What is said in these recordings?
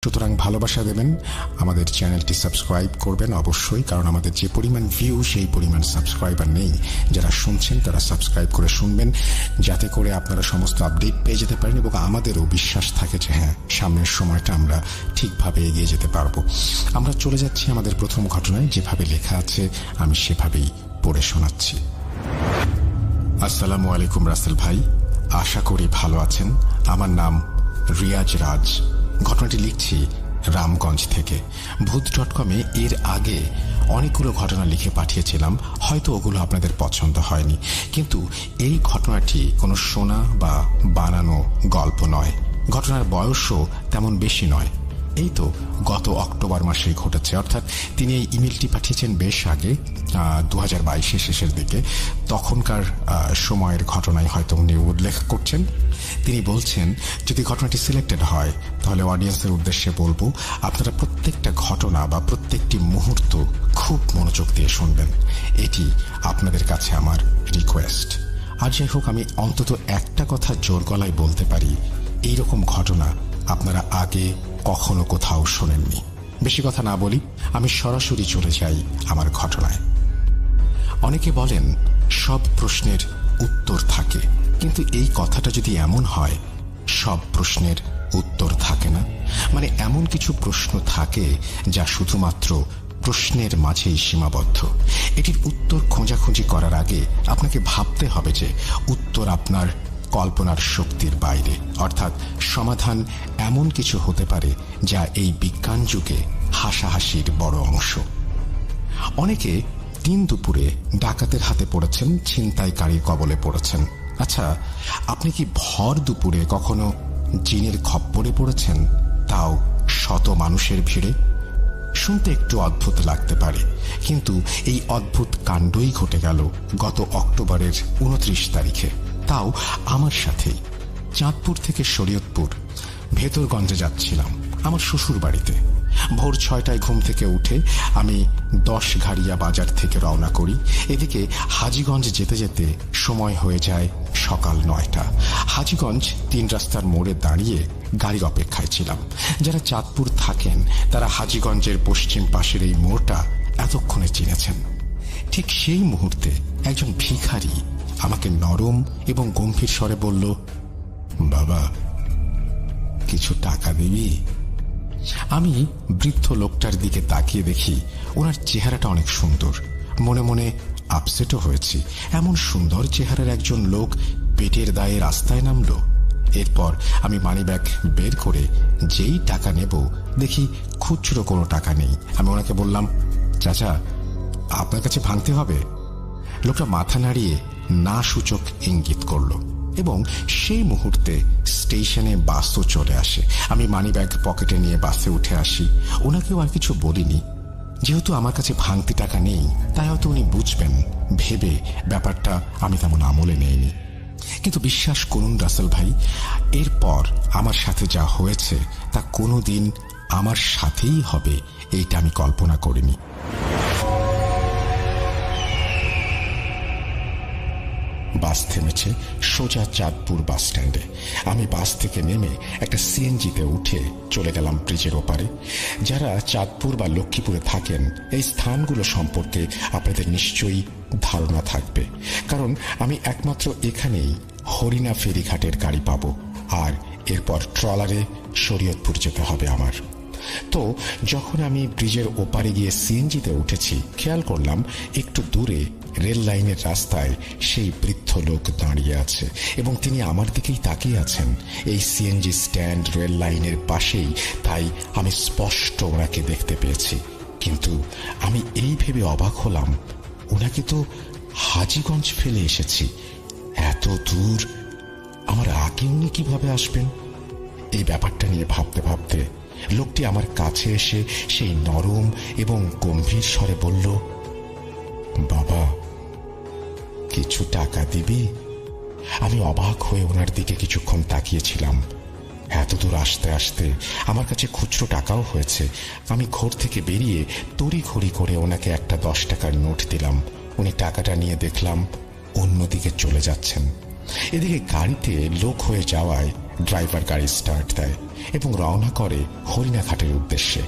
সুতরাং ভালোবাসা দেবেন, আমাদের চ্যানেলটি সাবস্ক্রাইব করবেন অবশ্যই, কারণ আমাদের যে পরিমাণ ভিউ সেই পরিমাণ সাবস্ক্রাইবার নেই। যারা শুনছেন তারা সাবস্ক্রাইব করে শুনবেন, যাতে করে আপনারা সমস্ত আপডেট পেয়ে যেতে পারেন এবং আমাদেরও বিশ্বাস থাকে যে হ্যাঁ, সামনের সময়টা আমরা ঠিকভাবে এগিয়ে যেতে পারবো। আমরা চলে যাচ্ছি আমাদের প্রথম ঘটনায়। যেভাবে লেখা আছে আমি সেভাবেই পড়ে শোনাচ্ছি। আসসালামু আলাইকুম রাসেল ভাই, আশা করি ভালো আছেন। আমার নাম রিয়াজ রাজ। ঘটনাটি লিখছি রামগঞ্জ থেকে। ভূত.com-এ এর আগে অনেকগুলো ঘটনা লিখে পাঠিয়েছিলাম, হয়তো ওগুলো আপনাদের পছন্দ হয়নি, কিন্তু এই ঘটনাটি কোনো শোনা বা বানানো গল্প নয়। ঘটনার বয়সও তেমন বেশি নয়, এই তো গত অক্টোবর মাসেই ঘটেছে। অর্থাৎ তিনি এই ইমেলটি পাঠিয়েছেন বেশ আগে, 2022-এর শেষের দিকে। তখনকার সময়ের ঘটনায় হয়তো উনি উল্লেখ করছেন। তিনি বলছেন, যদি ঘটনাটি সিলেক্টেড হয় তাহলে অডিয়েন্সের উদ্দেশ্যে বলবো, আপনারা প্রত্যেকটা ঘটনা বা প্রত্যেকটি মুহূর্ত খুব মনোযোগ দিয়ে শুনবেন। এটি আপনাদের কাছে আমার রিকোয়েস্ট। আর যাই হোক, আমি অন্তত একটা কথা জোর গলায় বলতে পারি, এইরকম ঘটনা আপনারা আগে কখনো কোথাও শোনেননি। বেশি কথা না বলি, আমি সরাসরি চলে যাই আমার ঘটনায়। অনেকে বলেন সব প্রশ্নের উত্তর থাকে, কিন্তু এই কথাটা যদি এমন হয় সব প্রশ্নের উত্তর থাকে না, মানে এমন কিছু প্রশ্ন থাকে যা শুধুমাত্র প্রশ্নের মাঝেই সীমাবদ্ধ। এটির উত্তর খোঁজাখুঁজি করার আগে আপনাকে ভাবতে হবে যে উত্তর আপনার কল্পনার শক্তির বাইরে, অর্থাৎ সমাধান এমন কিছু হতে পারে যা এই বিজ্ঞান যুগে হাসাহাসির বড় অংশ। অনেকে দিন দুপুরে ডাকাতের হাতে পড়েছেন, ছিনতাইকারীর কবলে পড়েছেন। আচ্ছা, আপনি কি ভর দুপুরে কখনো জিনের খপ্পরে পড়েছেন, তাও শত মানুষের ভিড়ে? শুনতে একটু অদ্ভুত লাগতে পারে, কিন্তু এই অদ্ভুত কাণ্ডই ঘটে গেল গত অক্টোবরের 29 তারিখে, তাও আমার সাথেই। চাঁদপুর থেকে শরীয়তপুর ভেতরগঞ্জে যাচ্ছিলাম আমার শ্বশুর বাড়িতে। ভোর 6টায় ঘুম থেকে উঠে আমি 10ঘাড়িয়া বাজার থেকে রওনা করি। এদিকে হাজীগঞ্জ যেতে যেতে সময় হয়ে যায় সকাল 9টা। হাজীগঞ্জ 3 রাস্তার মোড়ে দাঁড়িয়ে গাড়ির অপেক্ষায় ছিলাম। যারা চাঁদপুর থাকেন তারা হাজীগঞ্জের পশ্চিম পাশের এই মোড়টা এতক্ষণে চিনেছেন। ঠিক সেই মুহূর্তে একজন ভিখারি আমাকে নরম এবং গম্ভীর স্বরে বলল, বাবা, কিছু টাকা দিবি? আমি বৃদ্ধ লোকটার দিকে তাকিয়ে দেখি ওনার চেহারাটা অনেক সুন্দর। মনে মনে আপসেটও হয়েছি, এমন সুন্দর চেহারার একজন লোক পেটের দায়ে রাস্তায় নামলো। এরপর আমি মানিব্যাগ বের করে যেই টাকা নেব, দেখি খুচরো কোনো টাকা নেই। আমি ওনাকে বললাম, চাচা, আপনার কাছে ভাঙতে হবে? লোকটা মাথা নাড়িয়ে না সূচক ইঙ্গিত করল এবং সেই মুহূর্তে স্টেশনে বাসও চলে আসে। আমি মানিব্যাগ পকেটে নিয়ে বাসে উঠে আসি। ওনাকেও আর কিছু বলিনি, যেহেতু আমার কাছে ভাঙতি টাকা নেই তাই হয়তো উনি বুঝবেন ভেবে ব্যাপারটা আমি তেমন আমলে নেইনি। কিন্তু বিশ্বাস করুন রাসেল ভাই, এরপর আমার সাথে যা হয়েছে তা কোনোদিন আমার সাথেই হবে এইটা আমি কল্পনা করিনি। বাস থেমেছে সোজা চাঁদপুর বাস স্ট্যান্ডে। আমি বাস থেকে নেমে একটা সিএনজিতে উঠে চলে গেলাম ব্রিজের ওপারে। যারা চাঁদপুর বা লক্ষ্মীপুরে থাকেন, এই স্থানগুলো সম্পর্কে আপনাদের নিশ্চয়ই ধারণা থাকবে, কারণ আমি একমাত্র এখানেই হরিণা ফেরিঘাটের গাড়ি পাবো, আর এরপর ট্রলারে শরীয়তপুর যেতে হবে আমার। তো যখন আমি ব্রিজের ওপারে গিয়ে সিএনজিতে উঠেছি, খেয়াল করলাম একটু দূরে রেল লাইনের রাস্তায় সেই বৃদ্ধ লোক দাঁড়িয়ে আছে এবং তিনি আমার দিকেই তাকিয়ে আছেন। এই সিএনজি স্ট্যান্ড রেল লাইনের পাশেই, তাই আমি স্পষ্ট ওনাকে দেখতে পেয়েছি। কিন্তু আমি এই ভেবে অবাক হলাম, ওনাকে তো হাজীগঞ্জ ফেলে এসেছি, এত দূর আমার আগে উনি কিভাবে আসবেন? এই ব্যাপারটা নিয়ে ভাবতে ভাবতে লোকটি আমার কাছে এসে সেই নরম এবং গম্ভীর স্বরে বলল, বাবা, কিছু টাকা দিবি? আমি অবাক হয়ে ওনার দিকে কিছুক্ষণ তাকিয়েছিলাম। এত দূর আসতে আসতে আমার কাছে খুচরো টাকাও হয়েছে। আমি ঘর থেকে বেরিয়ে তড়িঘড়ি করে ওনাকে একটা 10 টাকার নোট দিলাম। উনি টাকাটা নিয়ে দেখলাম অন্যদিকে চলে যাচ্ছেন। এদিকে গাড়িতে লোক হয়ে যাওয়ায় ড্রাইভার গাড়ি স্টার্ট দেয়। এবং রওনা করে হরিণাঘাটের উদ্দেশ্যে।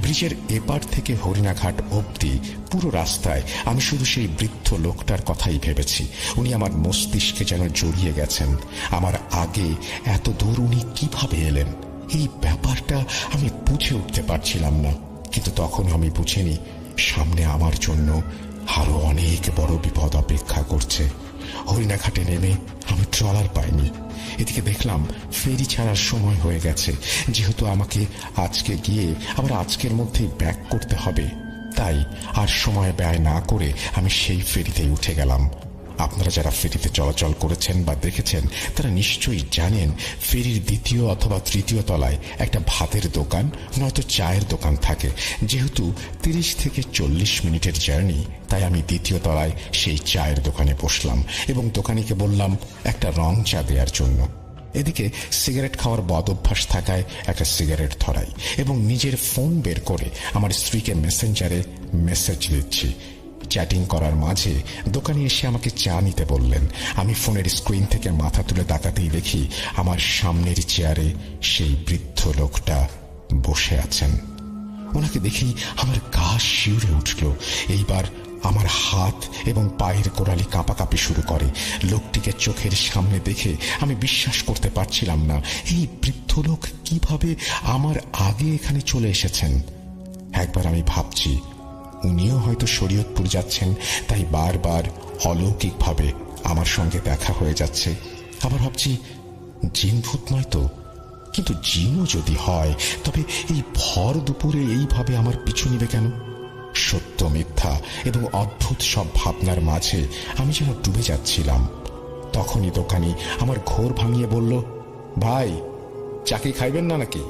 ব্রিজের এপার থেকে হরিণাঘাট অবধি পুরো রাস্তায় আমি শুধু সেই বৃদ্ধ লোকটার কথাই ভেবেছি। উনি আমার মস্তিষ্কে যেন জড়িয়ে গেছেন। আমার আগে এত দূর উনি কিভাবে এলেন, এই ব্যাপারটা আমি বুঝে উঠতে পারছিলাম না। কিন্তু তখন আমি বুঝিনি সামনে আমার জন্য আরো অনেক বড় বিপদ অপেক্ষা করছে। হরিণাঘাটে নেমে আমি ট্রলার পাইনি। এদিকে দেখলাম ফেরি ছাড়ার সময় হয়ে গেছে। যেহেতু আমাকে আজকে গিয়ে আবার আজকের মধ্যেই ব্যাক করতে হবে, তাই আর সময় ব্যয় না করে আমি সেই ফেরিতেই উঠে গেলাম। আপনারা যারা ফেরিতে চলাচল করেছেন বা দেখেছেন তারা নিশ্চয়ই জানেন ফেরির দ্বিতীয় অথবা তৃতীয় তলায় একটা ভাতের দোকান নয়তো চায়ের দোকান থাকে। যেহেতু 30 থেকে 40 মিনিটের জার্নি, তাই আমি দ্বিতীয় তলায় সেই চায়ের দোকানে বসলাম এবং দোকানিকে বললাম একটা রং চা দেওয়ার জন্য। এদিকে সিগারেট খাওয়ার বদ অভ্যাস থাকায় একটা সিগারেট ধরাই এবং নিজের ফোন বের করে আমার স্ত্রীকে মেসেঞ্জারে মেসেজ দিচ্ছি। চ্যাটিং করার মাঝে দোকানে এসে আমাকে চা নিতে বললেন। আমি ফোনের স্ক্রিন থেকে মাথা তুলে তাকাতেই দেখি আমার সামনের চেয়ারে সেই বৃদ্ধ লোকটা বসে আছেন। ওনাকে দেখেই আমার গা শিউরে উঠল। এইবার আমার হাত এবং পায়ের গোড়ালি কাঁপাকাঁপি শুরু করে। লোকটিকে চোখের সামনে দেখে আমি বিশ্বাস করতে পারছিলাম না, এই বৃদ্ধ লোক কিভাবে আমার আগে এখানে চলে এসেছেন। একবার আমি ভাবছি উনিও হয়তো শরীয়তপুর যাচ্ছেন, তাই বারবার অলৌকিকভাবে আমার সঙ্গে দেখা হয়ে যাচ্ছে। আবার ভাবছি জিন ভূত নয় তো, কিন্তু জিনও যদি হয় তবে এই ভর দুপুরে এইভাবে আমার পিছু নিবে কেন? সত্য মিথ্যা এবং অদ্ভুত সব ভাবনার মাঝে আমি যেন ডুবে যাচ্ছিলাম। তখনই দোকানি আমার ঘোর ভাঙিয়ে বলল, ভাই চাকি খাইবেন না নাকি?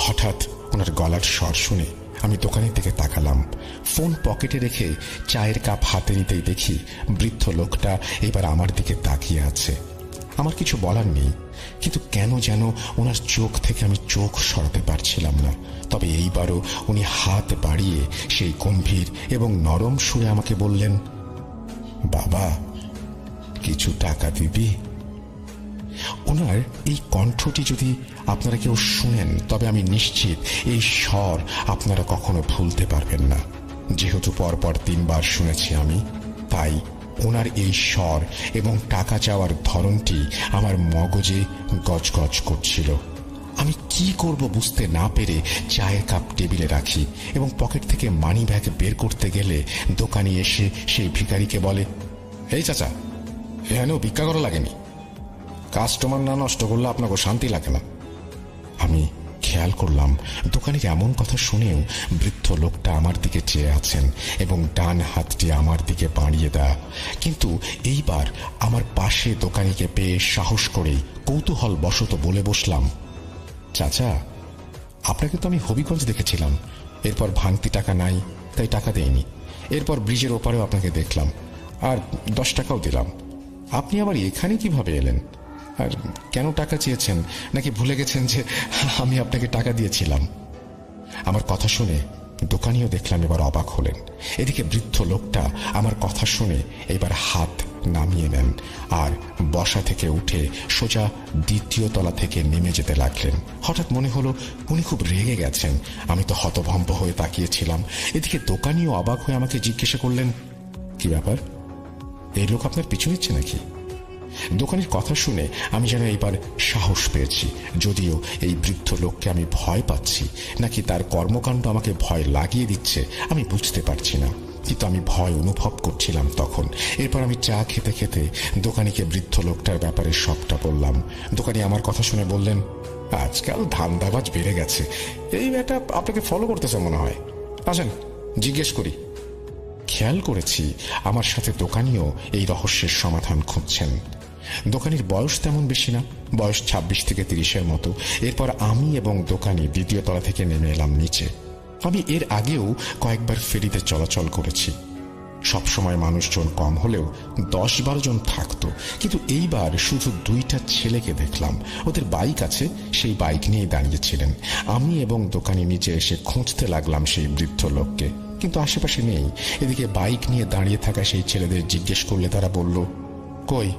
হঠাৎ ওনার গলার স্বর শুনে আমি দোকানের দিকে তাকালাম। ফোন পকেটে রেখে চায়ের কাপ হাতে নিতেই দেখি বৃদ্ধ লোকটা এবার আমার দিকে তাকিয়ে আছে। আমার কিছু বলার নেই, কিন্তু কেন যেন ওনার চোখ থেকে আমি চোখ সরাতে পারছিলাম না। তবে এইবারও উনি হাত বাড়িয়ে সেই গম্ভীর এবং নরম সুরে আমাকে বললেন, বাবা কিছু টাকা দিবি? ওনার এই কণ্ঠটি যদি আপনারা কেউ শুনেন তবে আমি নিশ্চিত এই স্বর আপনারা কখনো ভুলতে পারবেন না। যেহেতু পরপর 3 বার শুনেছি আমি, তাই ওনার এই স্বর এবং টাকা চাওয়ার ধরনটি আমার মগজে গজগজ করছিল। আমি কি করব বুঝতে না পেরে চায়ের কাপ টেবিলে রাখি এবং পকেট থেকে মানি ব্যাগ বের করতে গেলে দোকানি এসে সেই ভিখারিকে বলে, এই চাচা, এখানেও ভিক্ষা করা লাগেনি, কাস্টমার না নষ্ট করলে আপনাকে শান্তি লাগে না। আমি খেয়াল করলাম দোকানির এমন কথা শুনেও বৃদ্ধ লোকটা আমার দিকে চেয়ে আছেন এবং ডান হাতটি আমার দিকে বাড়িয়ে দেয়া। কিন্তু এইবার আমার পাশে দোকানিকে পেয়ে সাহস করেই কৌতূহল বশত বলে বসলাম, চাচা আপনাকে তো আমি হবিগঞ্জ দেখেছিলাম, এরপর ভাঙতি টাকা নাই তাই টাকা দেইনি। এরপর ব্রিজের ওপারেও আপনাকে দেখলাম আর 10 টাকাও দিলাম। আপনি আবার এখানে কিভাবে এলেন? আর কেন টাকা চেয়েছেন? নাকি ভুলে গেছেন যে আমি আপনাকে টাকা দিয়েছিলাম? আমার কথা শুনে দোকানিও দেখলাম এবার অবাক হলেন। এদিকে বৃদ্ধ লোকটা আমার কথা শুনে এবার হাত নামিয়ে নেন আর বসা থেকে উঠে সোজা দ্বিতীয় তলা থেকে নেমে যেতে লাগলেন। হঠাৎ মনে হলো উনি খুব রেগে গেছেন। আমি তো হতভম্ব হয়ে তাকিয়েছিলাম। এদিকে দোকানিও অবাক হয়ে আমাকে জিজ্ঞাসা করলেন, কি ব্যাপার, এই লোক আপনার পিছু নিচ্ছে নাকি? দোকানের কথা শুনে আমি যেন এইবার সাহস পেয়েছি। যদিও এই বৃদ্ধ লোককে আমি ভয় পাচ্ছি নাকি তার কর্মকাণ্ড আমাকে ভয় লাগিয়ে দিচ্ছে আমি বুঝতে পারছি না, কিন্তু আমি ভয় অনুভব করছিলাম তখন। এরপর আমি চা খেতে খেতে দোকানিকে বৃদ্ধ লোকটার ব্যাপারে সবটা বললাম। দোকানি আমার কথা শুনে বললেন, আজকাল ধান্দাবাজ বেড়ে গেছে, এই ব্যাটা আপনাকে ফলো করতেছে মনে হয়, আসেন জিজ্ঞেস করি। খেয়াল করেছি আমার সাথে দোকানিও এই রহস্যের সমাধান খুঁজছেন। দোকানির বয়স তেমন বেশি না, বয়স 26 থেকে 30-এর মতো। এরপর আমি এবং দোকানি দ্বিতীয় তলা থেকে নেমে এলাম নিচে। আমি এর আগেও কয়েকবার ফেরিতে চলাচল করেছি। সবসময় মানুষজন কম হলেও 10-12 জন থাকতো, কিন্তু এইবার শুধু 2টা ছেলেকে দেখলাম। ওদের বাইক আছে, সেই বাইক নিয়ে দাঁড়িয়েছিলেন। আমি এবং দোকানি নিচে এসে খুঁজতে লাগলাম সেই বৃদ্ধ লোককে, কিন্তু আশেপাশে নেই। এদিকে বাইক নিয়ে দাঁড়িয়ে থাকা সেই ছেলেদের জিজ্ঞেস করলে তারা বলল, কই,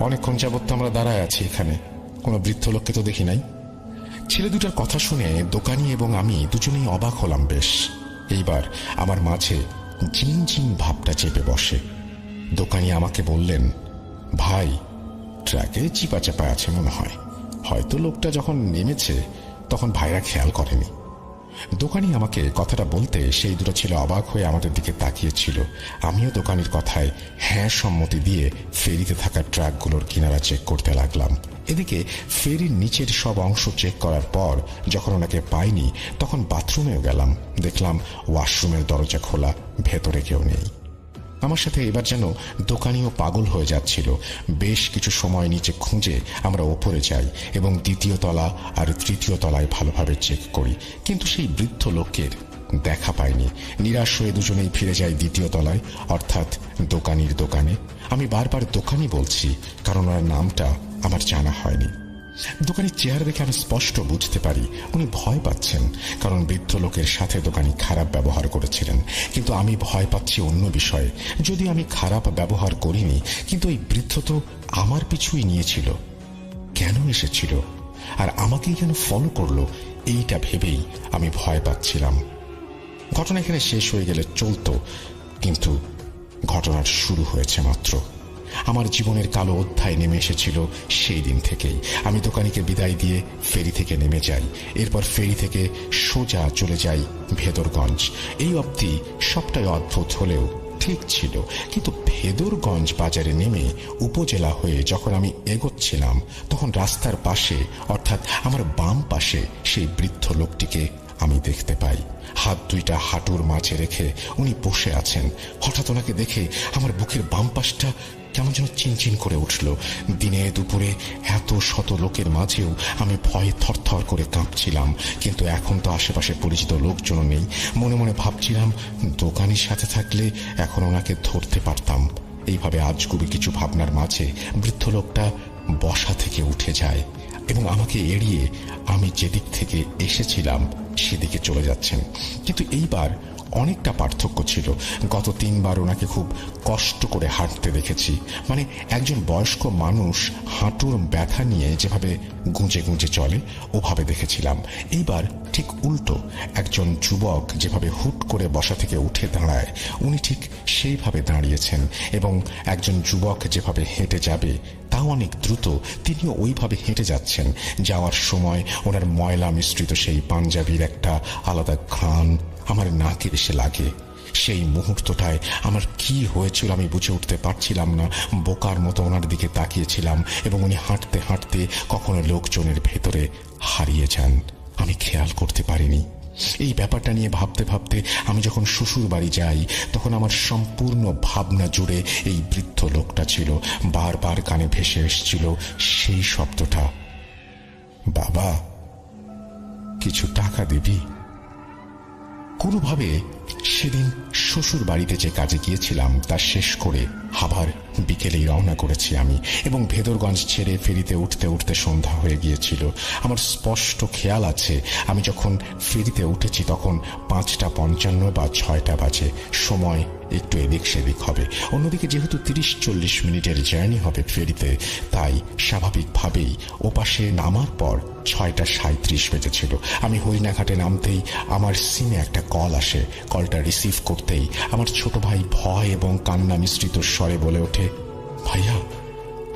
অনেকক্ষণ যাবত তো আমরা দাঁড়ায় আছি এখানে, কোনো বৃদ্ধ লোককে তো দেখি নাই। ছেলে দুটার কথা শুনে দোকানি এবং আমি দুজনেই অবাক হলাম বেশ। এইবার আমার মাঝে ঝিনঝিন ভাবটা চেপে বসে। দোকানি আমাকে বললেন, ভাই, ট্র্যাকে চিপা চাপা আছে মনে হয়, হয়তো লোকটা যখন নেমেছে তখন ভাইরা খেয়াল করেনি। দোকানি আমাকে কথাটা বলতে সেই দুটো ছেলে অবাক হয়ে আমাদের দিকে তাকিয়েছিল। আমিও দোকানির কথায় হ্যাঁ সম্মতি দিয়ে ফেরিতে থাকা ট্রাকগুলোর কিনারা চেক করতে লাগলাম। এদিকে ফেরির নিচের সব অংশ চেক করার পর যখন ওনাকে পাইনি তখন বাথরুমেও গেলাম। দেখলাম ওয়াশরুমের দরজা খোলা, ভেতরে কেউ নেই। আমার সাথে এবার যেন দোকানিও পাগল হয়ে যাচ্ছিল। বেশ কিছু সময় নিচে খুঁজে আমরা ওপরে যাই এবং দ্বিতীয় তলা আর তৃতীয় তলায় ভালোভাবে চেক করি, কিন্তু সেই বৃদ্ধ লোকের দেখা পাইনি। নিরাশ হয়ে দুজনেই ফিরে যাই দ্বিতীয় তলায়, অর্থাৎ দোকানির দোকানে। আমি বারবার দোকানি বলছি কারণ ওনার নামটা আমার জানা হয়নি। দোকানির চেহারা দেখে আমি স্পষ্ট বুঝতে পারি উনি ভয় পাচ্ছেন, কারণ বৃদ্ধ লোকের সাথে দোকানি খারাপ ব্যবহার করেছিলেন। কিন্তু আমি ভয় পাচ্ছি অন্য বিষয়ে। যদি আমি খারাপ ব্যবহার করিনি, কিন্তু এই বৃদ্ধ তো আমার পিছুই নিয়েছিল। কেন এসেছিল আর আমাকেই কেন ফলো করলো, এইটা ভেবেই আমি ভয় পাচ্ছিলাম। ঘটনা এখানে শেষ হয়ে গেলে চলতো, কিন্তু ঘটনার শুরু হয়েছে মাত্র। আমার জীবনের কালো অধ্যায় নেমে এসেছিল সেই দিন থেকেই। আমি দোকানিকে বিদায় দিয়ে ফেরি থেকে নেমে যাই। এরপর ফেরি থেকে সোজা চলে যাই ভেদরগঞ্জ। এই অবধি সবটাই অদ্ভুত হলেও ঠিক ছিল, কিন্তু ভেদরগঞ্জ বাজারে নেমে উপজেলা হয়ে যখন আমি এগোচ্ছিলাম তখন রাস্তার পাশে, অর্থাৎ আমার বাম পাশে, সেই বৃদ্ধ লোকটিকে আমি দেখতে পাই। হাত দুইটা হাঁটুর মাঝে রেখে উনি বসে আছেন। হঠাৎ ওনাকে দেখে আমার বুকের বাম পাশটা কেমন যেন চিনচিন করে উঠল। দিনে দুপুরে এত শত লোকের মাঝেও আমি ভয়ে থরথর করে কাঁপছিলাম, কিন্তু এখন তো আশেপাশে পরিচিত লোকজন নেই। মনে মনে ভাবছিলাম দোকানির সাথে থাকলে এখন ওনাকে ধরতে পারতাম। এইভাবে আজগুবি কিছু ভাবনার মাঝে বৃদ্ধ লোকটা বসা থেকে উঠে যায় এবং আমাকে এড়িয়ে আমি যেদিক থেকে এসেছিলাম সেদিকে চলে যাচ্ছেন। কিন্তু এইবার অনেকটা পার্থক্য ছিল। গত 3 বার ওনাকে খুব কষ্ট করে হাঁটতে দেখেছি, মানে একজন বয়স্ক মানুষ হাঁটুর ব্যথা নিয়ে যেভাবে গুঁজে গুঁজে চলে ওভাবে দেখেছিলাম। এইবার ঠিক উল্টো, একজন যুবক যেভাবে হুট করে বসা থেকে উঠে দাঁড়ায় উনি ঠিক সেইভাবে দাঁড়িয়েছেন, এবং একজন যুবক যেভাবে হেঁটে যাবে তাও অনেক দ্রুত তিনিও ওইভাবে হেঁটে যাচ্ছেন। যাওয়ার সময় ওনার ময়লা মিশ্রিত সেই পাঞ্জাবির একটা আলাদা ঘ্রাণ আমার নাকে এসে লাগে। সেই মুহূর্তটায় আমার কি হয়েছিল আমি বুঝে উঠতে পারছিলাম না। বোকার মতো ওনার দিকে তাকিয়েছিলাম এবং উনি হাঁটতে হাঁটতে কখনো লোকজনের ভেতরে হারিয়ে যান, আমি খেয়াল করতে পারিনি। এই ব্যাপারটা নিয়ে ভাবতে ভাবতে আমি যখন শ্বশুর বাড়ি যাই তখন আমার সম্পূর্ণ ভাবনা জুড়ে এই বৃদ্ধ লোকটা ছিল। বারবার কানে ভেসে এসেছিল সেই শব্দটা, বাবা, কিছু টাকা দিবি? কোনোভাবে সেদিন শ্বশুর বাড়িতে যে কাজে গিয়েছিলাম তা শেষ করে আবার বিকেলেই রওনা করেছি আমি, এবং ভেদরগঞ্জ ছেড়ে ফেরিতে উঠতে উঠতে সন্ধ্যা হয়ে গিয়েছিল। আমার স্পষ্ট খেয়াল আছে আমি যখন ফেরিতে উঠেছি তখন 5:55 বা 6টা বাজে। সময় একটু এদিক সেদিক হবে। অন্যদিকে যেহেতু 30-40 মিনিটের জার্নি হবে ফেরিতে, তাই স্বাভাবিকভাবেই ওপাশে নামার পর 6:37 বেজেছিল। আমি হরিণাঘাটে নামতেই আমার সিমে একটা কল আসে। কলটা রিসিভ করতেই আমার ছোট ভাই ভয় এবং কান্না মিশ্রিত স্বরে বলে ওঠে, ভাইয়া,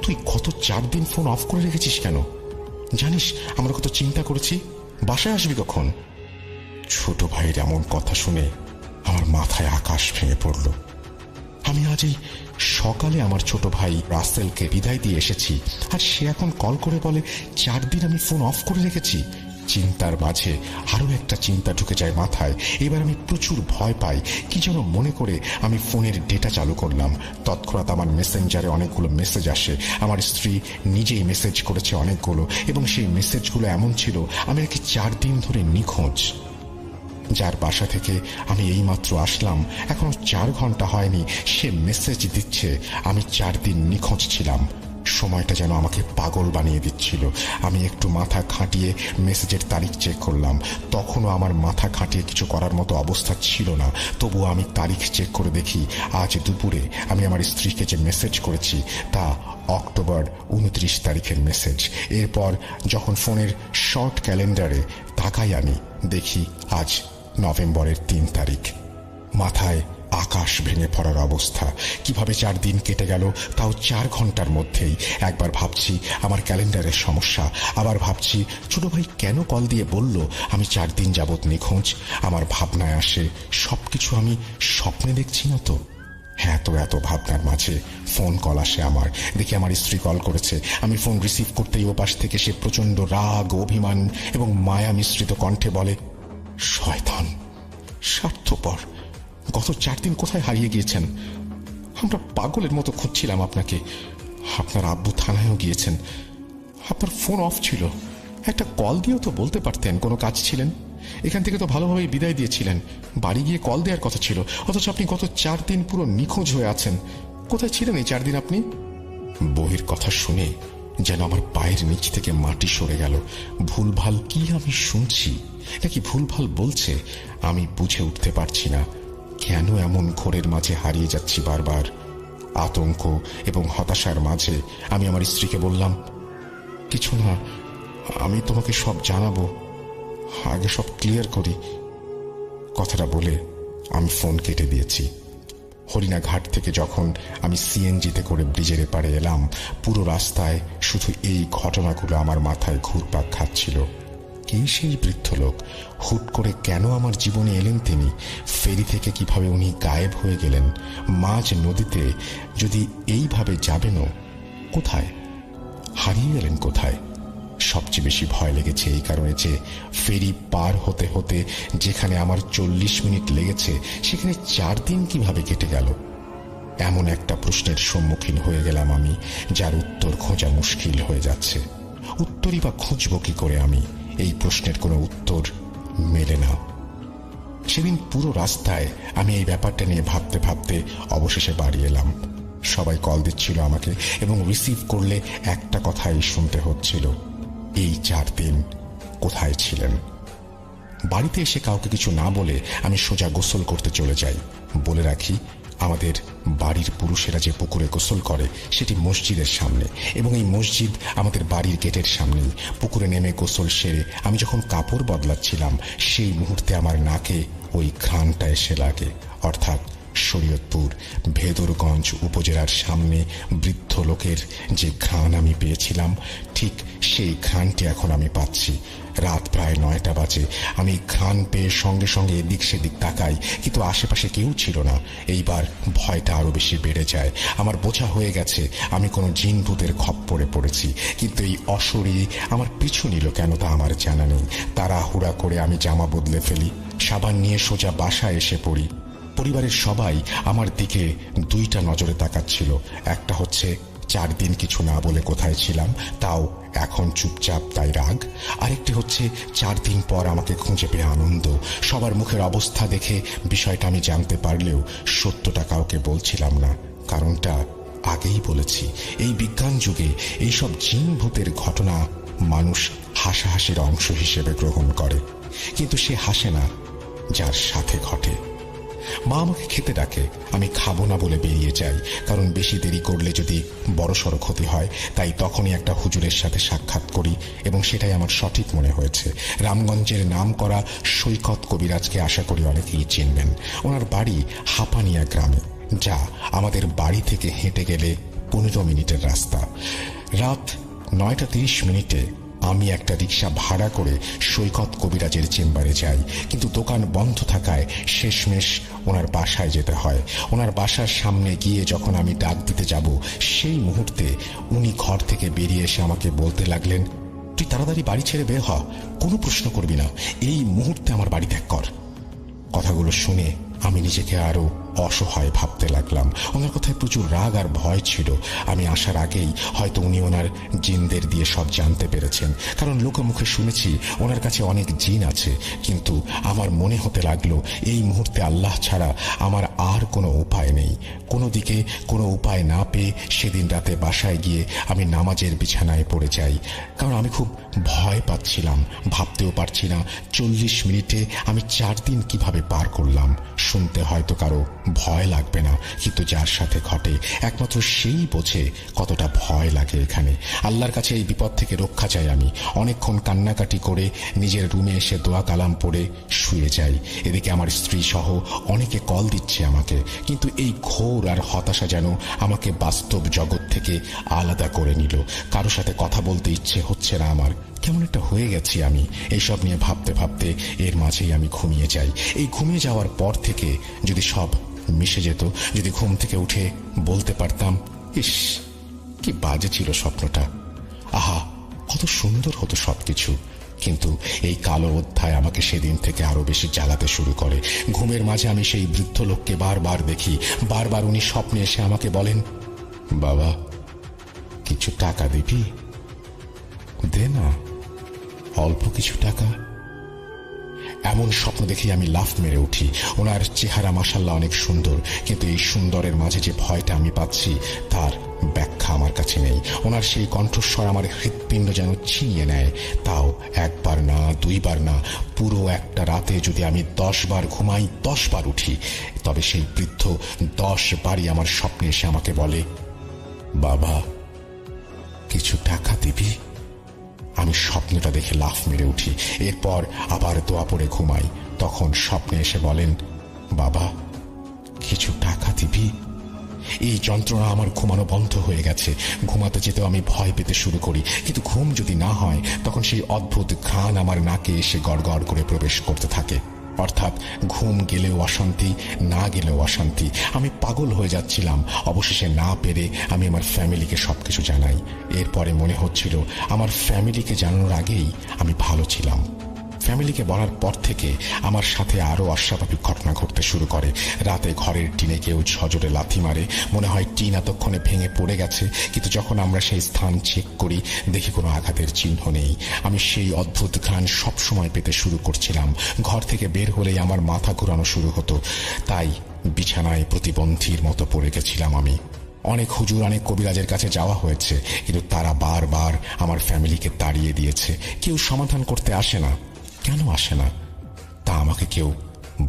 তুই গত 4 দিন ফোন অফ করে রেখেছিস কেন? জানিস আমরা কত চিন্তা করেছি, বাসায় আসবি কখন? ছোট ভাইয়ের এমন কথা শুনে আমার মাথায় আকাশ ভেঙে পড়ল। আমি আজ এই সকালে আমার ছোট ভাই রাসেলকে বিদায় দিয়ে এসেছি, আর সে এখন কল করে বলে 4 দিন আমি ফোন অফ করে রেখেছি। চিন্তার মাঝে আরো একটা চিন্তা ঢুকে যায় মাথায়। এবার আমি প্রচুর ভয় পাই। কি যেন মনে করে আমি ফোনের ডেটা চালু করলাম। তৎক্ষণাৎ আমার মেসেঞ্জারে অনেকগুলো মেসেজ আসে। আমার স্ত্রী নিজেই মেসেজ করেছে অনেকগুলো, এবং সেই মেসেজগুলো এমন ছিল আমি নাকি 4 দিন ধরে নিখোঁজ। যার বাসা থেকে আমি এইমাত্র আসলাম এখনো 4 ঘন্টা হয়নি, সে মেসেজ দিচ্ছে আমি 4 দিন নিখোঁজ ছিলাম। সময়টা যেন আমাকে পাগল বানিয়ে দিচ্ছিল। আমি একটু মাথা খাটিয়ে মেসেজের তারিখ চেক করলাম। তখনও আমার মাথা খাটিয়ে কিছু করার মতো অবস্থা ছিল না। তবুও আমি তারিখ চেক করে দেখি আজ দুপুরে আমি আমার স্ত্রীকে যে মেসেজ করেছি তা অক্টোবর 29 তারিখের মেসেজ। এরপর যখন ফোনের শর্ট ক্যালেন্ডারে তাকাই আমি দেখি আজ নভেম্বরের 3 তারিখ। মাথায় আকাশ ভেঙে পড়ার অবস্থা। কিভাবে 4 দিন কেটে গেল তাও 4 ঘন্টার মধ্যেই। একবার ভাবছি আমার ক্যালেন্ডারের সমস্যা, আবার ভাবছি ছোট ভাই কেন কল দিয়ে বলল আমি 4 দিন যাবৎ নিখোঁজ। আমার ভাবনায় আসে সবকিছু আমি স্বপ্নে দেখছি না তো। হ্যাঁ, তো এত ভাবনার মাঝে ফোন কল আসে আমার। দেখি আমার স্ত্রী কল করেছে। আমি ফোন রিসিভ করতেই ওপাশ থেকে সে প্রচন্ড রাগ, অভিমান এবং মায়া মিশ্রিত কণ্ঠে বলে, শয়তান, স্বার্থপর, গত 4 দিন কোথায় হারিয়ে গিয়েছেন? আমরা পাগলের মতো খুঁজছিলাম আপনাকে। আপনার আব্বু থানায়ও গিয়েছেন। আপনার ফোন অফ ছিল। একটা কল দিয়েও তো বলতে পারতেন কোনো কাজ ছিলেন। এখান থেকে তো ভালোভাবে বিদায় দিয়েছিলেন। বাড়ি গিয়ে কল দেওয়ার কথা ছিল, অথচ আপনি গত 4 দিন পুরো নিখোঁজ হয়ে আছেন। কোথায় ছিলেন এই 4 দিন আপনি? বউয়ের কথা শুনে যেন আমার পায়ের নিচ থেকে মাটি সরে গেল। ভুলভাল কি আমি শুনছি, নাকি ভুলভাল বলছে আমি বুঝে উঠতে পারছি না। কেন এমন ঘোরের মাঝে হারিয়ে যাচ্ছি বারবার? আতঙ্ক এবং হতাশার মাঝে আমি আমার স্ত্রীকে বললাম, কিছু না, আমি তোমাকে সব জানাবো, আগে সব ক্লিয়ার করি। কথাটা বলে আমি ফোন কেটে দিয়েছি। হরিণাঘাট থেকে যখন আমি সিএনজিতে করে ব্রিজের এপারে এলাম, পুরো রাস্তায় শুধু এই ঘটনাগুলো আমার মাথায় ঘুরপাক খাচ্ছিল। কে সেই বৃদ্ধ লোক? হুট করে কেন আমার জীবনে এলেন তিনি? ফেরি থেকে কিভাবে উনি গায়েব হয়ে গেলেন? মাঝ নদীতে যদি এইভাবে যাবেনও, কোথায় হারিয়ে গেলেন? কোথায়? সবচেয়ে বেশি ভয় লেগেছে এই কারণে যে ফেরি পার হতে হতে যেখানে আমার 40 মিনিট লেগেছে সেখানে 4 দিন কিভাবে কেটে গেল। এমন একটা প্রশ্নের সম্মুখীন হয়ে গেলাম আমি, যার উত্তর খোঁজা মুশকিল হয়ে যাচ্ছে। উত্তরই বা খুঁজব কি করে আমি? এই প্রশ্নের কোনো উত্তর মেলে না। সেদিন পুরো রাস্তায় আমি এই ব্যাপারটা নিয়ে ভাবতে ভাবতে অবশেষে বাড়ি এলাম। সবাই কল দিচ্ছিল আমাকে এবং রিসিভ করলে একটা কথাই শুনতে হচ্ছিল, এই 4 দিন কোথায় ছিলেন? বাড়িতে এসে কাউকে কিছু না বলে আমি সোজা গোসল করতে চলে যাই। বলে রাখি, আমাদের বাড়ির পুরুষেরা যে পুকুরে গোসল করে সেটি মসজিদের সামনে, এবং এই মসজিদ আমাদের বাড়ির গেটের সামনেই। পুকুরে নেমে গোসল সেরে আমি যখন কাপড় বদলাচ্ছিলাম সেই মুহূর্তে আমার নাকে ওই ঘ্রাণটা এসে লাগে। অর্থাৎ শরীয়তপুর ভেদরগঞ্জ উপজেলার সামনে বৃদ্ধ লোকের যে ঘ্রাণ আমি পেয়েছিলাম, ঠিক সেই ঘ্রাণটি এখন আমি পাচ্ছি। রাত প্রায় 9টা বাজে। আমি ঘ্রাণ পেয়ে সঙ্গে সঙ্গে এদিক সেদিক তাকাই, কিন্তু আশেপাশে কেউ ছিল না। এইবার ভয়টা আরো বেশি বেড়ে যায়। আমার বোঝা হয়ে গেছে আমি কোনো জিন ভূতের খপ্পরে পড়েছি। কিন্তু এই অশরী আমার পিছু নিল কেন তা আমার জানা নেই। তাড়াহুড়া করে আমি জামা বদলে ফেলি, সাবান নিয়ে সোজা বাসায় এসে পড়ি। পরিবারের সবাই আমার দিকে 2টা নজরে তাকাচ্ছিল। একটা হচ্ছে 4 দিন কিছু না বলে কোথায় ছিলাম, তাও এখন চুপচাপ, তাই রাগ। আরেকটি হচ্ছে 4 দিন পর আমাকে খুঁজে পেয়ে আনন্দ। সবার মুখের অবস্থা দেখে বিষয়টা আমি জানতে পারলেও সত্যটা কাউকে বলছিলাম না। কারণটা আগেই বলেছি, এই বিজ্ঞান যুগে এইসব জিন ভূতের ঘটনা মানুষ হাসাহাসির অংশ হিসেবে গ্রহণ করে, কিন্তু সে হাসে না যার সাথে ঘটে। মা আমাকে খেতে ডাকে, আমি খাবো না বলে বেরিয়ে যাই, কারণ বেশি দেরি করলে যদি বড়সড় ক্ষতি হয়। তাই তখনই একটা হুজুরের সাথে সাক্ষাৎ করি, এবং সেটাই আমার সঠিক মনে হয়েছে। রামগঞ্জের নাম করা সৈকত কবিরাজকে আশা করি অনেকেই চিনবেন। ওনার বাড়ি হাপানিয়া গ্রামে, যা আমাদের বাড়ি থেকে হেঁটে গেলে 15 মিনিটের রাস্তা। রাত 9:30 আমি একটা রিক্সা ভাড়া করে সৈকত কবিরাজের চেম্বারে যাই, কিন্তু দোকান বন্ধ থাকায় শেষমেশ ওনার বাসায় যেতে হয়। ওনার বাসার সামনে গিয়ে যখন আমি ডাক দিতে যাব, সেই মুহূর্তে উনি ঘর থেকে বেরিয়ে এসে আমাকে বলতে লাগলেন, তুই তাড়াতাড়ি বাড়ি ছেড়ে বের হ, কোনো প্রশ্ন করবি না, এই মুহূর্তে আমার বাড়ি ত্যাগ কর। কথাগুলো শুনে আমি নিজেকে আরো অসহায় ভাবতে লাগলাম। ওনার কথায় প্রচুর রাগ আর ভয় ছিল। আমি আসার আগেই হয়তো উনি ওনার জিনদের দিয়ে সব জানতে পেরেছেন, কারণ লোকমুখে শুনেছি ওনার কাছে অনেক জিন আছে। কিন্তু আমার মনে হতে লাগলো এই মুহূর্তে আল্লাহ ছাড়া আমার আর কোনো উপায় নেই। কোনো দিকে কোনো উপায় না পেয়ে সেদিন রাতে বাসায় গিয়ে আমি নামাজের বিছানায় পড়ে যাই, কারণ আমি খুব ভয় পাচ্ছিলাম। ভাবতেও পারছি না 40 মিনিটে আমি 4 দিন কিভাবে পার করলাম। শুনতে হয়তো কারো ভয় লাগবে না, কিন্তু যার সাথে ঘটে একমাত্র সেই বোঝে কতটা ভয় লাগে এখানে। আল্লাহর কাছে এই বিপদ থেকে রক্ষা চাই আমি। অনেকক্ষণ কান্নাকাটি করে নিজের রুমে এসে দোয়া কালাম পড়ে শুয়ে যাই। এদিকে আমার স্ত্রী সহ অনেকে কল দিচ্ছে আমাকে, কিন্তু এই ঘোর আর হতাশা যেন আমাকে বাস্তব জগৎ থেকে আলাদা করে নিল। কারো সাথে কথা বলতে ইচ্ছে হচ্ছে না আমার। কেমন একটা হয়ে গেছি আমি। এইসব নিয়ে ভাবতে ভাবতে এর মাঝেই আমি ঘুমিয়ে যাই। এই ঘুমিয়ে যাওয়ার পর থেকে যদি সব মিশে যেত, যদি ঘুম থেকে উঠে বলতে পারতাম, ইস কি বাজে ছিল স্বপ্নটা, আহা কত সুন্দর হতো সবকিছু। কিন্তু এই কালো অধ্যায় আমাকে সেদিন থেকে আরো বেশি জ্বালাতে শুরু করে। ঘুমের মাঝে আমি সেই বৃদ্ধ লোককে বারবার দেখি। বারবার উনি স্বপ্নে এসে আমাকে বলেন, বাবা কিছু টাকা দিবি, দে না অল্প কিছু টাকা। এমন স্বপ্ন দেখে আমি লাফ মেরে উঠি। ওনার চেহারা মাশাআল্লাহ অনেক সুন্দর, কিন্তু এই সুন্দরের মাঝে যে ভয়টা আমি পাচ্ছি তার ব্যাখ্যা আমার কাছে নেই। ওনার সেই কণ্ঠস্বর আমার হৃৎপিণ্ড যেন ছিনিয়ে নেয়। তাও একবার না, দুইবার না, পুরো একটা রাতে যদি আমি 10 বার ঘুমাই, 10 বার উঠি, তবে সেই বৃদ্ধ 10 বারই আমার স্বপ্নে এসে আমাকে বলে, বাবা কিছু টাকা দিবি। আমি স্বপ্নটা দেখে লাফ মেরে উঠি। এরপর আবার দোয়া পড়ে ঘুমাই। তখন স্বপ্নে এসে বলেন, বাবা কিছু টাকা দিবি। এই যন্ত্রণা আমার ঘুমানো বন্ধ হয়ে গেছে। ঘুমাতে যেতেও আমি ভয় পেতে শুরু করি, কিন্তু ঘুম যদি না হয় তখন সেই অদ্ভুত ঘ্রাণ আমার নাকে এসে গড়গড় করে প্রবেশ করতে থাকে। অর্থাৎ ঘুম গেলেও অশান্তি, না গেলেও অশান্তি। আমি পাগল হয়ে যাচ্ছিলাম। অবশেষে না পেরে আমি আমার ফ্যামিলিকে সবকিছু জানাই। এরপরে মনে হচ্ছিল আমার ফ্যামিলিকে জানানোর আগেই আমি ভালো ছিলাম। ফ্যামিলিকে বলার পর থেকে আমার সাথে আরো অস্বাভাবিক ঘটনা ঘটতে শুরু করে। রাতে ঘরের টিনে কেউ সজোরে লাথি মারে। মনে হয় টিন এতক্ষণে ভেঙে পড়ে গেছে, কিন্তু যখন আমরা সেই স্থান চেক করি দেখি কোনো আঘাতের চিহ্ন নেই। আমি সেই অদ্ভুত ঘ্রাণ সবসময় পেতে শুরু করছিলাম। ঘর থেকে বের হলেই আমার মাথা ঘুরানো শুরু হতো। তাই বিছানায় প্রতিবন্ধীর মতো পড়ে গেছিলাম আমি। অনেক হুজুর, অনেক কবিরাজের কাছে যাওয়া হয়েছে, কিন্তু তারা বারবার আমার ফ্যামিলিকে তাড়িয়ে দিয়েছে। কেউ সমাধান করতে আসে না। কেন আসে না তা আমাকে কেউ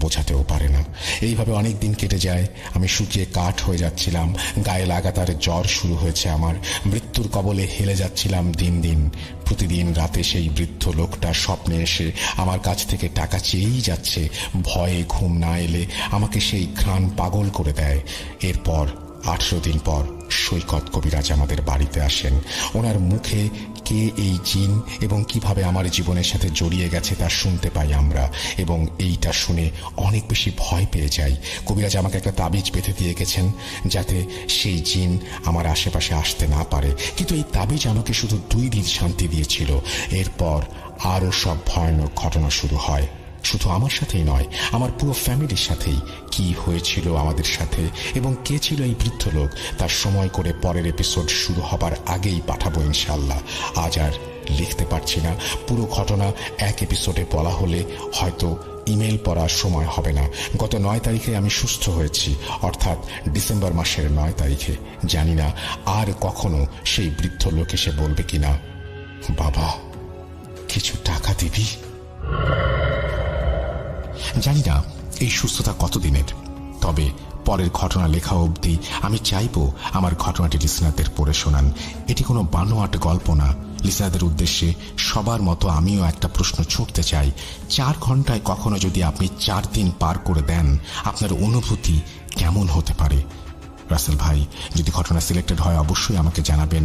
বোঝাতেও পারে না। এইভাবে অনেক দিন কেটে যায়। আমি শুকিয়ে কাঠ হয়ে যাচ্ছিলাম। গায়ে লাগাতার জ্বর শুরু হয়েছে আমার। মৃত্যুর কবলে হেলে যাচ্ছিলাম দিন দিন। প্রতিদিন রাতে সেই বৃদ্ধ লোকটা স্বপ্নে এসে আমার কাছ থেকে টাকা চেয়েই যাচ্ছে। ভয়ে ঘুম না এলে আমাকে সেই ঘ্রাণ পাগল করে দেয়। এরপর 18 দিন পর সৈকত কবিরাজ আমাদের বাড়িতে আসেন। ওনার মুখে কে এই জিন এবং কিভাবে আমার জীবনের সাথে জড়িয়ে গেছে তা শুনতে পাই আমরা, এবং এইটা শুনে অনেক বেশি ভয় পেয়ে যাই। কবিরাজ আমাকে একটা তাবিজ বেঁধে দিয়ে গেছেন যাতে সেই জিন আমার আশেপাশে আসতে না পারে, কিন্তু এই তাবিজ আমাকে শুধু 2 দিন শান্তি দিয়েছিল। এরপর আরো সব ভয়ানক ঘটনা শুরু হয়। শুধু আমার সাথেই নয়, আমার পুরো ফ্যামিলির সাথেই। কি হয়েছিল আমাদের সাথে এবং কে ছিল এই বৃদ্ধ লোক তার সময় করে পরের এপিসোড শুরু হবার আগেই পাঠাবো ইনশাআল্লাহ। আজ আর লিখতে পারছি না। পুরো ঘটনা এক এপিসোডে বলা হলে হয়তো ইমেল পড়ার সময় হবে না। গত 9 তারিখে আমি সুস্থ হয়েছি, অর্থাৎ ডিসেম্বর মাসের 9 তারিখে। জানি না আর কখনো সেই বৃদ্ধ লোক এসে বলবে কিনা, বাবা কিছু টাকা দিবি। জানি না এই সুস্থতা কতদিনের, তবে পরের ঘটনা লেখা অবধি আমি চাইবো আমার ঘটনাটি লিসনারদের পড়ে শোনান। এটি কোনো বানোয়াট গল্প না। লিসনারদের উদ্দেশ্যে সবার মতো আমিও একটা প্রশ্ন ছুঁড়তে চাই। 4 ঘন্টায় কখনো যদি আপনি 4 দিন পার করে দেন, আপনার অনুভূতি কেমন হতে পারে? রাসেল ভাই, যদি ঘটনা সিলেক্টেড হয় অবশ্যই আমাকে জানাবেন।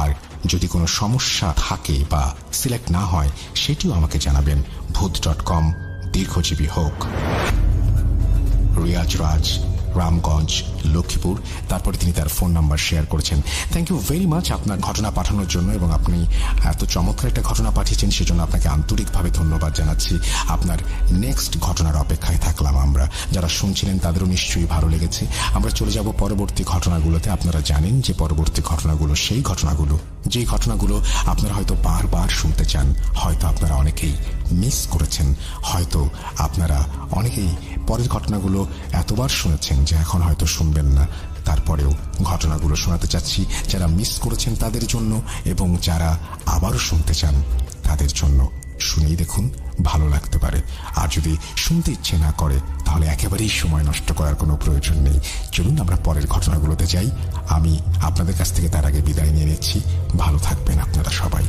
আর যদি কোনো সমস্যা থাকে বা সিলেক্ট না হয় সেটিও আমাকে জানাবেন। ভূত.com দীর্ঘজীবী হোক। রিয়াজ রাজ, রামগঞ্জ, লক্ষ্মীপুর। তারপরে তিনি তার ফোন নাম্বার শেয়ার করেছেন। থ্যাংক ইউ ভেরি মাচ আপনার ঘটনা পাঠানোর জন্য, এবং আপনি এত চমৎকার একটা ঘটনা পাঠিয়েছেন সেজন্য আপনাকে আন্তরিকভাবে ধন্যবাদ জানাচ্ছি। আপনার নেক্সট ঘটনার অপেক্ষায় থাকলাম আমরা। যারা শুনছিলেন তাদেরও নিশ্চয়ই ভালো লেগেছে। আমরা চলে যাব পরবর্তী ঘটনাগুলোতে। আপনারা জানেন যে পরবর্তী ঘটনাগুলো সেই ঘটনাগুলো যে ঘটনাগুলো আপনারা হয়তো বারবার শুনতে চান, হয়তো আপনারা অনেকেই মিস করেছেন, হয়তো আপনারা অনেকেই পরের ঘটনাগুলো এতবার শুনেছেন যে এখন হয়তো শুনবেন না। তারপরেও ঘটনাগুলো শোনাতে চাচ্ছি যারা মিস করেছেন তাদের জন্য, এবং যারা আবারও শুনতে চান তাদের জন্য। শুনেই দেখুন, ভালো লাগতে পারে। আর যদি শুনতে ইচ্ছে না করে তাহলে একেবারেই সময় নষ্ট করার কোনো প্রয়োজন নেই। চলুন আমরা পরের ঘটনাগুলোতে যাই। আমি আপনাদের কাছ থেকে তার আগে বিদায় নিয়ে নিচ্ছি। ভালো থাকবেন আপনারা সবাই।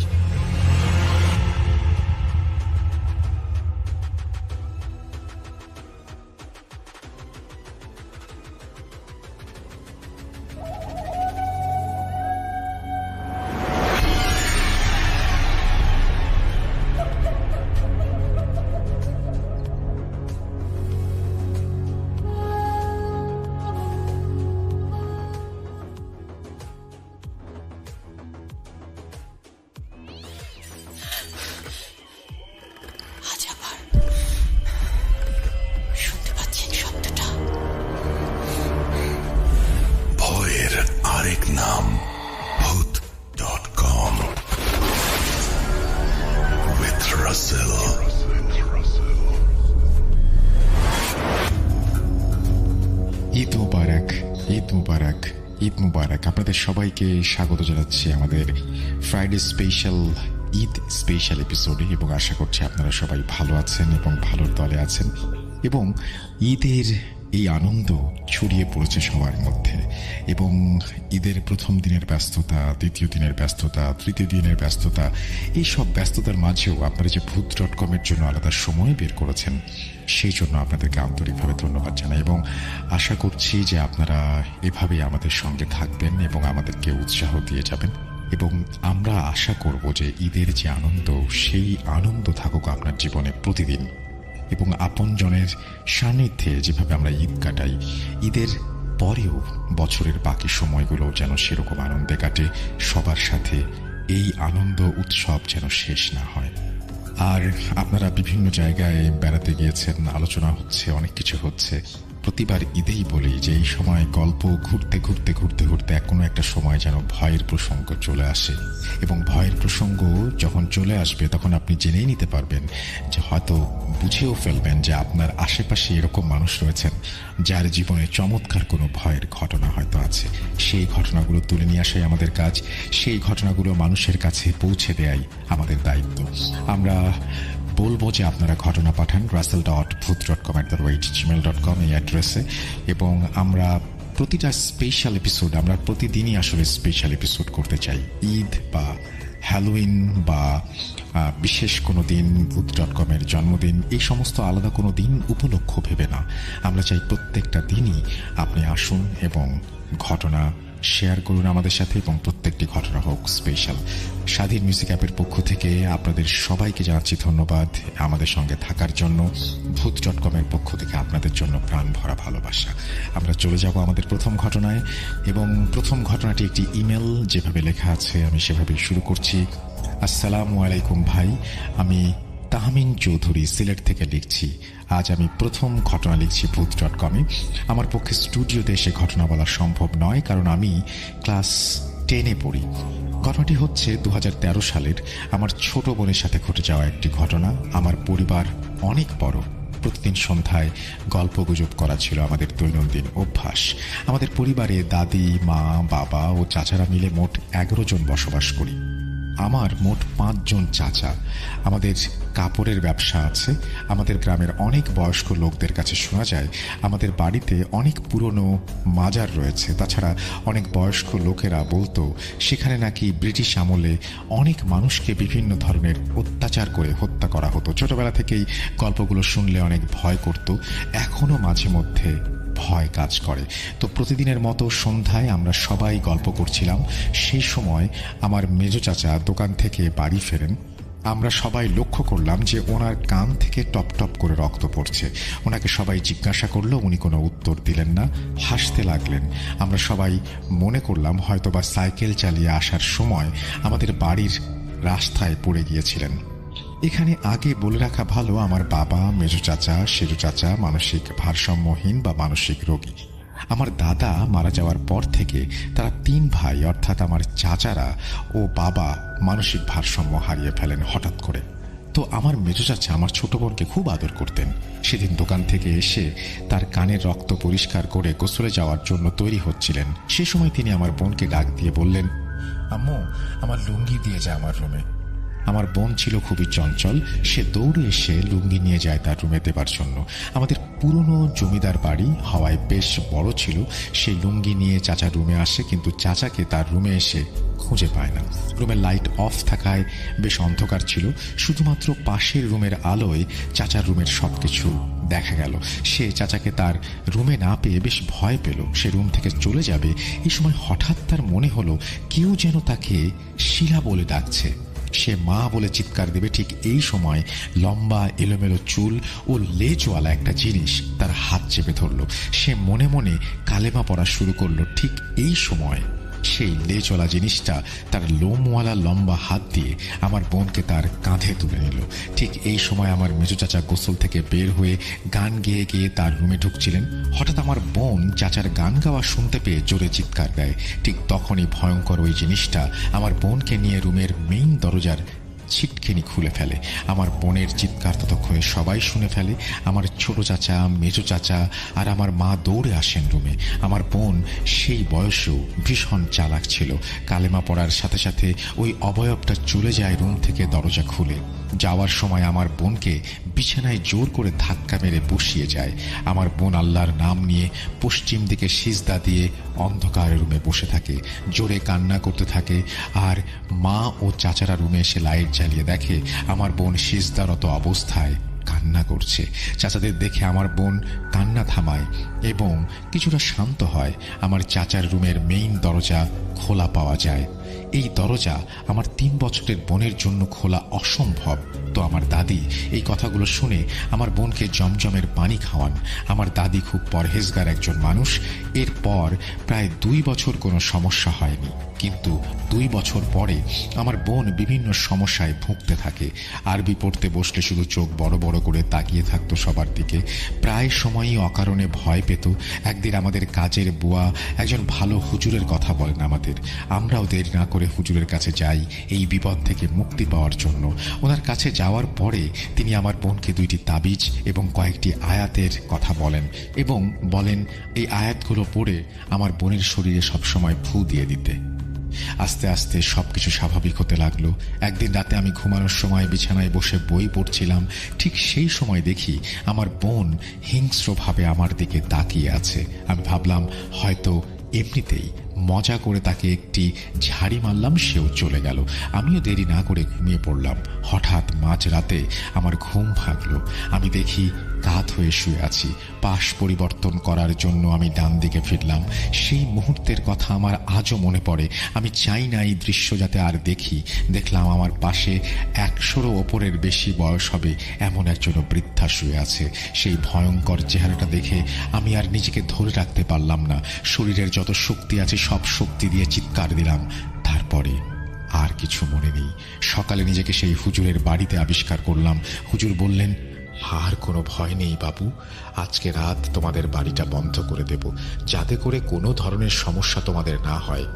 ঈদ মুবারক। আপনাদের সবাইকে স্বাগত জানাচ্ছি আমাদের ফ্রাইডে স্পেশাল ঈদ স্পেশাল এপিসোডে, এবং আশা করছি আপনারা সবাই ভালো আছেন এবং ভালোর দলে আছেন, এবং ঈদের এই আনন্দ ছড়িয়ে পড়েছে সবার মধ্যে। এবং ঈদের প্রথম দিনের ব্যস্ততা, দ্বিতীয় দিনের ব্যস্ততা, তৃতীয় দিনের ব্যস্ততা, এই সব ব্যস্ততার মাঝেও আপনারা যে ভূত.com-এর জন্য আলাদা সময় বের করেছেন সেই জন্য আপনাদেরকে আন্তরিকভাবে ধন্যবাদ জানাই, এবং আশা করছি যে আপনারা এভাবেই আমাদের সঙ্গে থাকবেন এবং আমাদেরকে উৎসাহ দিয়ে যাবেন। এবং আমরা আশা করব যে ঈদের যে আনন্দ, সেই আনন্দ থাকুক আপনার জীবনে প্রতিদিন, এবং আপনজনের সান্নিধ্যে যেভাবে আমরা ঈদ কাটাই, ঈদের পরেও বছরের বাকি সময়গুলো যেন সেরকম আনন্দে কাটে সবার সাথে। এই আনন্দ উৎসব যেন শেষ না হয়। আর আপনারা বিভিন্ন জায়গায় বেড়াতে গিয়েছেন, আলোচনা হচ্ছে, অনেক কিছু হচ্ছে। প্রতিবার ঈদেই বলি যে এই সময় গল্প ঘুরতে ঘুরতে ঘুরতে ঘুরতে কোনো একটা সময় যেন ভয়ের প্রসঙ্গ চলে আসে, এবং ভয়ের প্রসঙ্গ যখন চলে আসবে তখন আপনি জেনেই নিতে পারবেন যে হয়তো বুঝেও ফেলবেন যে আপনার আশেপাশে এরকম মানুষ রয়েছেন যার জীবনে চমৎকার কোনো ভয়ের ঘটনা হয়তো আছে। সেই ঘটনাগুলো তুলে নিয়ে আসাই আমাদের কাজ, সেই ঘটনাগুলো মানুষের কাছে পৌঁছে দেয়াই আমাদের দায়িত্ব। আমরা বলবো যে আপনারা ঘটনা পাঠান russell.bhoot.com@gmail.com এই অ্যাড্রেসে, এবং আমরা প্রতিটা স্পেশাল এপিসোড, আমরা প্রতিদিনই আসলে স্পেশাল এপিসোড করতে চাই। ঈদ বা হ্যালোউইন বা বিশেষ কোনো দিন, ভূত.com-এর জন্মদিন, এই সমস্ত আলাদা কোনো দিন উপলক্ষ ভেবে না। আমরা চাই প্রত্যেকটা দিনই আপনি আসুন এবং ঘটনা শেয়ার করুন আমাদের সাথে, এবং প্রত্যেকটি ঘটনা হোক স্পেশাল। স্বাধীন মিউজিক অ্যাপের পক্ষ থেকে আপনাদের সবাইকে জানাচ্ছি ধন্যবাদ আমাদের সঙ্গে থাকার জন্য। ভূত.com-এর পক্ষ থেকে আপনাদের জন্য প্রাণ ভরা ভালোবাসা। আমরা চলে যাব আমাদের প্রথম ঘটনায়, এবং প্রথম ঘটনাটি একটি ইমেল, যেভাবে লেখা আছে আমি সেভাবেই শুরু করছি। আসসালামু আলাইকুম ভাই, আমি তাহমিন চৌধুরী সিলেট থেকে লিখছি। আজ আমি প্রথম ঘটনা লিখছি ভূত.com-এ। আমার পক্ষে স্টুডিওতে এসে ঘটনা বলা সম্ভব নয়, কারণ আমি ক্লাস 10-এ পড়ি। ঘটনাটি হচ্ছে 2013 সালের আমার ছোট বোনের সাথে ঘটে যাওয়া একটি ঘটনা। আমার পরিবার অনেক বড়, প্রতিদিন সন্ধ্যায় গল্পগুজব করা ছিল আমাদের দৈনন্দিন অভ্যাস। আমাদের পরিবারে দাদি, মা, বাবা ও চাচারা মিলে মোট 11 জন বসবাস করি। আমার মোট 5 জন চাচা। আমাদের কাপড়ের ব্যবসা আছে। আমাদের গ্রামের অনেক বয়স্ক লোকদের কাছে শোনা যায় আমাদের বাড়িতে অনেক পুরনো মাজার রয়েছে। তাছাড়া অনেক বয়স্ক লোকেরা বলতো সেখানে নাকি ব্রিটিশ আমলে অনেক মানুষকে বিভিন্ন ধরনের অত্যাচার করে হত্যা করা হতো। ছোটবেলা থেকেই গল্পগুলো শুনলে অনেক ভয় করত, এখনো মাঝে মধ্যে ভয় কাজ করে। তো প্রতিদিনের মতো সন্ধ্যায় আমরা সবাই গল্প করছিলাম। সেই সময় আমার মেজো চাচা দোকান থেকে বাড়ি ফেরেন। আমরা সবাই লক্ষ্য করলাম যে ওনার কান থেকে টপ টপ করে রক্ত পড়ছে। ওনাকে সবাই জিজ্ঞাসা করলো, উনি কোনো উত্তর দিলেন না, হাসতে লাগলেন। আমরা সবাই মনে করলাম হয়তোবা সাইকেল চালিয়ে আসার সময় আমাদের বাড়ির রাস্তায় পড়ে গিয়েছিলেন। এখানে আগে বলে রাখা ভালো, আমার বাবা, মেজো চাচা, সেজু চাচা মানসিক ভারসাম্যহীন বা মানসিক রোগী। আমার দাদা মারা যাওয়ার পর থেকে তারা 3 ভাই অর্থাৎ আমার চাচারা ও বাবা মানসিক ভারসাম্য হারিয়ে ফেলেন হঠাৎ করে। তো আমার মেজো চাচা আমার ছোট বোনকে খুব আদর করতেন। সেদিন দোকান থেকে এসে তার কানের রক্ত পরিষ্কার করে গোসলে যাওয়ার জন্য তৈরি হচ্ছিলেন। সে সময় তিনি আমার বোনকে ডাক দিয়ে বললেন, আম্মু, আমার লুঙ্গি দিয়ে যায় আমার রুমে। আমার বোন ছিল খুবই চঞ্চল। সে দৌড়ে এসে লুঙ্গি নিয়ে যায় তার রুমে দেবার জন্য। আমাদের পুরনো জমিদার বাড়ি হওয়ায় বেশ বড় ছিল। সেই লুঙ্গি নিয়ে চাচা রুমে আসে, কিন্তু চাচাকে তার রুমে এসে খুঁজে পায় না। রুমের লাইট অফ থাকায় বেশ অন্ধকার ছিল। শুধুমাত্র পাশের রুমের আলোয় চাচার রুমের সবকিছু দেখা গেল। সে চাচাকে তার রুমে না পেয়ে বেশ ভয় পেল। সে রুম থেকে চলে যাবে, এই সময় হঠাৎ তার মনে হলো কেউ যেন তাকে শিলা বলে ডাকছে। সে মা বলে চিৎকার দেবে, ঠিক এই সময় লম্বা এলোমেলো চুল ও লেজওয়ালা একটা জিনিস তার হাত চেপে ধরল। সে মনে মনে কালেমা পড়া শুরু করলো। ঠিক এই সময় সেই লেজওয়ালা জিনিসটা তার লোমওয়ালা লম্বা হাত দিয়ে আমার বোনকে তার কাঁধে তুলে নিল। ঠিক এই সময় আমার মেজো চাচা গোসল থেকে বের হয়ে গান গেয়ে গেয়ে তার রুমে ঢুকছিলেন। হঠাৎ আমার বোন চাচার গান গাওয়া শুনতে পেয়ে জোরে চিৎকার দেয়। ঠিক তখনই ভয়ঙ্কর ওই জিনিসটা আমার বোনকে নিয়ে রুমের মেইন দরজার ছিটকিনি খুলে ফেলে। আমার বোনের চিৎকার ততক্ষণে সবাই শুনে ফেলে। আমার ছোট চাচা, মেজো চাচা আর আমার মা দৌড়ে আসেন রুমে। আমার বোন সেই বয়সেও ভীষণ চালাক ছিল। কালেমা পড়ার সাথে সাথে ওই অবয়বটা চলে যায় রুম থেকে দরজা খুলে। যাওয়ার সময় আমার বোনকে বিছানায় জোর করে ধাক্কা মেরে বসিয়ে যায়। আমার বোন আল্লাহর নাম নিয়ে পশ্চিম দিকে সিজদা দিয়ে অন্ধকার রুমে বসে থাকে, জোরে কান্না করতে থাকে। আর মা ও চাচারা রুমে এসে লাইট জ্বালিয়ে দেখে আমার বোন সিজদারত অবস্থায় কান্না করছে। চাচাদের দেখে আমার বোন কান্না থামায় এবং কিছুটা শান্ত হয়। আমার চাচার রুমের মেইন দরজা খোলা পাওয়া যায়। এই দরজা আমার 3 বছরের বোনের জন্য খোলা অসম্ভব। তো আমার দাদি এই কথাগুলো শুনে আমার বোনকে জমজমের পানি খাওয়ান। আমার দাদি খুব পরহেজগার একজন মানুষ। এরপর প্রায় 2 বছর কোনো সমস্যা হয়নি, কিন্তু 2 বছর পরে আমার বোন বিভিন্ন সমস্যায় ভুগতে থাকে। আরবি পড়তে বসলে শুধু চোখ বড় বড় করে তাকিয়ে থাকতো সবার দিকে। প্রায় সময়ই অকারণে ভয় পেত। একদিন আমাদের কাজের বুয়া একজন ভালো হুজুরের কথা বলেন আমাদের। আমরাও দেরি না করে হুজুরের কাছে যাই এই বিপদ থেকে মুক্তি পাওয়ার জন্য। ওনার কাছে যাওয়ার পরে তিনি আমার বোনকে 2টি তাবিজ এবং কয়েকটি আয়াতের কথা বলেন এবং বলেন এই আয়াতগুলো পড়ে আমার বোনের শরীরে সবসময় ফু দিয়ে দিতে। আস্তে আস্তে সবকিছু স্বাভাবিক হতে লাগলো। একদিন রাতে আমি ঘুমানোর সময় বিছানায় বসে বই পড়ছিলাম। ঠিক সেই সময় দেখি আমার বোন হিংস্রভাবে আমার দিকে তাকিয়ে আছে। আমি ভাবলাম হয়তো এমনিতেই মজা করে তাকে একটি ঝাড়ি মারলাম, সেও চলে গেল। আমিও দেরি না করে ঘুমিয়ে পড়লাম। হঠাৎ মাঝরাতে আমার ঘুম ভাঙলো। আমি দেখি কাত হয়ে শুয়ে আছি। পাশ পরিবর্তন করার জন্য আমি ডান দিকে ফিরলাম। সেই মুহূর্তের কথা আমার আজও মনে পড়ে। আমি চাই না এই দৃশ্য যাতে আর দেখি। দেখলাম আমার পাশে 100-রও ওপরের বেশি বয়স হবে এমন একজন বৃদ্ধা শুয়ে আছে। সেই ভয়ঙ্কর চেহারাটা দেখে আমি আর নিজেকে ধরে রাখতে পারলাম না। শরীরের যত শক্তি আছে সব শক্তি দিয়ে চিৎকার দিলাম। তারপরে আর কিছু মনে নেই। সকালে নিজেকে সেই হুজুরের বাড়িতে আবিষ্কার করলাম। হুজুর বললেন, আর কোনো ভয় নেই বাবু, আজকে রাত তোমাদের বাড়িটা বন্ধ করে দেব, যাতে করে কোনো ধরনের সমস্যা তোমাদের না হয়।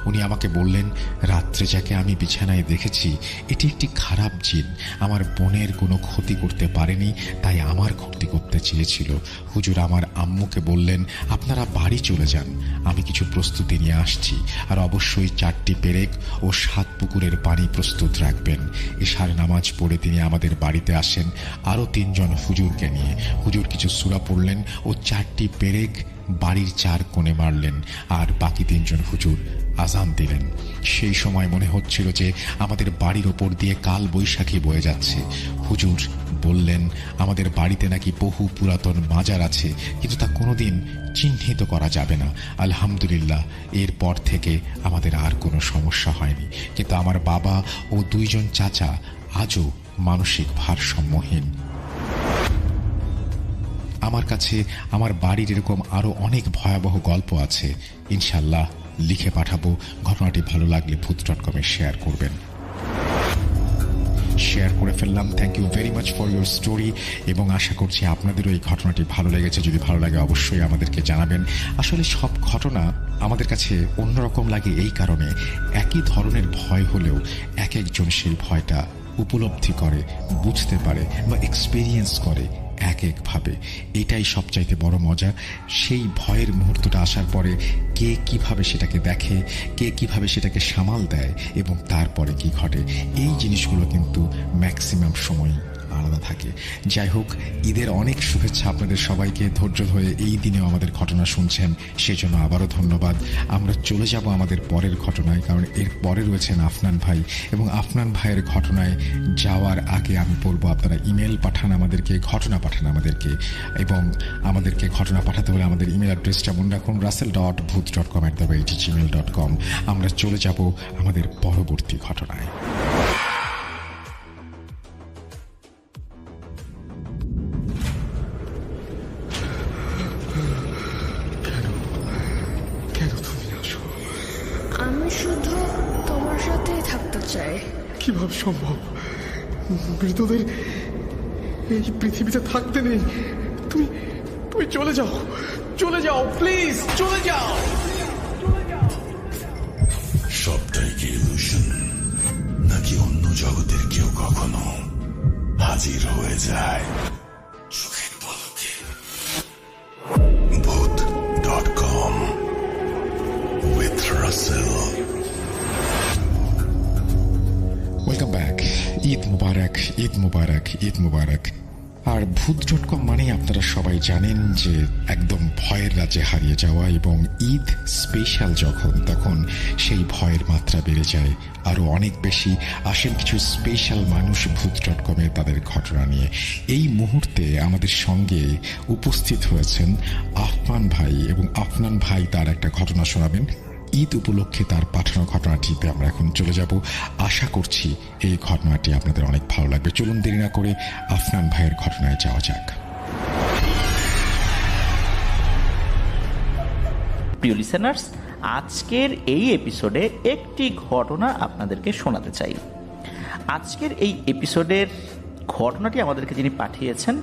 উনি আমাকে বললেন, রাত্রে যাকে আমি বিছানায় দেখেছি এটি একটি খারাপ জিন। আমার বোনের কোনো ক্ষতি করতে পারেনি, তাই আমার ক্ষতি করতে চেয়েছিল। হুজুর আমার আম্মুকে বললেন, আপনারা বাড়ি চলে যান, আমি কিছু প্রস্তুতি নিয়ে আসছি। আর অবশ্যই 4টি পেরেক ও 7 পুকুরের পানি প্রস্তুত রাখবেন। এশার নামাজ পড়ে তিনি আমাদের বাড়িতে আসেন আরও 3 জন হুজুরকে নিয়ে। হুজুর কিছু সূরা পড়লেন ও 4টি পেরেক বাড়ির 4 কোণে মারলেন, আর বাকি 3 জন হুজুর আজান দিলেন। সেই সময় মনে হচ্ছিল যে আমাদের বাড়ির ওপর দিয়ে কাল বৈশাখী বয়ে যাচ্ছে। হুজুর বললেন আমাদের বাড়িতে নাকি বহু পুরাতন মাজার আছে, কিন্তু তা কোনোদিন চিহ্নিত করা যাবে না। আলহামদুলিল্লাহ, এরপর থেকে আমাদের আর কোনো সমস্যা হয়নি। কিন্তু আমার বাবা ও 2 জন চাচা আজও মানসিক ভারসাম্যহীন। আমার কাছে আমার বাড়ির এরকম আরো অনেক ভয়াবহ গল্প আছে, ইনশাল্লাহ লিখে পাঠাবো। ঘটনাটি ভালো লাগলে ভূত.com শেয়ার করবেন। শেয়ার করে ফেললাম। Thank you very much for your story, এবং আশা করছি আপনাদেরও এই ঘটনাটি ভালো লেগেছে। যদি ভালো লাগে অবশ্যই আমাদেরকে জানাবেন। আসলে সব ঘটনা আমাদের কাছে অন্যরকম লাগে এই কারণে, একই ধরনের ভয় হলেও এক একজন সেই ভয়টা উপলব্ধি করে, বুঝতে পারে বা এক্সপেরিয়েন্স করে এক একভাবে। এটাই সবচাইতে বড় মজা। সেই ভয়ের মুহূর্তটা আসার পরে কে কিভাবে সেটাকে দেখে, কে কিভাবে সেটাকে সামাল দেয় এবং তারপরে কি ঘটে, এই জিনিসগুলো কিন্তু ম্যাক্সিমাম সময় আলাদা থাকে। যাই হোক, ঈদের অনেক শুভেচ্ছা আপনাদের সবাইকে। ধৈর্য ধরে এই দিনেও আমাদের ঘটনা শুনছেন, সেই জন্য আবারও ধন্যবাদ। আমরা চলে যাব আমাদের পরের ঘটনায়, কারণ এর পরে রয়েছেন আফনান ভাই, এবং আফনান ভাইয়ের ঘটনায় যাওয়ার আগে আমি বলবো আপনারা ইমেল পাঠান আমাদেরকে, ঘটনা পাঠান আমাদেরকে, এবং আমাদেরকে ঘটনা পাঠাতে হলে আমাদের ইমেল অ্যাড্রেসটা মনে রাখুন, russell.booth.com@gmail.com। আমরা চলে যাব আমাদের পরবর্তী ঘটনায়। আমি শুধু তোমার সাথেই থাকতে চাই। কিভাবে সম্ভব? মৃতদের এই পৃথিবীতে থাকতে নেই। তুমি তুমি চলে যাও, চলে যাও, প্লিজ চলে যাও। সবটাই কি ইলুশন, নাকি অন্য জগতের কেউ কখনো হাজির হয়ে যায় চোখের পলকে? ভূত.com with Russell। Welcome back. Eid মুবারক, ঈদ মুবারক, ঈদ মুবারক। আর ভূত.com মানেই আপনারা সবাই জানেন যে একদম ভয়ের রাজ্যে হারিয়ে যাওয়া, এবং ঈদ স্পেশাল যখন, তখন সেই ভয়ের মাত্রা বেড়ে যায় আরো অনেক বেশি। আসেন কিছু স্পেশাল মানুষ ভূত.com এ তাদের ঘটনা নিয়ে। এই মুহূর্তে আমাদের সঙ্গে উপস্থিত হয়েছেন আফনান ভাই, এবং আফনান ভাই তার একটা ঘটনা শোনাবেন। ঈদ উপলক্ষে তার পাঠানো ঘটনাটিতে আমরা এখন চলে যাব। আশা করছি এই ঘটনাটি আপনাদের অনেক ভালো লাগবে। চলুন দেরি না করে আফনান ভাইয়ের ঘটনায় যাওয়া যাক। প্রিয় লিসেনার্স, আজকের এই এপিসোডে একটি ঘটনা আপনাদেরকে শোনাতে চাই। আজকের এই এপিসোডের ঘটনাটি আমাদেরকে যিনি পাঠিয়েছেন,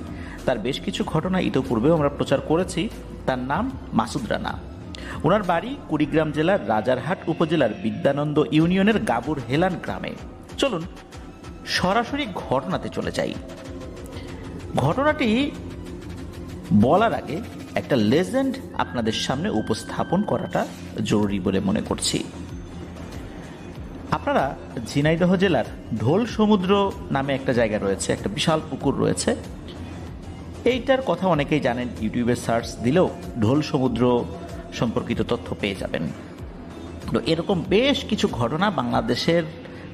তার বেশ কিছু ঘটনা ইতোপূর্বেও আমরা প্রচার করেছি। তার নাম মাসুদ রানা। ওনার বাড়ি কুড়িগ্রাম জেলার রাজারহাট উপজেলার বিদ্যানন্দ ইউনিয়নের গাবুর হেলান গ্রামে। চলুন সরাসরি ঘটনাতে চলে যাই। ঘটনাটি বলার আগে একটা লেজেন্ড আপনাদের সামনে উপস্থাপন করাটা জরুরি বলে মনে করছি। আপনারা ঝিনাইদহ জেলার ঢোল সমুদ্র নামে একটা জায়গা রয়েছে, একটা বিশাল পুকুর রয়েছে। এইটার কথা অনেকেই জানেন, ইউটিউবে সার্চ দিলেও ঢোল সমুদ্র সম্পর্কিত তথ্য পেয়ে যাবেন। তো এরকম বেশ কিছু ঘটনা বাংলাদেশের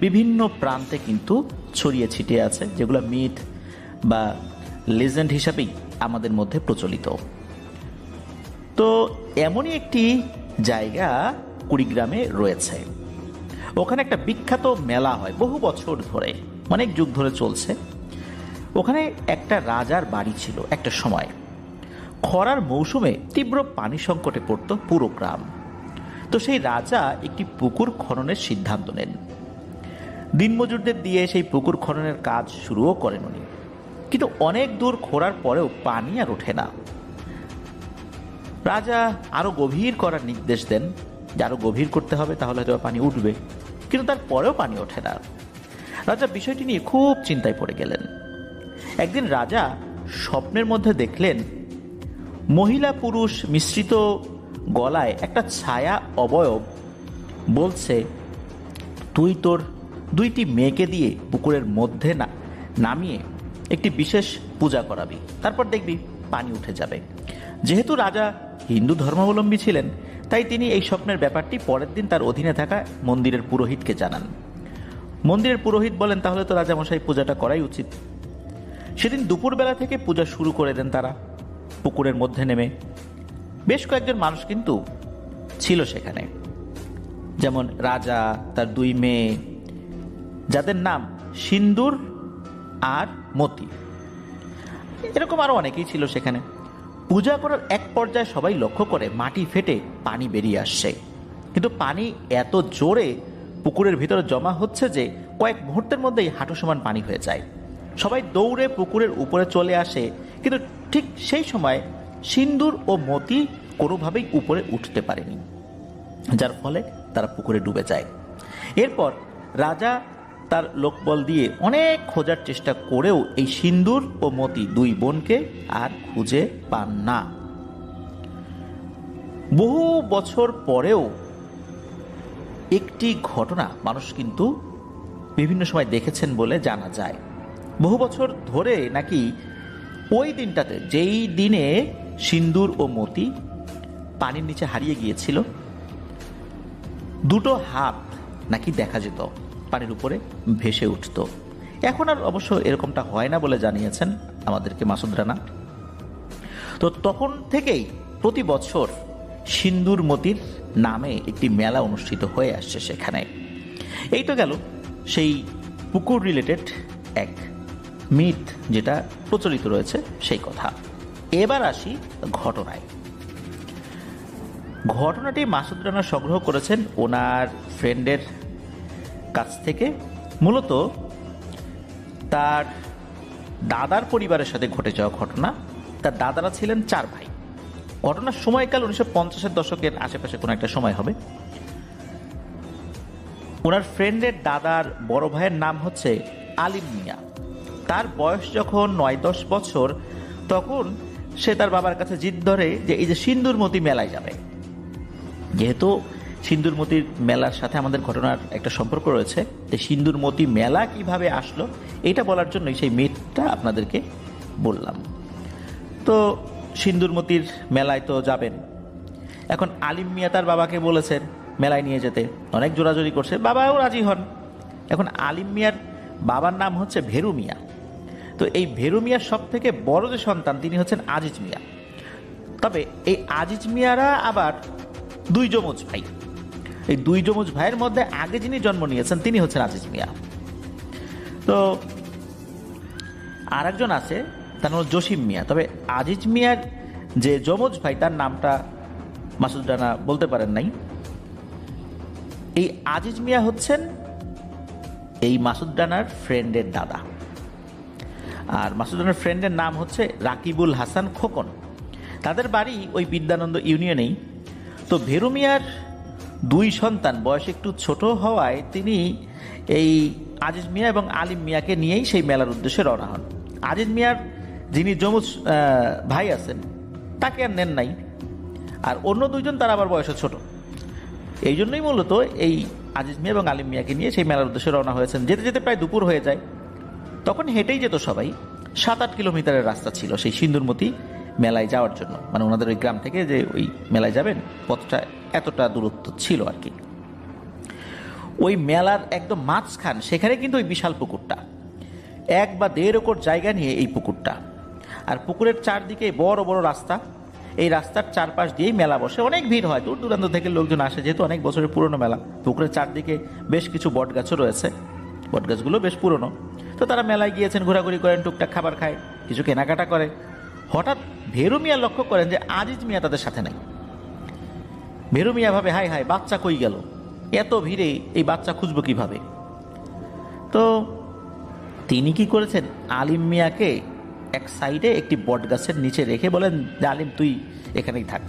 বিভিন্ন প্রান্তে কিন্তু ছড়িয়ে ছিটিয়ে আছে, যেগুলো মিথ বা লেজেন্ড হিসাবেই আমাদের মধ্যে প্রচলিত। তো এমনই একটি জায়গা কুড়িগ্রামে রয়েছে। ওখানে একটা বিখ্যাত মেলা হয় বহু বছর ধরে, অনেক যুগ ধরে চলছে। ওখানে একটা রাজার বাড়ি ছিল একটা সময়। খরার মৌসুমে তীব্র পানি সংকটে পড়তো পুরো গ্রাম। তো সেই রাজা একটি পুকুর খননের সিদ্ধান্ত নেন। দিনমজুরদের দিয়ে সেই পুকুর খননের কাজ শুরুও করেন উনি। কিন্তু অনেক দূর খোঁড়ার পরেও পানি আর ওঠে না। রাজা আরো গভীর করার নির্দেশ দেন, যে আরো গভীর করতে হবে, তাহলে হয়তো পানি উঠবে। কিন্তু তারপরেও পানি ওঠে না। রাজা বিষয়টি নিয়ে খুব চিন্তায় পড়ে গেলেন। একদিন রাজা স্বপ্নের মধ্যে দেখলেন মহিলা পুরুষ মিশ্রিত গলায় একটা ছায়া অবয়ব বলছে, তুই তোর দুইটি মেয়েকে দিয়ে পুকুরের মধ্যে নামিয়ে একটি বিশেষ পূজা করাবি, তারপর দেখবি পানি উঠে যাবে। যেহেতু রাজা হিন্দু ধর্মাবলম্বী ছিলেন, তাই তিনি এই স্বপ্নের ব্যাপারটি পরের দিন তার অধীনে থাকা মন্দিরের পুরোহিতকে জানান। মন্দিরের পুরোহিত বলেন, তাহলে তো রাজামশাই পূজাটা করাই উচিত। সেদিন দুপুরবেলা থেকে পূজা শুরু করে দেন তারা পুকুরের মধ্যে নেমে। বেশ কয়েকজন মানুষ কিন্তু ছিল সেখানে, যেমন রাজা, তার দুই মেয়ে, যাদের নাম সিন্দুর আর মতি, এরকম আরো অনেকেই ছিল সেখানে। পূজা করার এক পর্যায়ে সবাই লক্ষ্য করে মাটি ফেটে পানি বেরিয়ে আসছে, কিন্তু পানি এত জোরে পুকুরের ভিতরে জমা হচ্ছে যে কয়েক মুহূর্তের মধ্যেই হাঁটু সমান পানি হয়ে যায়। সবাই দৌড়ে পুকুরের উপরে চলে আসে, কিন্তু ঠিক সেই সময় সিন্দুর ও মতি কোনোভাবেই উপরে উঠতে পারেনি, যার ফলে তারা পুকুরে ডুবে যায়। এরপর রাজা তার লোকবল দিয়ে অনেক খোঁজার চেষ্টা করেও এই সিন্দুর ও মতি দুই বোনকে আর খুঁজে পান না। বহু বছর পরেও একটি ঘটনা মানুষ কিন্তু বিভিন্ন সময় দেখেছেন বলে জানা যায়। বহু বছর ধরে নাকি ওই দিনটাতে, যেই দিনে সিন্দুর ও মতি পানির নিচে হারিয়ে গিয়েছিল, দুটো হাত নাকি দেখা যেত পানির উপরে ভেসে উঠত। এখন আর অবশ্য এরকমটা হয় না বলে জানিয়েছেন আমাদেরকে মাসুদ রানা। তো তখন থেকেই প্রতি বছর সিন্দুর মতির নামে একটি মেলা অনুষ্ঠিত হয়ে আসছে সেখানে। এই তো গেল সেই পুকুর রিলেটেড এক মিথ যেটা প্রচলিত রয়েছে সেই কথা। এবার আসি ঘটনায়। ঘটনাটি মাসুদ রানা সংগ্রহ করেছেন ওনার ফ্রেন্ডের কাছ থেকে। মূলত তার দাদার পরিবারের সাথে ঘটে যাওয়া ঘটনা। তার দাদারা ছিলেন 4 ভাই। ঘটনার সময়কাল 1950-এর দশকের আশেপাশে কোনো একটা সময় হবে। ওনার ফ্রেন্ডের দাদার বড় ভাইয়ের নাম হচ্ছে আলিম মিয়া। তার বয়স যখন 9-10 বছর, তখন সে তার বাবার কাছে জিদ ধরে যে এই যে সিন্দুরমতি মেলায় যাবে। যেহেতু সিন্দুরমতির মেলার সাথে আমাদের ঘটনার একটা সম্পর্ক রয়েছে, যে সিন্দুরমতি মেলা কিভাবে আসলো এটা বলার জন্যই সেই মিথটা আপনাদেরকে বললাম। তো সিন্দুরমতির মেলায় তো যাবেন। এখন আলিম মিয়া তার বাবাকে বলেছেন মেলায় নিয়ে যেতে, অনেক জোরাজোরি করছে, বাবাও রাজি হন। এখন আলিম মিয়ার বাবার নাম হচ্ছে ভেরু মিয়া। তো এই ভেরু মিয়ার সব থেকে বড় যে সন্তান তিনি হচ্ছেন আজিজ মিয়া। তবে এই আজিজ মিয়ারা আবার 2 যমজ ভাই। এই 2 যমজ ভাইয়ের মধ্যে আগে যিনি জন্ম নিয়েছেন তিনি হচ্ছেন আজিজ মিয়া। তো আর একজন আছে, তার নাম জসিম মিয়া। তবে আজিজ মিয়ার যে যমজ ভাই তার নামটা মাসুদ রানা বলতে পারেন নাই। এই আজিজ মিয়া হচ্ছেন এই মাসুদ রানার ফ্রেন্ডের দাদা। আর মাসুদ রানার ফ্রেন্ডের নাম হচ্ছে রাকিবুল হাসান খোকন। তাদের বাড়ি ওই বিদ্যানন্দ ইউনিয়নেই। তো ভেরু মিয়ার 2 সন্তান বয়স একটু ছোট হওয়ায় তিনি এই আজিজ মিয়া এবং আলিম মিয়াকে নিয়েই সেই মেলার উদ্দেশ্যে রওনা হন। আজিজ মিয়ার যিনি যমজ ভাই আছেন তাকে আর নেন নাই, আর অন্য 2 জন তারা আবার বয়সে ছোট। এই জন্যই মূলত এই আজিজ মিয়া এবং আলিম মিয়াকে নিয়ে সেই মেলার উদ্দেশ্যে রওনা হয়েছেন। যেতে যেতে প্রায় দুপুর হয়ে যায়। তখন হেঁটেই যেত সবাই। 7-8 কিলোমিটারের রাস্তা ছিল সেই সিন্দুরমতি মেলায় যাওয়ার জন্য। মানে ওনাদের ওই গ্রাম থেকে যে ওই মেলায় যাবেন পথটা এতটা দূরত্ব ছিল আর কি। ওই মেলার একদম মাঝখান, সেখানে কিন্তু ওই বিশাল পুকুরটা, 1 বা 1.5 একর জায়গা নিয়ে এই পুকুরটা। আর পুকুরের চারদিকে বড় বড় রাস্তা। এই রাস্তার চারপাশ দিয়েই মেলা বসে, অনেক ভিড় হয়, দূর দূরান্ত থেকে লোকজন আসে, যেহেতু অনেক বছরের পুরনো মেলা। পুকুরের চারদিকে বেশ কিছু বটগাছও রয়েছে, বটগাছগুলো বেশ পুরনো। তো তারা মেলায় গিয়েছেন, ঘোরাঘুরি করেন, টুকটাক খাবার খায়, কিছু কেনাকাটা করে। হঠাৎ ভেরু মিয়া লক্ষ্য করেন যে আজিজ মিয়া তাদের সাথে নাই। ভেরু মিয়া ভাবে হাই হাই, বাচ্চা কই গেল, এত ভিড়ে এই বাচ্চা খুঁজবো কিভাবে। তো তিনি কি করেছেন, আলিম মিয়াকে এক সাইডে একটি বট গাছের নিচে রেখে বলেন যে আলিম তুই এখানেই থাক,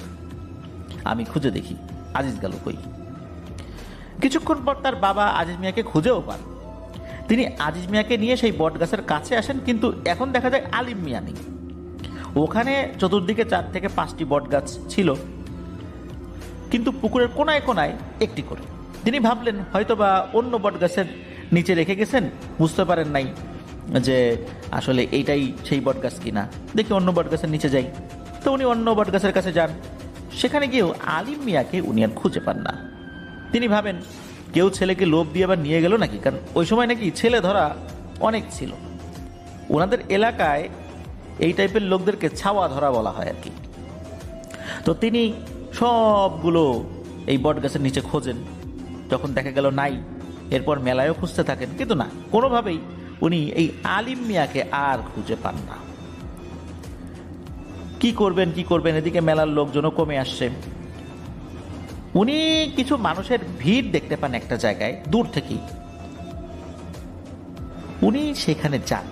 আমি খুঁজে দেখি আজিজ গেল কই। কিছুক্ষণ পর তার বাবা আজিজ মিয়াকে খুঁজেও পান। তিনি আজিজ মিয়াকে নিয়ে সেই বট গাছের কাছে আসেন, কিন্তু এখন দেখা যায় আলিম মিয়া নেই। ওখানে চতুর্দিকে 4 থেকে 5টি বট গাছ ছিল, কিন্তু পুকুরের কোনায় কোনায় একটি করে। তিনি ভাবলেন হয়তোবা অন্য বট গাছের নিচে রেখে গেছেন, বুঝতে পারেন নাই যে আসলে এইটাই সেই বট গাছ কিনা, দেখি অন্য বট গাছের নিচে যাই। তো উনি অন্য বট গাছের কাছে যান। সেখানে গিয়েও আলিম মিয়াকে উনি আর খুঁজে পান না। তিনি ভাবেন কেউ ছেলেকে লোভ দিয়ে আবার নিয়ে গেল নাকি, কারণ ওই সময় নাকি ছেলে ধরা অনেক ছিল। ওনাদের এলাকায় এই টাইপের লোকদেরকে ছাওয়া ধরা বলা হয় আর কি। তো তিনি সবগুলো এই বট গাছের নিচে খোঁজেন, যখন দেখা গেল নাই, এরপর মেলায়ও খুঁজতে থাকেন, কিন্তু না, কোনোভাবেই উনি এই আলিম মিয়াকে আর খুঁজে পান না। কি করবেন, এদিকে মেলার লোকজনও কমে আসছে। উনি কিছু মানুষের ভিড় দেখতে পান একটা জায়গায় দূর থেকেই। উনি সেখানে যান।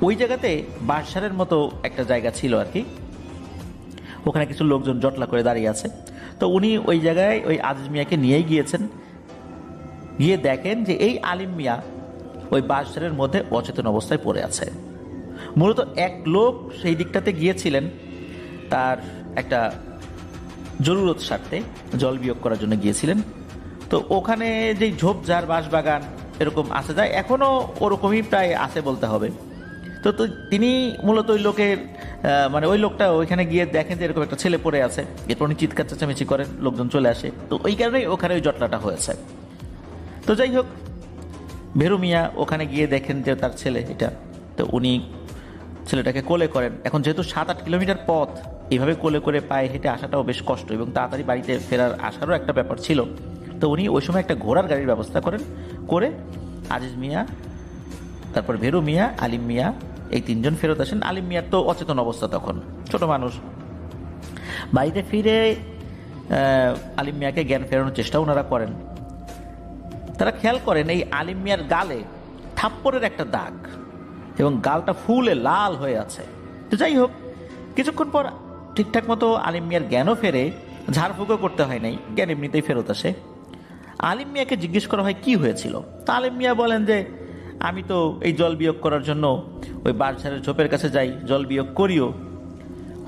ওই জায়গাতে বাঁশঝাড়ের মতো একটা জায়গা ছিল আর কি, ওখানে কিছু লোকজন জটলা করে দাঁড়িয়ে আছে। তো উনি ওই জায়গায় ওই আজিজ মিয়াকে নিয়েই গিয়েছেন। গিয়ে দেখেন যে এই আলিম মিয়া ওই বাঁশঝাড়ের মধ্যে অচেতন অবস্থায় পড়ে আছে। মূলত এক লোক সেই দিকটাতে গিয়েছিলেন তার একটা জরুরত স্বার্থে, জল বিয়োগ করার জন্য গিয়েছিলেন। তো ওখানে যেই ঝোপঝাড় বাঁশবাগান এরকম আসে যায়, এখনও ওরকমই প্রায় আছে বলতে হবে। তো তিনি মূলত ওই লোকের মানে ওই লোকটা ওইখানে গিয়ে দেখেন যে এরকম একটা ছেলে পড়ে আছে। এরপর উনি চিৎকার চেঁচামেচি করেন, লোকজন চলে আসে। তো ওই কারণেই ওখানে ওই জটলাটা হয়েছে। তো যাই হোক, ভেরু মিয়া ওখানে গিয়ে দেখেন যে তার ছেলে এটা। তো উনি ছেলেটাকে কোলে করেন। এখন যেহেতু 7-8 কিলোমিটার পথ, এইভাবে কোলে করে পায়ে হেঁটে আসাটাও বেশ কষ্ট, এবং তাড়াতাড়ি বাড়িতে ফেরার আসারও একটা ব্যাপার ছিল। তো উনি ওই সময় একটা ঘোড়ার গাড়ির ব্যবস্থা করে আজিজ মিয়া, তারপর ভেরু মিয়া, আলিম মিয়া, এই 3 জন ফেরত আসেন। আলিম মিয়ার তো অচেতন অবস্থা, তখন ছোট মানুষ। বাড়িতে ফিরে আলিম মিয়াকে জ্ঞান ফেরানোর চেষ্টা ওনারা করেন। তারা খেয়াল করেন এই আলিম মিয়ার গালে থাপ্পড়ের একটা দাগ, এবং গালটা ফুলে লাল হয়ে আছে। তো যাই হোক, কিছুক্ষণ পর ঠিকঠাক মতো আলিম মিয়ার জ্ঞানও ফেরে, ঝাড়ফুঁকও করতে হয় নাই, জ্ঞান এমনিতেই ফেরত আসে। আলিম মিয়াকে জিজ্ঞেস করা হয় কি হয়েছিল। তা আলিম মিয়া বলেন যে আমি তো এই জল বিয়োগ করার জন্য ওই বাঁশঝাড়ের ঝোপের কাছে যাই, জল বিয়োগ করিও,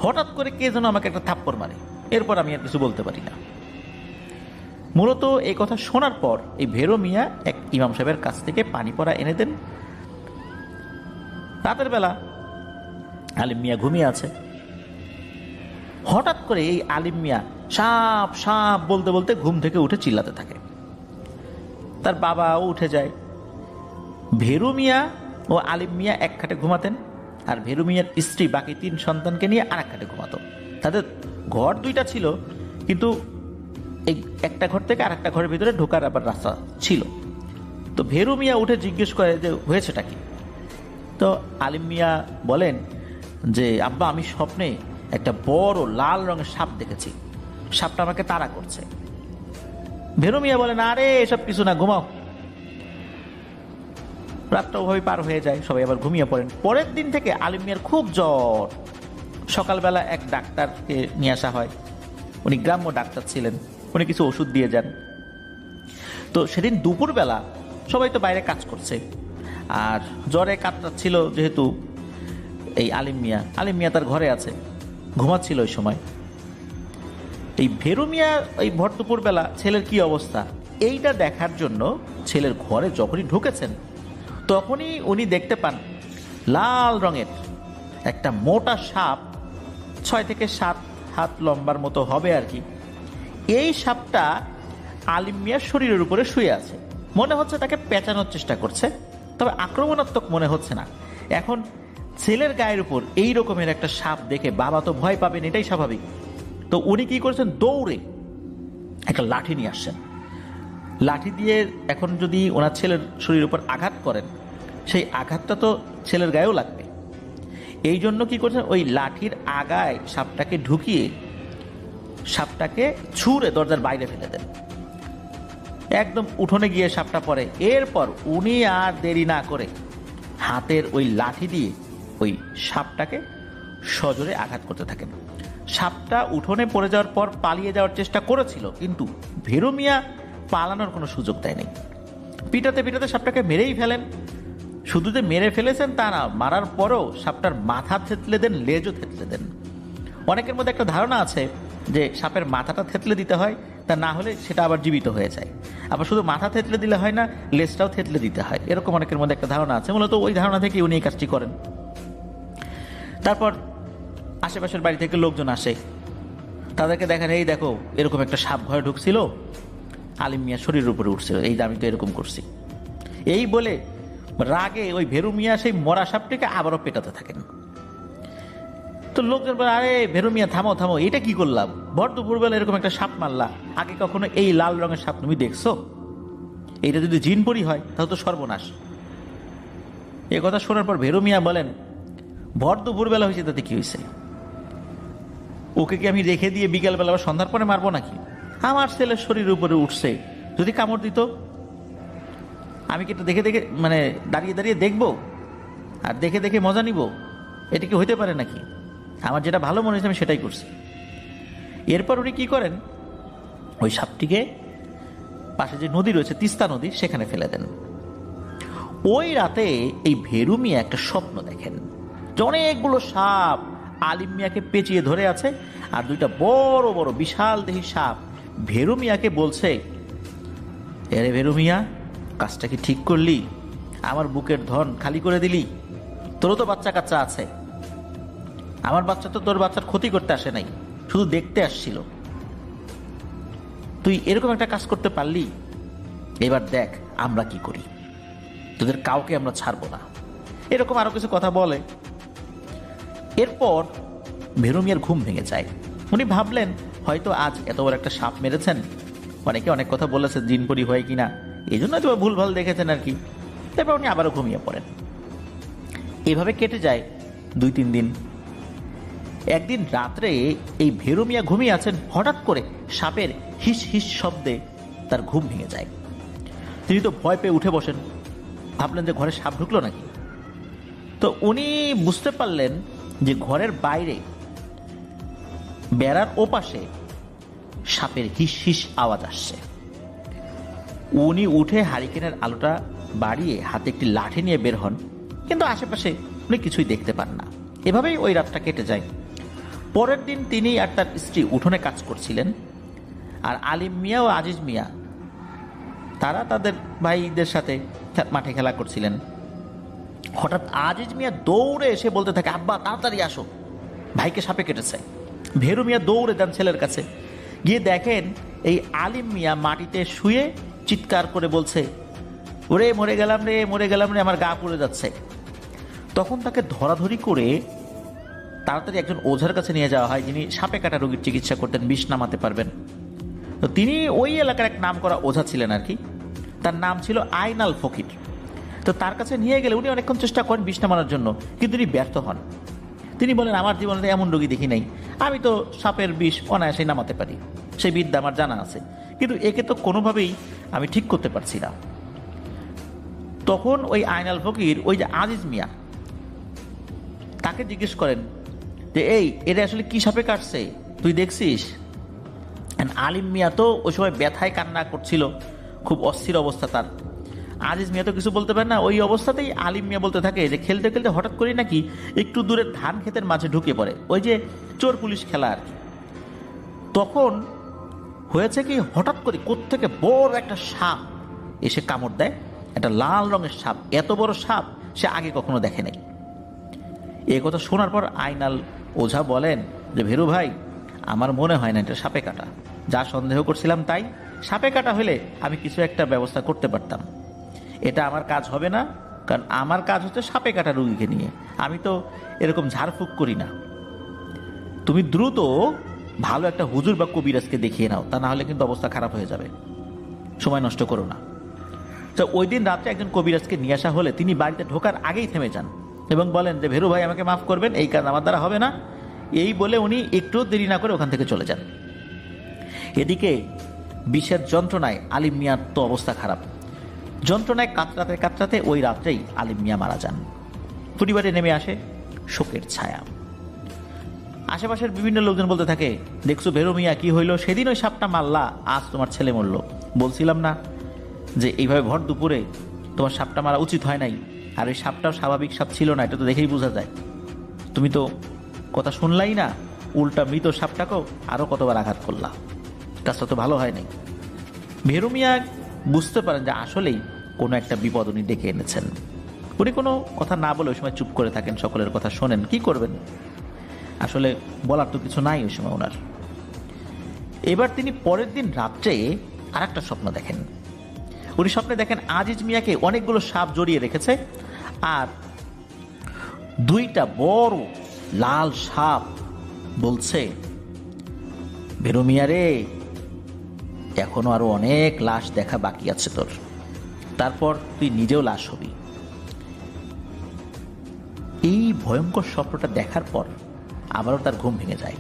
হঠাৎ করে কে যেন আমাকে একটা থাপ্পড় মারে, এরপর আমি আর কিছু বলতে পারি না। মূলত এই কথা শোনার পর এই ভেরু মিয়া এক ইমাম সাহেবের কাছ থেকে পানি পড়া এনে দেন। রাতের বেলা আলিম মিয়া ঘুমিয়ে আছে। হঠাৎ করে এই আলিম মিয়া সাপ সাপ বলতে বলতে ঘুম থেকে উঠে চিল্লাতে থাকে। তার বাবাও উঠে যায়। ভেরু মিয়া ও আলিম মিয়া এক খাটে ঘুমাতেন, আর ভেরু মিয়ার স্ত্রী বাকি 3 সন্তানকে নিয়ে আর এক খাটে ঘুমাতো। তাদের ঘর 2টা ছিল, কিন্তু এই একটা ঘর থেকে আর একটা ঘরের ভিতরে ঢোকার আবার রাস্তা ছিল। তো ভেরু মিয়া উঠে জিজ্ঞেস করে যে হয়েছেটা কি। তো আলিম মিয়া বলেন যে আব্বা, আমি স্বপ্নে একটা বড় লাল রঙের সাপ দেখেছি, সাপটা আমাকে তাড়া করছে। ভেরু মিয়া বলেন আরে এসব কিছু না, ঘুমাও। রাতটা ওভাবে পার হয়ে যায়, সবাই আবার ঘুমিয়ে পড়েন। পরের দিন থেকে আলিম মিয়ার খুব জ্বর। সকালবেলা এক ডাক্তারকে নিয়ে আসা হয়, উনি গ্রাম্য ডাক্তার ছিলেন, উনি কিছু ওষুধ দিয়ে যান। তো সেদিন দুপুরবেলা সবাই তো বাইরে কাজ করছে, আর জ্বরে কাতরাচ্ছিল যেহেতু এই আলিম মিয়া তার ঘরে আছে, ঘুমাচ্ছিল ওই সময়। এই ভেরু মিয়া এই ভর দুপুরবেলা ছেলের কি অবস্থা এইটা দেখার জন্য ছেলের ঘরে যখনই ঢুকেছেন, তখনই উনি দেখতে পান লাল রঙের একটা মোটা সাপ, 6 থেকে 7 হাত লম্বার মতো হবে আর কি। এই সাপটা আলিম মিয়ার শরীরের উপরে শুয়ে আছে। মনে হচ্ছে তাকে পেঁচানোর চেষ্টা করছে, তবে আক্রমণাত্মক মনে হচ্ছে না। এখন ছেলের গায়ের উপর এই রকমের একটা সাপ দেখে বাবা তো ভয় পাবেন, এটাই স্বাভাবিক। তো উনি কি করেছেন, দৌড়ে একটা লাঠি নিয়ে আসছেন। লাঠি দিয়ে এখন যদি ওনার ছেলের শরীরের উপর আঘাত করেন, সেই আঘাতটা তো ছেলের গায়েও লাগবে। এই জন্য কি করছেন, ওই লাঠির আগায় সাপটাকে ঢুকিয়ে সাপটাকে ছুঁড়ে দরজার বাইরে ফেলে দেন। একদম উঠোনে গিয়ে সাপটা পড়ে। এরপর উনি আর দেরি না করে হাতের ওই লাঠি দিয়ে ওই সাপটাকে সজোরে আঘাত করতে থাকেন। সাপটা উঠোনে পড়ে যাওয়ার পর পালিয়ে যাওয়ার চেষ্টা করেছিল, কিন্তু ভেরু মিয়া পালানোর কোনো সুযোগ দেয়নি। পিটাতে পিটাতে সাপটাকে মেরেই ফেলেন। শুধু যে মেরে ফেলেছেন তা না, মারার পরও সাপটার মাথা থেতলে দেন, লেজও থেতলে দেন। অনেকের মধ্যে একটা ধারণা আছে যে সাপের মাথাটা থেতলে দিতে হয়, তা না হলে সেটা আবার জীবিত হয়ে যায়। আবার শুধু মাথা থেতলে দিলে হয় না, লেজটাও থেতলে দিতে হয়, এরকম অনেকের মধ্যে একটা ধারণা আছে। মূলত ওই ধারণা থেকে উনি এই কাজটি করেন। তারপর আশেপাশের বাড়ি থেকে লোকজন আসে, তাদেরকে দেখেন এই দেখো এরকম একটা সাপ ঘরে ঢুকছিল, আলিম মিয়া শরীরের উপরে উঠছিল, এই যে আমি তো এরকম করছি। এই বলে রাগে ওই ভেরু মিয়া সেই মরা সাপটিকে আবারও পেটাতে থাকেন। তো লোকজন বলে আরে ভেরু মিয়া থামো থামো, এটা কি করলাম, ভর দুপুরবেলা এরকম একটা সাপ মারলা, আগে কখনো এই লাল রঙের সাপ তুমি দেখছো? এইটা যদি জিনপরি হয় তাহলে তো সর্বনাশ। এ কথা শোনার পর ভেরু মিয়া বলেন, ভর দুপুরবেলা হয়েছে তাতে কি হয়েছে? ওকে কি আমি রেখে দিয়ে বিকালবেলা বা সন্ধ্যার পরে মারবো নাকি? আমার ছেলের শরীরের উপরে উঠছে, যদি কামড় দিত আমি কি এটা দেখে দেখে মানে দাঁড়িয়ে দাঁড়িয়ে দেখবো আর দেখে দেখে মজা নিব? এটা কি হইতে পারে নাকি? আমার যেটা ভালো মনে হয়েছে আমি সেটাই করছি। এরপর উনি কি করেন, ওই সাপটিকে পাশে যে নদী রয়েছে, তিস্তা নদী, সেখানে ফেলে দেন। ওই রাতে এই ভেরু মিয়া একটা স্বপ্ন দেখেন যে অনেকগুলো সাপ আলিম মিয়াকে পেঁচিয়ে ধরে আছে, আর দুইটা বড় বড় বিশাল দেহী সাপ ভেরু মিয়াকে বলছে, এরে ভেরু মিয়া, কাজটা কি ঠিক করলি? আমার বুকের ধন খালি করে দিলি? তোরও তো বাচ্চা কাচ্চা আছে, আমার বাচ্চা তো তোর বাচ্চার ক্ষতি করতে আসে নাই, শুধু দেখতে আসছিল। তুই এরকম একটা কাজ করতে পারলি? এবার দেখ আমরা কি করি, তোদের কাউকে আমরা ছাড়বো না। এরকম আরো কিছু কথা বলে। এরপর ভেরু মিয়ার ঘুম ভেঙে যায়। উনি ভাবলেন হয়তো আজ এত বড় একটা সাপ মেরেছেন, অনেকে অনেক কথা বলেছে জিনপরি হয় কিনা, এই জন্য হয়তো ভুলভাল দেখেছেন আর কি। তারপর উনি আবারও ঘুমিয়ে পড়েন। এভাবে কেটে যায় 2-3 দিন। একদিন রাত্রে এই ভেরু মিয়া ঘুমিয়ে আছেন, হঠাৎ করে সাপের হিস হিস শব্দে তার ঘুম ভেঙে যায়। তিনি তো ভয় পেয়ে উঠে বসেন, ভাবলেন যে ঘরে সাপ ঢুকলো নাকি। তো উনি বুঝতে পারলেন যে ঘরের বাইরে বেড়ার ওপাশে সাপের হিস হিস আওয়াজ আসছে। উনি উঠে হারিকেনের আলোটা বাড়িয়ে হাতে একটি লাঠি নিয়ে বের হন, কিন্তু আশেপাশে উনি কিছুই দেখতে পান না। এভাবেই ওই রাতটা কেটে যায়। পরের দিন তিনি আর তার স্ত্রী উঠোনে কাজ করছিলেন, আর আলিম মিয়া ও আজিজ মিয়া তারা তাদের ভাইদের সাথে মাঠে খেলা করছিলেন। হঠাৎ আজিজ মিয়া দৌড়ে এসে বলতে থাকে, আব্বা তাড়াতাড়ি আসো, ভাইকে সাপে কেটেছে। ভেরু মিয়া দৌড়ে যান ছেলের কাছে, গিয়ে দেখেন এই আলিম মিয়া মাটিতে শুয়ে চিৎকার করে বলছে, ওরে মরে গেলাম রে, মরে গেলাম রে, আমার গা পুড়ে যাচ্ছে। তখন তাকে ধরাধরি করে তাড়াতাড়ি একজন ওঝার কাছে নিয়ে যাওয়া হয়, যিনি সাপে কাটা রোগীর চিকিৎসা করতেন, বিষ নামাতে পারবেন। তো তিনি ওই এলাকার এক নাম করা ওঝা ছিলেন আর কি, তার নাম ছিল আইনাল ফকির। তো তার কাছে নিয়ে গেলে উনি অনেকক্ষণ চেষ্টা করেন বিষ নামানোর জন্য, কিন্তু উনি ব্যর্থ হন। তিনি বলেন, আমার জীবনে এমন রোগী দেখি নাই, আমি তো সাপের বিষ অনায়াসেই নামাতে পারি, সেই বিদ্যা আমার জানা আছে, কিন্তু একে তো কোনোভাবেই আমি ঠিক করতে পারছি না। তখন ওই আইনাল ফকির ওই যে আজিজ মিয়া তাকে জিজ্ঞেস করেন যে, এই এটা আসলে কি সাপে কাটছে, তুই দেখছিস? আলিম মিয়া তো ওই সময় ব্যথায় কান্না করছিল, খুব অস্থির অবস্থা তার। আজিজ মিয়া তো কিছু বলতে পারে না। ওই অবস্থাতেই আলিম মিয়া বলতে থাকে যে খেলতে খেলতে হঠাৎ করে নাকি একটু দূরের ধান ক্ষেতের মাঝে ঢুকে পড়ে, ওই যে চোর পুলিশ খেলা আর কি। তখন হয়েছে কি, হঠাৎ করে কোত্থেকে বড় একটা সাপ এসে কামড় দেয়, একটা লাল রঙের সাপ, এত বড় সাপ সে আগে কখনো দেখে নাই। এ কথা শোনার পর আইনাল ওঝা বলেন যে, ভেরু ভাই, আমার মনে হয় না এটা সাপে কাটা, যা সন্দেহ করছিলাম তাই। সাপে কাটা হলে আমি কিছু একটা ব্যবস্থা করতে পারতাম, এটা আমার কাজ হবে না, কারণ আমার কাজ হচ্ছে সাপে কাটা রুগীকে নিয়ে, আমি তো এরকম ঝাড়ফুঁক করি না। তুমি দ্রুত ভালো একটা হুজুর বা কবিরাজকে দেখিয়ে নাও, তা না হলে কিন্তু অবস্থা খারাপ হয়ে যাবে, সময় নষ্ট করো না। তো ওই দিন রাত্রে একজন কবিরাজকে নিয়ে আসা হলে তিনি বাড়িতে ঢোকার আগেই থেমে যান এবং বলেন যে, ভেরু ভাই আমাকে মাফ করবেন, এই কাজ আমার দ্বারা হবে না। এই বলে উনি একটু দেরি না করে ওখান থেকে চলে যান। এদিকে বিষের যন্ত্রণায় আলিম মিয়ার তো অবস্থা খারাপ। যন্ত্রণায় কাতরাতে কাতরাতে ওই রাত্রেই আলিম মিয়া মারা যান। পরিবারে নেমে আসে শোকের ছায়া। আশেপাশের বিভিন্ন লোকজন বলতে থাকে, দেখছো ভেরু মিয়া কি হইল, সেদিন ওই সাপটা মারলা, আজ তোমার ছেলে মরল। বলছিলাম না যে এইভাবে ভর দুপুরে তোমার সাপটা মারা উচিত হয় নাই, আর ওই সাপটাও স্বাভাবিক সাপ ছিল না, এটা তো দেখেই বোঝা যায়। তুমি তো কথা শুনলাই না, উল্টা মৃত সাপটাকেও আরো কতবার আঘাত করলা, কাজটা তো ভালো হয় নাই। ভেরু মিয়া বুঝতে পারেন যে আসলেই কোনো একটা বিপদ উনি ডেকে এনেছেন। উনি কোনো কথা না বলে ওই সময় চুপ করে থাকেন, সকলের কথা শোনেন, কি করবেন, আসলে বলার তো কিছু নাই ওই সময় ওনার। এবার তিনি পরের দিন রাত্রে আর একটা স্বপ্ন দেখেন। উনি স্বপ্নে দেখেন আজিজ মিয়াকে অনেকগুলো সাপ জড়িয়ে রেখেছে, আর দুইটা বড় লাল সাপ বলছে, ভেরু মিয়া রে, এখনো আরো অনেক লাশ দেখা বাকি আছে তোর, তারপর তুই নিজেও লাশ হবি। এই ভয়ঙ্কর স্বপ্নটা দেখার পর আবারও তার ঘুম ভেঙে যায়।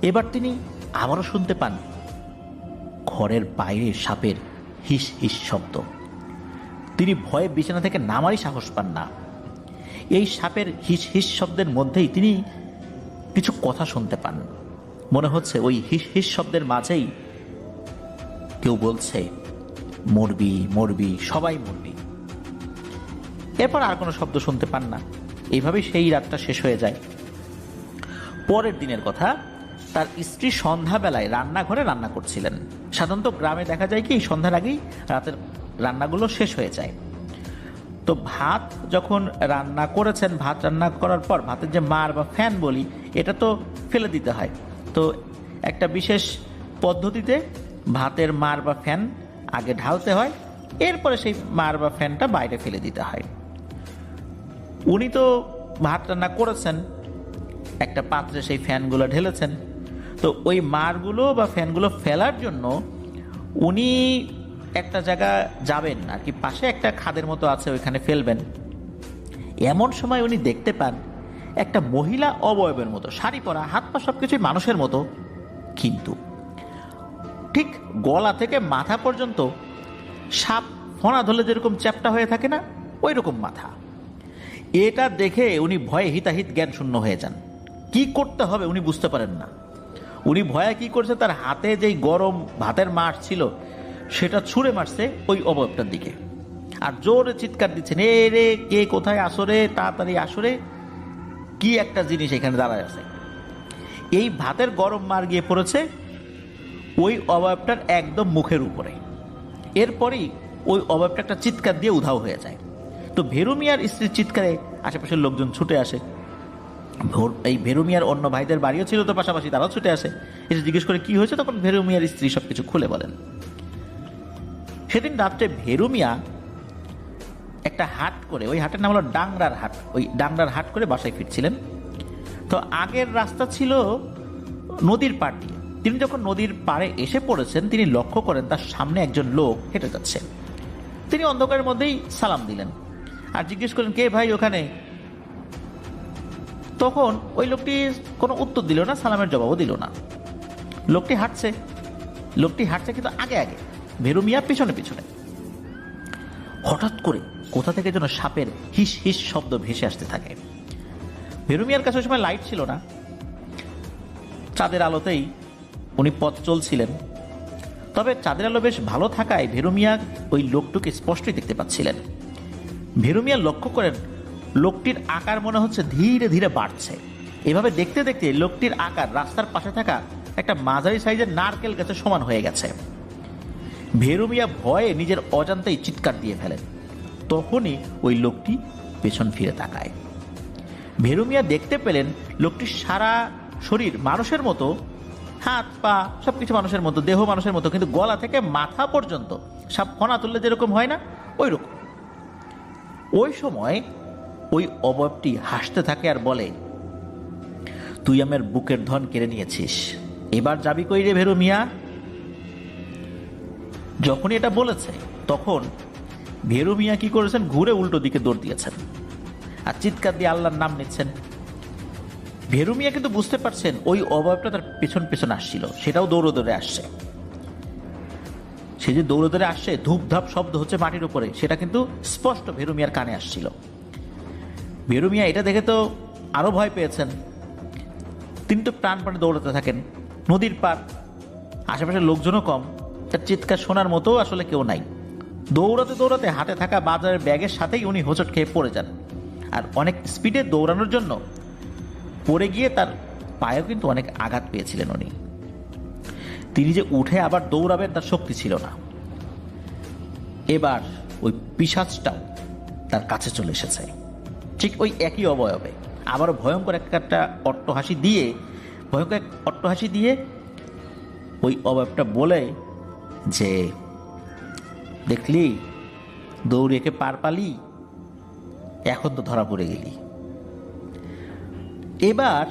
এবার তিনি আবারও শুনতে পান ঘরের বাইরে সাপের হিস হিস শব্দ। তিনি ভয়ে বিছানা থেকে নামারই সাহস পান না। এই সাপের হিস হিস শব্দের মধ্যেই তিনি কিছু কথা শুনতে পান। মনে হচ্ছে ওই হিস হিস শব্দের মাঝেই কেউ বলছে, মরবি মরবি, সবাই মরবি। এরপর আর কোনো শব্দ শুনতে পান না। এইভাবেই সেই রাতটা শেষ হয়ে যায়। পরের দিনের কথা, তার স্ত্রী সন্ধ্যাবেলায় রান্নাঘরে রান্না করছিলেন। সাধারণত গ্রামে দেখা যায় কি সন্ধ্যার আগেই রাতের রান্নাগুলো শেষ হয়ে যায়। তো ভাত যখন রান্না করেছেন, ভাত রান্না করার পর ভাতের যে মার বা ফ্যান বলি, এটা তো ফেলে দিতে হয়। তো একটা বিশেষ পদ্ধতিতে ভাতের মার বা ফ্যান আগে ঢালতে হয়, এরপরে সেই মার বা ফ্যানটা বাইরে ফেলে দিতে হয়। উনি তো ভাত রান্না করেছেন, একটা পাত্রে সেই ফ্যানগুলো ঢেলেছেন। তো ওই মারগুলো বা ফ্যানগুলো ফেলার জন্য উনি একটা জায়গা যাবেন আর কি, পাশে একটা খাদের মতো আছে, ওইখানে ফেলবেন। এমন সময় উনি দেখতে পান একটা মহিলা অবয়বের মতো, শাড়ি পরা, হাত পা সবকিছুই মানুষের মতো, কিন্তু ঠিক গলা থেকে মাথা পর্যন্ত সাপ ফোনা ধরলে যেরকম চ্যাপ্টা হয়ে থাকে না, ওই রকম মাথা। এটা দেখে উনি ভয়ে হিতাহিত জ্ঞান শূন্য হয়ে যান। কি করতে হবে উনি বুঝতে পারেন না। উনি ভয়ে কি করছে, তার হাতে যেই গরম ভাতের মাঠ ছিল সেটা ছুঁড়ে মারছে ওই অবয়বটার দিকে, আর জোরে চিৎকার দিচ্ছেন, এ রে, কে কোথায় আসরে, তাড়াতাড়ি আসরে, কি একটা জিনিস এখানে দাঁড়ায় আছে। এই ভাতের গরম মার গিয়ে পড়েছে ওই অবয়বটার একদম মুখের উপরে। এরপরই ওই অবয়বটা একটা চিৎকার দিয়ে উধাও হয়ে যায়। তো ভেরু মিয়ার স্ত্রীর চিৎকারে আশেপাশের লোকজন ছুটে আসে। এই ভেরু মিয়ার অন্য ভাইদের বাড়িও ছিল তো পাশাপাশি, তারাও ছুটে আসে, এসে জিজ্ঞেস করে কি হয়েছে। তখন ভেরু মিয়ার স্ত্রী সবকিছু খুলে বলেন। সেদিন রাত্রে ভেরু মিয়া একটা হাট করে, ওই হাটের নাম হলো ডাংরার হাট, ওই ডাংরার হাট করে বাসায় ফিরছিলেন। তো আগের রাস্তা ছিল নদীর পাড় দিয়ে। তিনি যখন নদীর পাড়ে এসে পড়েছেন, তিনি লক্ষ্য করেন তার সামনে একজন লোক হেঁটে যাচ্ছে। তিনি অন্ধকারের মধ্যেই সালাম দিলেন আর জিজ্ঞেস করেন, কে ভাই ওখানে? তখন ওই লোকটি কোনো উত্তর দিল না, সালামের জবাবও দিল না। লোকটি হাঁটছে কিন্তু আগে আগে, ভেরু মিয়া পিছনে পিছনে। হঠাৎ করে কোথা থেকে যেন সাপের হিস হিস শব্দ ভেসে আসতে থাকে। ভেরু মিয়ার কাছে ওই সময় লাইট ছিল না, চাঁদের আলোতেই উনি পথ চলছিলেন। তবে চাঁদের আলো বেশ ভালো থাকায় ভেরু মিয়া ওই লোকটিকে স্পষ্টই দেখতে পাচ্ছিলেন। ভেরু মিয়া লক্ষ্য করেন লোকটির আকার মনে হচ্ছে ধীরে ধীরে বাড়ছে। এভাবে দেখতে দেখতে লোকটির আকার রাস্তার পাশে থাকা একটা মাঝারি সাইজের নারকেল গাছের সমান হয়ে গেছে। ভেরু মিয়া ভয়ে নিজের অজান্তেই চিৎকার দিয়ে ফেলেন। তখনই ওই লোকটি পেছন ফিরে তাকায়। ভেরু মিয়া দেখতে পেলেন লোকটির সারা শরীর মানুষের মতো, হাত পা সবকিছু মানুষের মতো, দেহ মানুষের মতো, কিন্তু গলা থেকে মাথা পর্যন্ত সাপ ফনা তুললে যেরকম হয় না, ওই রকম। ওই সময় ওই অবয়বটি হাসতে থাকে আর বলে, তুই আমার বুকের ধন কেড়ে নিয়েছিস, এবার যাবি কই রে ভেরু মিয়া? যখনই এটা বলেছে তখন ভেরু মিয়া কি করেছেন, ঘুরে উল্টো দিকে দৌড় দিয়েছেন আর চিৎকার দিয়ে আল্লাহর নাম নিচ্ছেন। ভেরু মিয়া কিন্তু বুঝতে পারছেন ওই অবয়বটা তার পেছন পেছন আসছিল, সেটাও দৌড়ে দৌড়ে আসছে। সে যে দৌড়ে দৌড়ে আসছে, ধূপধাপ শব্দ হচ্ছে মাটির উপরে, সেটা কিন্তু স্পষ্ট ভেরু মিয়ার কানে আসছিল। ভেরু মিয়া এটা দেখে তো আরো ভয় পেয়েছেন। তিনি তো প্রাণপণে দৌড়াতে থাকেন। নদীর পার, আশেপাশের লোকজনও কম, তার চিৎকার শোনার মতো আসলে কেউ নাই। দৌড়াতে দৌড়াতে হাতে থাকা বাজারের ব্যাগের সাথেই উনি হোঁচট খেয়ে পড়ে যান। আর অনেক স্পিডে দৌড়ানোর জন্য পড়ে গিয়ে তার পায়েও কিন্তু অনেক আঘাত পেয়েছিলেন উনি। তিনি যে উঠে আবার দৌড়াবেন তার শক্তি ছিল না। এবার ওই পিশাচটাও তার কাছে চলে এসেছে, ঠিক ওই একই অবয়বে। আবারও ভয়ঙ্কর একটা অট্টহাসি দিয়ে ওই অবয়বটা বলে যে, দেখলি দৌড়ে একে পার পালি, এখন তো ধরা পড়ে গেলি। এবার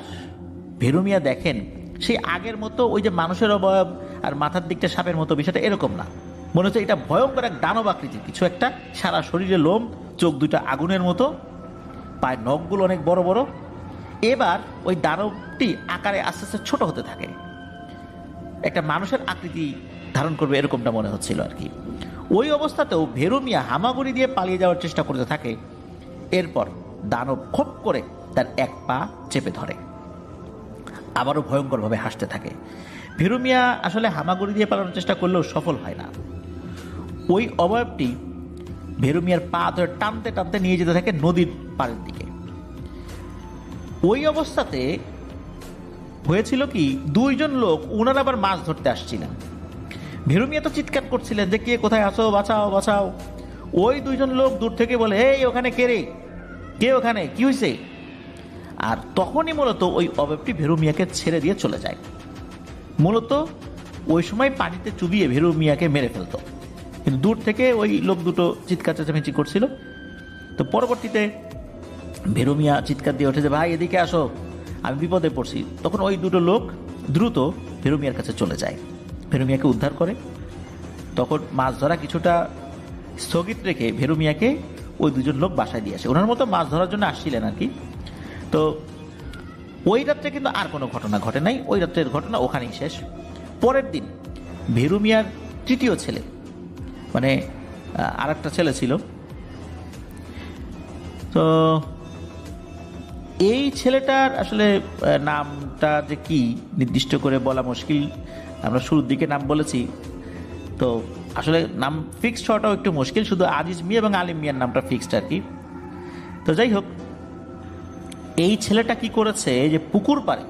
ভেরু মিয়া দেখেন সেই আগের মতো ওই যে মানুষের অবয়ব আর মাথার দিকটা সাপের মতো, বিষয়টা এরকম না। মনে হচ্ছে এটা ভয়ঙ্কর এক দানব আকৃতির কিছু একটা, সারা শরীরে লোম, চোখ দুটা আগুনের মতো, পায়ের নখগুলো অনেক বড় বড়। এবার ওই দানবটি আকারে আস্তে আস্তে ছোট হতে থাকে, একটা মানুষের আকৃতি ধারণ করবে এরকমটা মনে হচ্ছিল আর কি। ওই অবস্থাতেও ভেরু মিয়া হামাগুড়ি দিয়ে পালিয়ে যাওয়ার চেষ্টা করতে থাকে। এরপর দানব খোপ করে তার এক পা চেপে ধরে, আবারও ভয়ঙ্করভাবে হাসতে থাকে। ভেরু মিয়া আসলে হামাগুড়ি দিয়ে পালানোর চেষ্টা করলেও সফল হয় না। ওই অবয়বটি ভেরু মিয়ার পা ধরে টানতে টানতে নিয়ে যেতে থাকে নদীর পাড়ের দিকে। ওই অবস্থাতে হয়েছিল কি, দুইজন লোক ওনারা আবার মাছ ধরতে আসছিলেন। ভেরু মিয়া তো চিৎকার করছিলেন যে কে কোথায় আসো, বাঁচাও বাঁচাও। ওই দুইজন লোক দূর থেকে বলে, এই ওখানে কে রে, কে ওখানে, কি হয়েছে? আর তখনই মূলত ওই অবয়বটি ভেরু মিয়াকে ছেড়ে দিয়ে চলে যায়। মূলত ওই সময় পানিতে চুবিয়ে ভেরু মিয়াকে মেরে ফেলতো, কিন্তু দূর থেকে ওই লোক দুটো চিৎকার চেঁচামেচি করছিল। তো পরবর্তীতে ভেরু মিয়া চিৎকার দিয়ে ওঠে যে ভাই এদিকে আসো, আমি বিপদে পড়ছি। তখন ওই দুটো লোক দ্রুত ভেরু মিয়ার কাছে চলে যায়, ভেরু মিয়াকে উদ্ধার করে। তখন মাছ ধরা কিছুটা স্থগিত রেখে ভেরু মিয়াকে ওই দুজন লোক বাসায় দিয়ে আসে। ওনার মতো মাছ ধরার জন্য আসছিলেন আর কি। তো ওই রাত্রে কিন্তু আর কোনো ঘটনা ঘটে নাই, ওই রাত্রের ঘটনা ওখানেই শেষ। পরের দিন ভেরু মিয়ার তৃতীয় ছেলে, মানে আর একটা ছেলে ছিল, তো এই ছেলেটার আসলে নামটা যে কি নির্দিষ্ট করে বলা মুশকিল। আমরা শুরুর দিকে নাম বলেছি, তো আসলে নাম ফিক্সড হওয়াটাও একটু মুশকিল, শুধু আজিজ মিয়া এবং আলিম মিয়ার নামটা ফিক্সড আর কি। তো যাই হোক, এই ছেলেটা কি করেছে যে পুকুর পাড়ে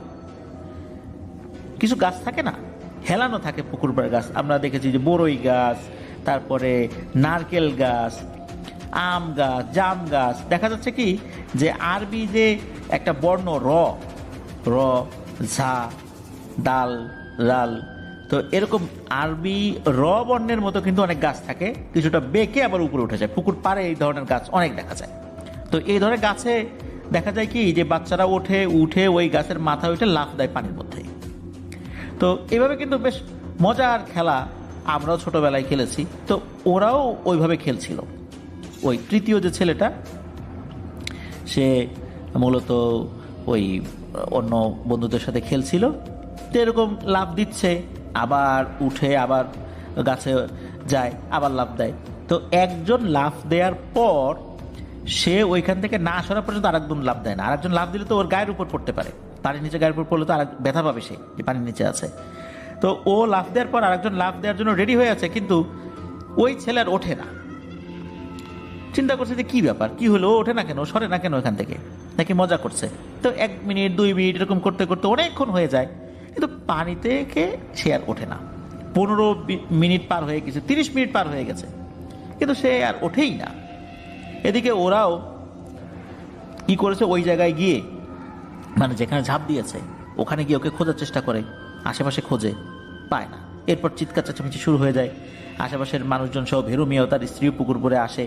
কিছু গাছ থাকে না, হেলানো থাকে পুকুর পাড়ে গাছ, আমরা দেখেছি যে বড়ই গাছ, তারপরে নারকেল গাছ, আম গাছ, জাম গাছ। দেখা যাচ্ছে কি যে আরবি যে একটা বর্ণ র, র, ঝা, দাল, লাল, তো এরকম আরবি র বর্ণের মতো কিন্তু অনেক গাছ থাকে, কিছুটা বেঁকে আবার উপরে উঠে যায়। পুকুর পাড়ে এই ধরনের গাছ অনেক দেখা যায়। তো এই ধরনের গাছে দেখা যায় কি যে বাচ্চারা উঠে ওই গাছের মাথা উঠে লাফ দেয় পানির মধ্যে। তো এভাবে কিন্তু বেশ মজার খেলা, আমরাও ছোটবেলায় খেলেছি। তো ওরাও ওইভাবে খেলছিল। ওই তৃতীয় যে ছেলেটা, সে মূলত ওই অন্য বন্ধুদের সাথে খেলছিল। তো এরকম লাফ দিচ্ছে, আবার উঠে আবার গাছে যায়, আবার লাফ দেয়। তো একজন লাফ দেওয়ার পর সে ওইখান থেকে না সরা পর্যন্ত আরেকজন লাফ দেয় না। আরেকজন লাফ দিলে তো ওর গায়ের উপর পড়তে পারে, পানির নিচে গায়ের উপর পড়লে তো আর ব্যথা পাবে সে, যে পানির নিচে আছে। তো ও লাফ দেওয়ার পর আরেকজন লাফ দেওয়ার জন্য রেডি হয়ে আছে, কিন্তু ওই ছেলে আর ওঠে না। চিন্তা করছে যে কি ব্যাপার, কি হলো, ওঠে না কেন, সরে না কেন ওখান থেকে, নাকি মজা করছে। তো 1 মিনিট 2 মিনিট এরকম করতে করতে অনেকক্ষণ হয়ে যায়, কিন্তু পানি থেকে সে আর ওঠে না। 15 মিনিট পার হয়ে গেছে, 30 মিনিট পার হয়ে গেছে, কিন্তু সে আর ওঠেই না। এদিকে ওরাও কি করেছে, ওই জায়গায় গিয়ে, মানে যেখানে ঝাঁপ দিয়েছে ওখানে গিয়ে ওকে খোঁজার চেষ্টা করে, আশেপাশে খোঁজে, পায় না। এরপর চিৎকার চেঁচামেচি শুরু হয়ে যায়। আশেপাশের মানুষজন সহ ভেরু মিয়াও তার স্ত্রীও পুকুর পরে আসে,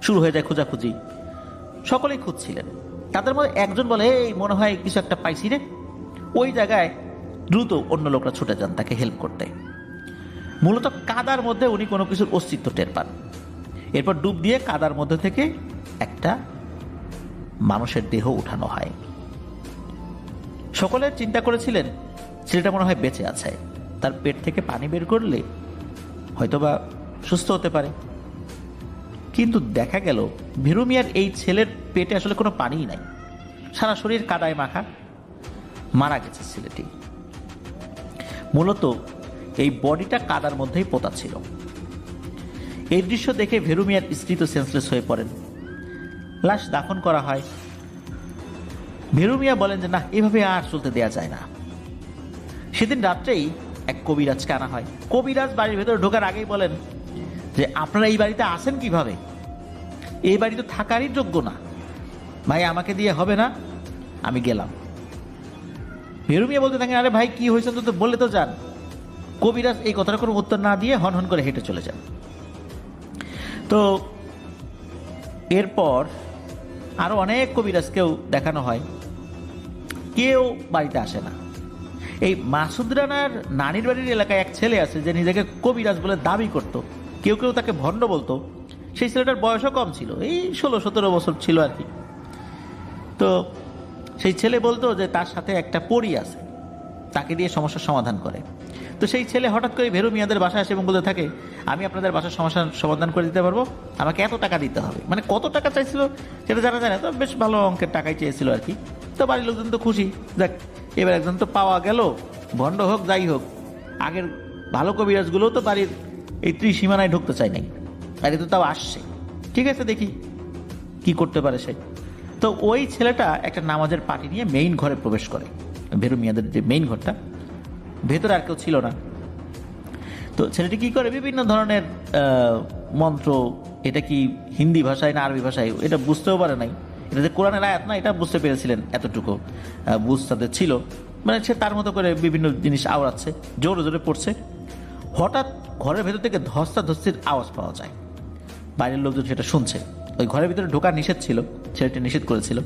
শুরু হয়ে যায় খোঁজাখুঁজি। সকলেই খুঁজছিলেন। তাদের মধ্যে একজন বলে, এই মনে হয় কিছু একটা পাইছি রে। ওই জায়গায় দ্রুত অন্য লোকরা ছুটে যান তাকে হেল্প করতে। মূলত কাদার মধ্যে উনি কোনো কিছুর অস্তিত্ব টের পান। এরপর ডুব দিয়ে কাদার মধ্যে থেকে একটা মানুষের দেহ উঠানো হয়। সকলে চিন্তা করেছিলেন ছেলেটা মনে হয় বেঁচে আছে, তার পেট থেকে পানি বের করলে হয়তোবা সুস্থ হতে পারে। কিন্তু দেখা গেল ভেরু মিয়ার এই ছেলের পেটে আসলে কোনো পানিই নাই, সারা শরীর কাদায় মাখা, মারা গেছে ছেলেটি। মূলত এই বডিটা কাদার মধ্যেই পোতা ছিল। এই দৃশ্য দেখে ভেরু মিয়ার স্ত্রী তো সেন্সলেস হয়ে পড়েন। লাশ দাফন করা হয়। ভেরু মিয়া বলেন যে না, এভাবে আর চলতে দেয়া যায় না। সেদিন রাত্রেই এক কবিরাজকে আনা হয়। কবিরাজ বাড়ির ভেতরে ঢোকার আগেই বলেন যে আপনারা এই বাড়িতে আসেন কিভাবে, এই বাড়ি তো থাকারই যোগ্য না, ভাই আমাকে দিয়ে হবে না, আমি গেলাম। ভেরু মিয়া বলতে থাকেন, আরে ভাই কি হয়েছে তো বললে তো যান। কবিরাজ এই কথাটা কোনো উত্তর না দিয়ে হন হন করে হেঁটে চলে যান। তো এরপর আরো অনেক কবিরাজকেও দেখানো হয়, কেউ বাড়িতে আসে না। এই মাসুদ রানার নানির বাড়ির এলাকায় এক ছেলে আছে যে নিজেকে কবিরাজ বলে দাবি করত, কেউ কেউ তাকে ভণ্ড বলতো। সেই ছেলেটার বয়সও কম ছিল, এই 16-17 বছর ছিল আর কি। তো সেই ছেলে বলতো যে তার সাথে একটা পরী আছে, তাকে দিয়ে সমস্যার সমাধান করে। তো সেই ছেলে হঠাৎ করে ভেরু মিয়াদের বাসায় আসে এবং বলতে থাকে, আমি আপনাদের বাসার সমস্যার সমাধান করে দিতে পারবো, আমাকে এত টাকা দিতে হবে। মানে কত টাকা চাইছিল সেটা জানা যায় না, তো বেশ ভালো অঙ্কের টাকাই চেয়েছিল আর কি। তো বাড়ির লোকজন তো খুশি, দেখ এবার একজন তো পাওয়া গেল, ভণ্ড হোক যাই হোক, আগের ভালো কবিরাজগুলো তো বাড়ির এই ত্রিসীমানায় ঢুকতে চায় নাই, আর এ তো তাও আসছে, ঠিক আছে দেখি কি করতে পারে সে। তো ওই ছেলেটা একটা নামাজের পার্টি নিয়ে মেইন ঘরে প্রবেশ করে, ভেরু মিয়াদের যে মেইন ঘরটা, ভেতরে আর কেউ ছিল না। তো ছেলেটি কি করে, বিভিন্ন ধরনের মন্ত্র, এটা কি হিন্দি ভাষায় না আরবি ভাষায় এটা বুঝতেও পারে নাই, এটা যে কোরআনের আয়াত না এটা বুঝতে পেরেছিলেন, এতটুকু বুঝ তাদের ছিল। মানে সে তার মতো করে বিভিন্ন জিনিস আওড়াচ্ছে, জোরে জোরে পড়ছে। হঠাৎ ঘরের ভেতর থেকে ধস্তাধস্তির আওয়াজ পাওয়া যায়, বাইরের লোকজন সেটা শুনছে। ওই ঘরের ভিতরে ঢোকা নিষেধ ছিল, ছেলেটি নিষেধ করেছিল।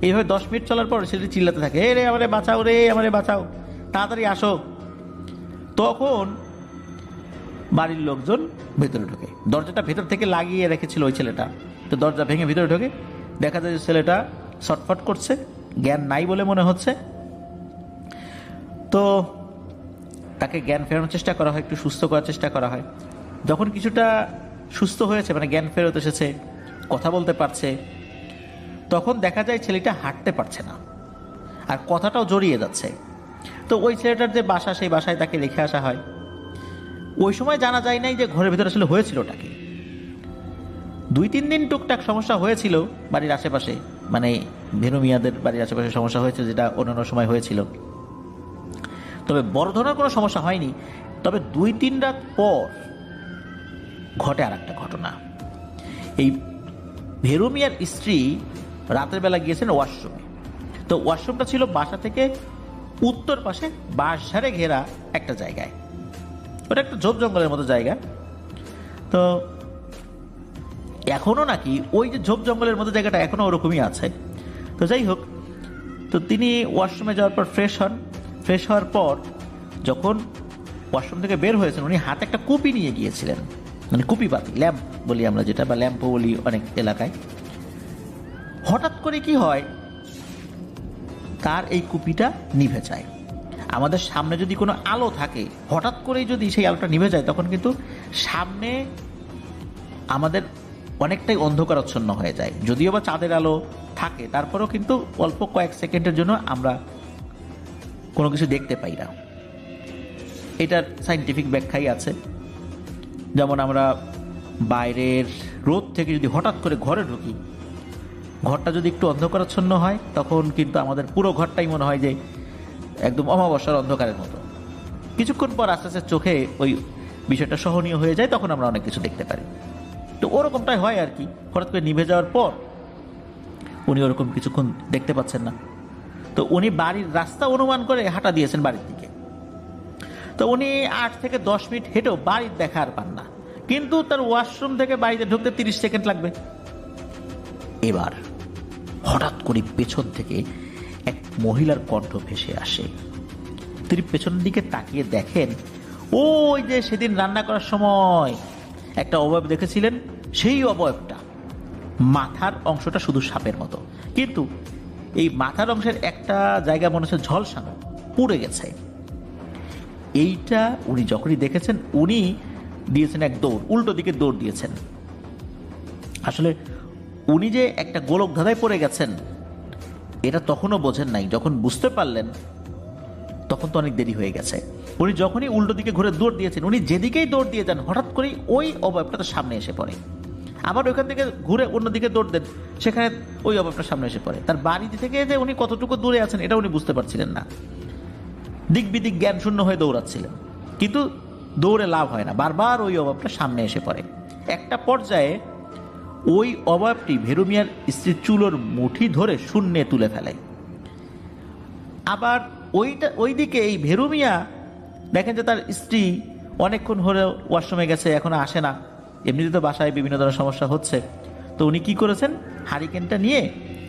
এইভাবে 10 মিনিট চলার পর ছেলেটি চিল্লাতে থাকে, এ রে আমারে বাঁচাও, রে আমারে বাঁচাও, তাড়াতাড়ি আসো। তখন বাড়ির লোকজন ভেতরে ঢোকে, দরজাটা ভেতর থেকে লাগিয়ে রেখেছিল ওই ছেলেটা। তো দরজা ভেঙে ভিতরে ঢোকে, দেখা যায় যে ছেলেটা ছটফট করছে, জ্ঞান নাই বলে মনে হচ্ছে। তো তাকে জ্ঞান ফেরানোর চেষ্টা করা হয়, একটু সুস্থ করার চেষ্টা করা হয়। যখন কিছুটা সুস্থ হয়েছে, মানে জ্ঞান ফেরত এসেছে, কথা বলতে পারছে, তখন দেখা যায় ছেলেটা হাঁটতে পারছে না, আর কথাটাও জড়িয়ে যাচ্ছে। তো ওই ছেলেটার যে বাসা, সেই বাসায় তাকে রেখে আসা হয়। ওই সময় জানা যায় নাই যে ঘরের ভিতরে আসলে হয়েছিলটা কি। 2-3 দিন টুকটাক সমস্যা হয়েছিল বাড়ির আশেপাশে, মানে ভেনু মিয়াদের বাড়ির আশেপাশে সমস্যা হয়েছে, যেটা অন্যান্য সময় হয়েছিল। তবে বড় ধরনের কোনো সমস্যা হয়নি। তবে 2-3 রাত পর ঘটে আর একটা ঘটনা। এই ভেরু মিয়ার স্ত্রী রাতের বেলা গিয়েছেন ওয়াশরুমে। তো ওয়াশরুমটা ছিল বাসা থেকে উত্তর পাশে বাঁশঝাড়ে ঘেরা একটা জায়গায়, ওটা একটা ঝোপ জঙ্গলের মতো জায়গা। তো এখনো নাকি ওই যে ঝোপ জঙ্গলের মতো জায়গাটা এখনো ওরকমই আছে। তো যাই হোক, তো তিনি ওয়াশরুমে যাওয়ার পর ফ্রেশ হন। ফ্রেশ হওয়ার পর যখন ওয়াশরুম থেকে বের হয়েছেন, উনি হাতে একটা কুপি নিয়ে গিয়েছিলেন, মানে কুপি বাতি, ল্যাম্প বলি আমরা যেটা, বা ল্যাম্পও বলি অনেক এলাকায়। হঠাৎ করে কি হয়, তার এই কুপিটা নিভে যায়। আমাদের সামনে যদি কোনো আলো থাকে, হঠাৎ করেই যদি সেই আলোটা নিভে যায়, তখন কিন্তু সামনে আমাদের অনেকটাই অন্ধকারাচ্ছন্ন হয়ে যায়। যদিও বা চাঁদের আলো থাকে, তারপরেও কিন্তু অল্প কয়েক সেকেন্ডের জন্য আমরা কোনো কিছু দেখতে পাই না। এটার সায়েন্টিফিক ব্যাখ্যাই আছে। যেমন আমরা বাইরের রোদ থেকে যদি হঠাৎ করে ঘরে ঢুকি, ঘরটা যদি একটু অন্ধকারাচ্ছন্ন হয়, তখন কিন্তু আমাদের পুরো ঘরটাই মনে হয় যে একদম অমাবস্যার অন্ধকারের মতো। কিছুক্ষণ পর আস্তে আস্তে চোখে ওই বিষয়টা সহনীয় হয়ে যায়, তখন আমরা অনেক কিছু দেখতে পারি। তো ওরকমটাই হয় আর কি। হঠাৎ করে নিভে যাওয়ার পর উনি ওরকম কিছুক্ষণ দেখতে পাচ্ছেন না। তো উনি বাড়ির রাস্তা অনুমান করে হাঁটা দিয়েছেন বাড়ির দিকে। তো উনি 8 থেকে 10 মিনিট হেঁটেও বাড়ির দেখা আর পান না, কিন্তু তার ওয়াশরুম থেকে বাড়িতে ঢুকতে 30 সেকেন্ড লাগবে। এবার হঠাৎ করে পেছন থেকে এক মহিলার কণ্ঠ ভেসে আসে। তিনি পেছনের দিকে তাকিয়ে দেখেন, ওই যে সেদিন রান্না করার সময় একটা অবয়ব দেখেছিলেন, সেই অবয়বটা, মাথার অংশটা শুধু সাপের মতো, কিন্তু এই মাথার অংশের একটা জায়গা মনে হচ্ছে ঝলসানো, পুড়ে গেছে। এইটা উনি যখনই দেখেছেন, উনি দিয়েছেন এক দৌড়, উল্টো দিকে দৌড় দিয়েছেন। আসলে উনি যে একটা গোলক ধাঁধায় পড়ে গেছেন, এটা তখনও বোঝেন নাই। যখন বুঝতে পারলেন, তখন তো অনেক দেরি হয়ে গেছে। উনি যখনই উল্টো দিকে ঘুরে দৌড় দিয়েছেন, উনি যেদিকেই দৌড় দিয়ে যান, হঠাৎ করেই ওই অবয়বটা তার সামনে এসে পড়ে। আবার ওইখান থেকে ঘুরে অন্যদিকে দৌড় দেন, সেখানে ওই অবয়বটা সামনে এসে পড়ে। তার বাড়ি থেকে যে উনি কতটুকু দূরে আছেন, এটা উনি বুঝতে পারছিলেন না। দিক বিদিক জ্ঞান শূন্য হয়ে দৌড়াচ্ছিলেন, কিন্তু দৌড়ে লাভ হয় না, বারবার ওই অবয়বটা সামনে এসে পড়ে। একটা পর্যায়ে ওই অবয়বটি ভেরু মিয়ার স্ত্রীর চুলোর মুঠি ধরে শূন্যে তুলে ফেলে। আবার ওইদিকে এই ভেরু মিয়া দেখেন যে তার স্ত্রী অনেকক্ষণ হলে ওয়াশরুমে গেছে, এখনো আসে না। এমনিতে তো বাসায় বিভিন্ন ধরনের সমস্যা হচ্ছে। তো উনি কি করেছেন, হারিকেনটা নিয়ে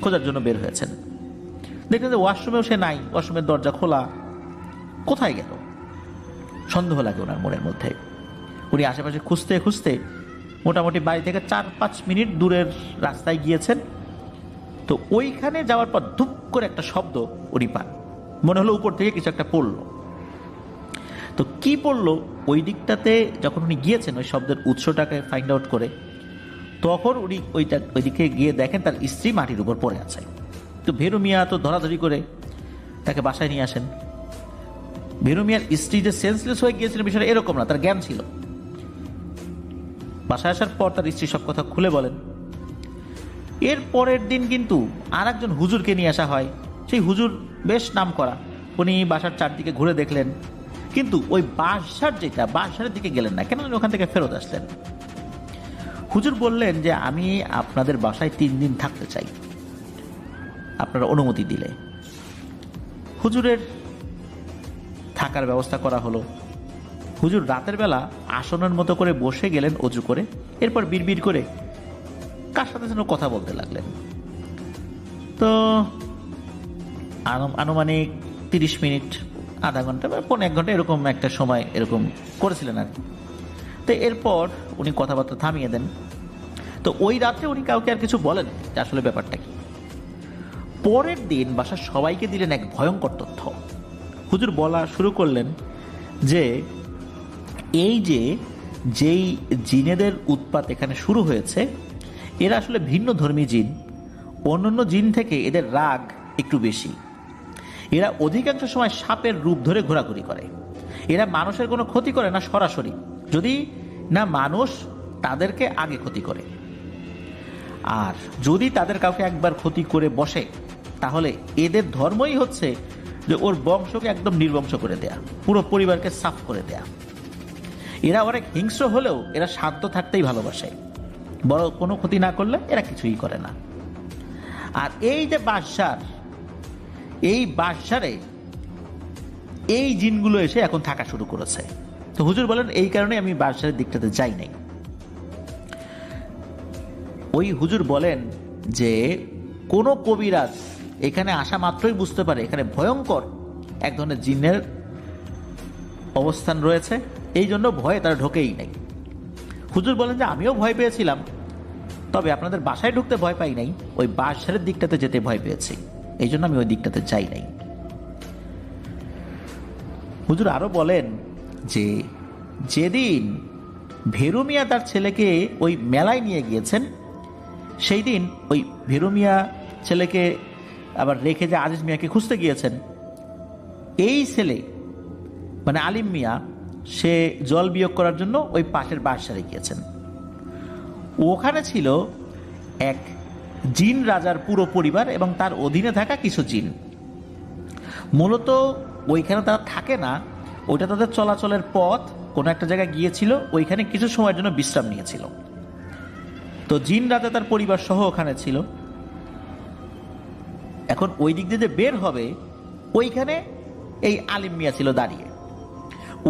খোঁজার জন্য বের হয়েছেন। দেখলেন যে ওয়াশরুমেও সে নাই, ওয়াশরুমের দরজা খোলা। কোথায় গেল? সন্দেহ লাগে ওনার মনের মধ্যে। উনি আশেপাশে খুঁজতে খুঁজতে মোটামুটি বাড়ি থেকে 4-5 মিনিট দূরের রাস্তায় গিয়েছেন। তো তো ওইখানে যাওয়ার পর ধুপ করে একটা শব্দ উনি পান, মনে হলো উপর থেকে কিছু একটা পড়লো। তো কি পড়লো ওই দিকটাতে যখন উনি গিয়েছেন ওই শব্দের উৎসটাকে ফাইন্ড আউট করে, তখন উনি ওইদিকে গিয়ে দেখেন তার স্ত্রী মাটির উপর পড়ে আছে। তো ভেরু মিয়া তো ধরাধরি করে তাকে বাসায় নিয়ে আসেন। ভেরু মিয়ার স্ত্রী যে সেন্সলেস হয়ে গিয়েছিল বিষয়টা এরকম না, তার জ্ঞান ছিল। বাসায় আসার পর তার স্ত্রী সব কথা খুলে বলেন। এর পরের দিন কিন্তু আর একজন হুজুরকে নিয়ে আসা হয়। সেই হুজুর বেশ নাম করা, উনি বাসার চারদিকে ঘুরে দেখলেন, কিন্তু ওই বাসার দিকে গেলেন না। কেন ওখান থেকে ফেরত আসলেন? হুজুর বললেন যে আমি আপনাদের বাসায় 3 দিন থাকতে চাই, আপনারা অনুমতি দিলে। হুজুরের থাকার ব্যবস্থা করা হলো। হুজুর রাতের বেলা আসনের মতো করে বসে গেলেন অজু করে, এরপর বিড়বিড় করে কার সাথে যেন কথা বলতে লাগলেন। তো আনুমানিক 30 মিনিট, আধা ঘন্টা বা 1 ঘন্টা এরকম একটা সময় এরকম করেছিলেন আর কি। তো এরপর উনি কথাবার্তা থামিয়ে দেন। তো ওই রাত্রে উনি কাউকে আর কিছু বলেন যে আসলে ব্যাপারটা কি। পরের দিন বাসার সবাইকে দিলেন এক ভয়ঙ্কর তথ্য। হুজুর বলা শুরু করলেন যে এই যেই জিনেদের উৎপাত এখানে শুরু হয়েছে, এরা আসলে ভিন্ন ধর্মী জিন। অন্যান্য জিন থেকে এদের রাগ একটু বেশি। এরা অধিকাংশ সময় সাপের রূপ ধরে ঘোরাঘুরি করে। এরা মানুষের কোনো ক্ষতি করে না সরাসরি, যদি না মানুষ তাদেরকে আগে ক্ষতি করে। আর যদি তাদের কাউকে একবার ক্ষতি করে বসে, তাহলে এদের ধর্মই হচ্ছে যে ওর বংশকে একদম নির্বংশ করে দেয়া, পুরো পরিবারকে সাফ করে দেয়া। এরা অনেক হিংস্র হলেও এরা শান্ত থাকতেই ভালোবাসে, বড় কোনো ক্ষতি না করলে এরা কিছুই করে না। আর এই যে বাসারে এই জিনগুলো এসে এখন থাকা শুরু করেছে। তো হুজুর বলেন এই কারণে আমি বাসারের দিকটাতে যাই নাই। ওই হুজুর বলেন যে কোনো কবিরাজ এখানে আসা মাত্রই বুঝতে পারে এখানে ভয়ঙ্কর এক ধরনের জিনের অবস্থান রয়েছে, এই জন্য ভয়ে তারা ঢোকেই নাই। হুজুর বলেন যে আমিও ভয় পেয়েছিলাম, তবে আপনাদের বাসায় ঢুকতে ভয় পাই নাই, ওই বাসারের দিকটাতে যেতে ভয় পেয়েছি, এই জন্য আমি ওই দিকটাতে যাই নাই। হুজুর আরো বলেন যে যেদিন ভেরু মিয়া তার ছেলেকে ওই মেলায় নিয়ে গিয়েছেন, সেই দিন ওই ভেরু মিয়া ছেলেকে আবার রেখে যে আজিজ মিয়াকে খুঁজতে গিয়েছেন, এই ছেলে মানে আলিম মিয়া সে জল বিয়োগ করার জন্য ওই পাশের বাসারে গিয়েছেন। ওখানে ছিল এক জিন রাজার পুরো পরিবার এবং তার অধীনে থাকা কিছু জিন। মূলত ওইখানে তারা থাকে না, ওইটা তাদের চলাচলের পথ, কোনো একটা জায়গায় গিয়েছিল, ওইখানে কিছু সময়ের জন্য বিশ্রাম নিয়েছিল। তো জিন রাজা তার পরিবার সহ ওখানে ছিল। এখন ওই দিক দিয়ে যে বের হবে, ওইখানে এই আলিম মিয়া ছিল দাঁড়িয়ে।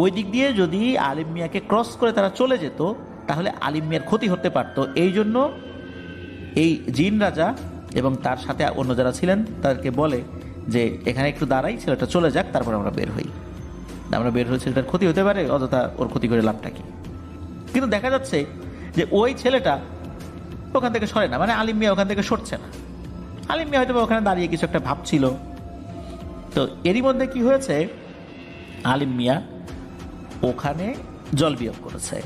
ওই দিক দিয়ে যদি আলিম মিয়াকে ক্রস করে তারা চলে যেত, তাহলে আলিম মিয়ার ক্ষতি হতে পারত। এই জন্য এই জিন রাজা এবং তার সাথে অন্য যারা ছিলেন তাদেরকে বলে যে এখানে একটু দাঁড়াই, ছেলেটা চলে যাক, তারপর আমরা বের হই। আমরা বের হয়ে ছেলেটার ক্ষতি হতে পারে, অযথা ওর ক্ষতি করে লাভটা কি। কিন্তু দেখা যাচ্ছে যে ওই ছেলেটা ওখান থেকে সরে না, মানে আলিম মিয়া ওখান থেকে সরছে না। আলিম মিয়া হয়তো ওখানে দাঁড়িয়ে কিছু একটা ভাবছিল। তো এরই মধ্যে কি হয়েছে, আলিম মিয়া ওখানে জল বিয়োগ করেছে।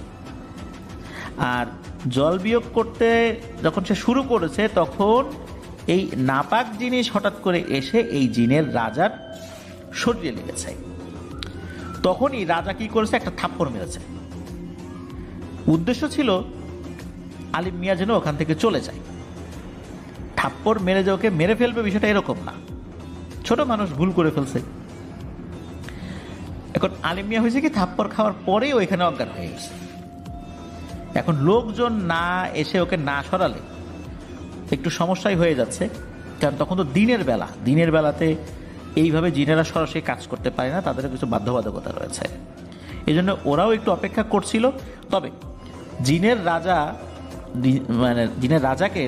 আর জল বিয়োগ করতে যখন সে শুরু করেছে, তখন এই নাপাক জিনিস হঠাৎ করে এসে এই জিনের রাজার শরীরে লেগেছে। তখনই রাজা কি করেছে, একটা থাপ্পড় মেরেছে। উদ্দেশ্য ছিল আলিম মিয়া যেন ওখান থেকে চলে যায়। থাপ্পড় মেরে যে ওকে মেরে ফেলবে বিষয়টা এরকম না, ছোট মানুষ ভুল করে ফেলছে। এখন আলিম মিয়া হয়েছে কি, থাপ্পড় খাওয়ার পরেই ওইখানে অজ্ঞান হয়ে গেছে। এখন লোকজন না এসে ওকে না সরালে একটু সমস্যাই হয়ে যাচ্ছে, কারণ তখন তো দিনের বেলাতে এইভাবে জিনেরা সরাসরি কাজ করতে পারে না, তাদেরও কিছু বাধ্যবাধকতা রয়েছে। এই জন্য ওরাও একটু অপেক্ষা করছিল। তবে জিনের রাজাকে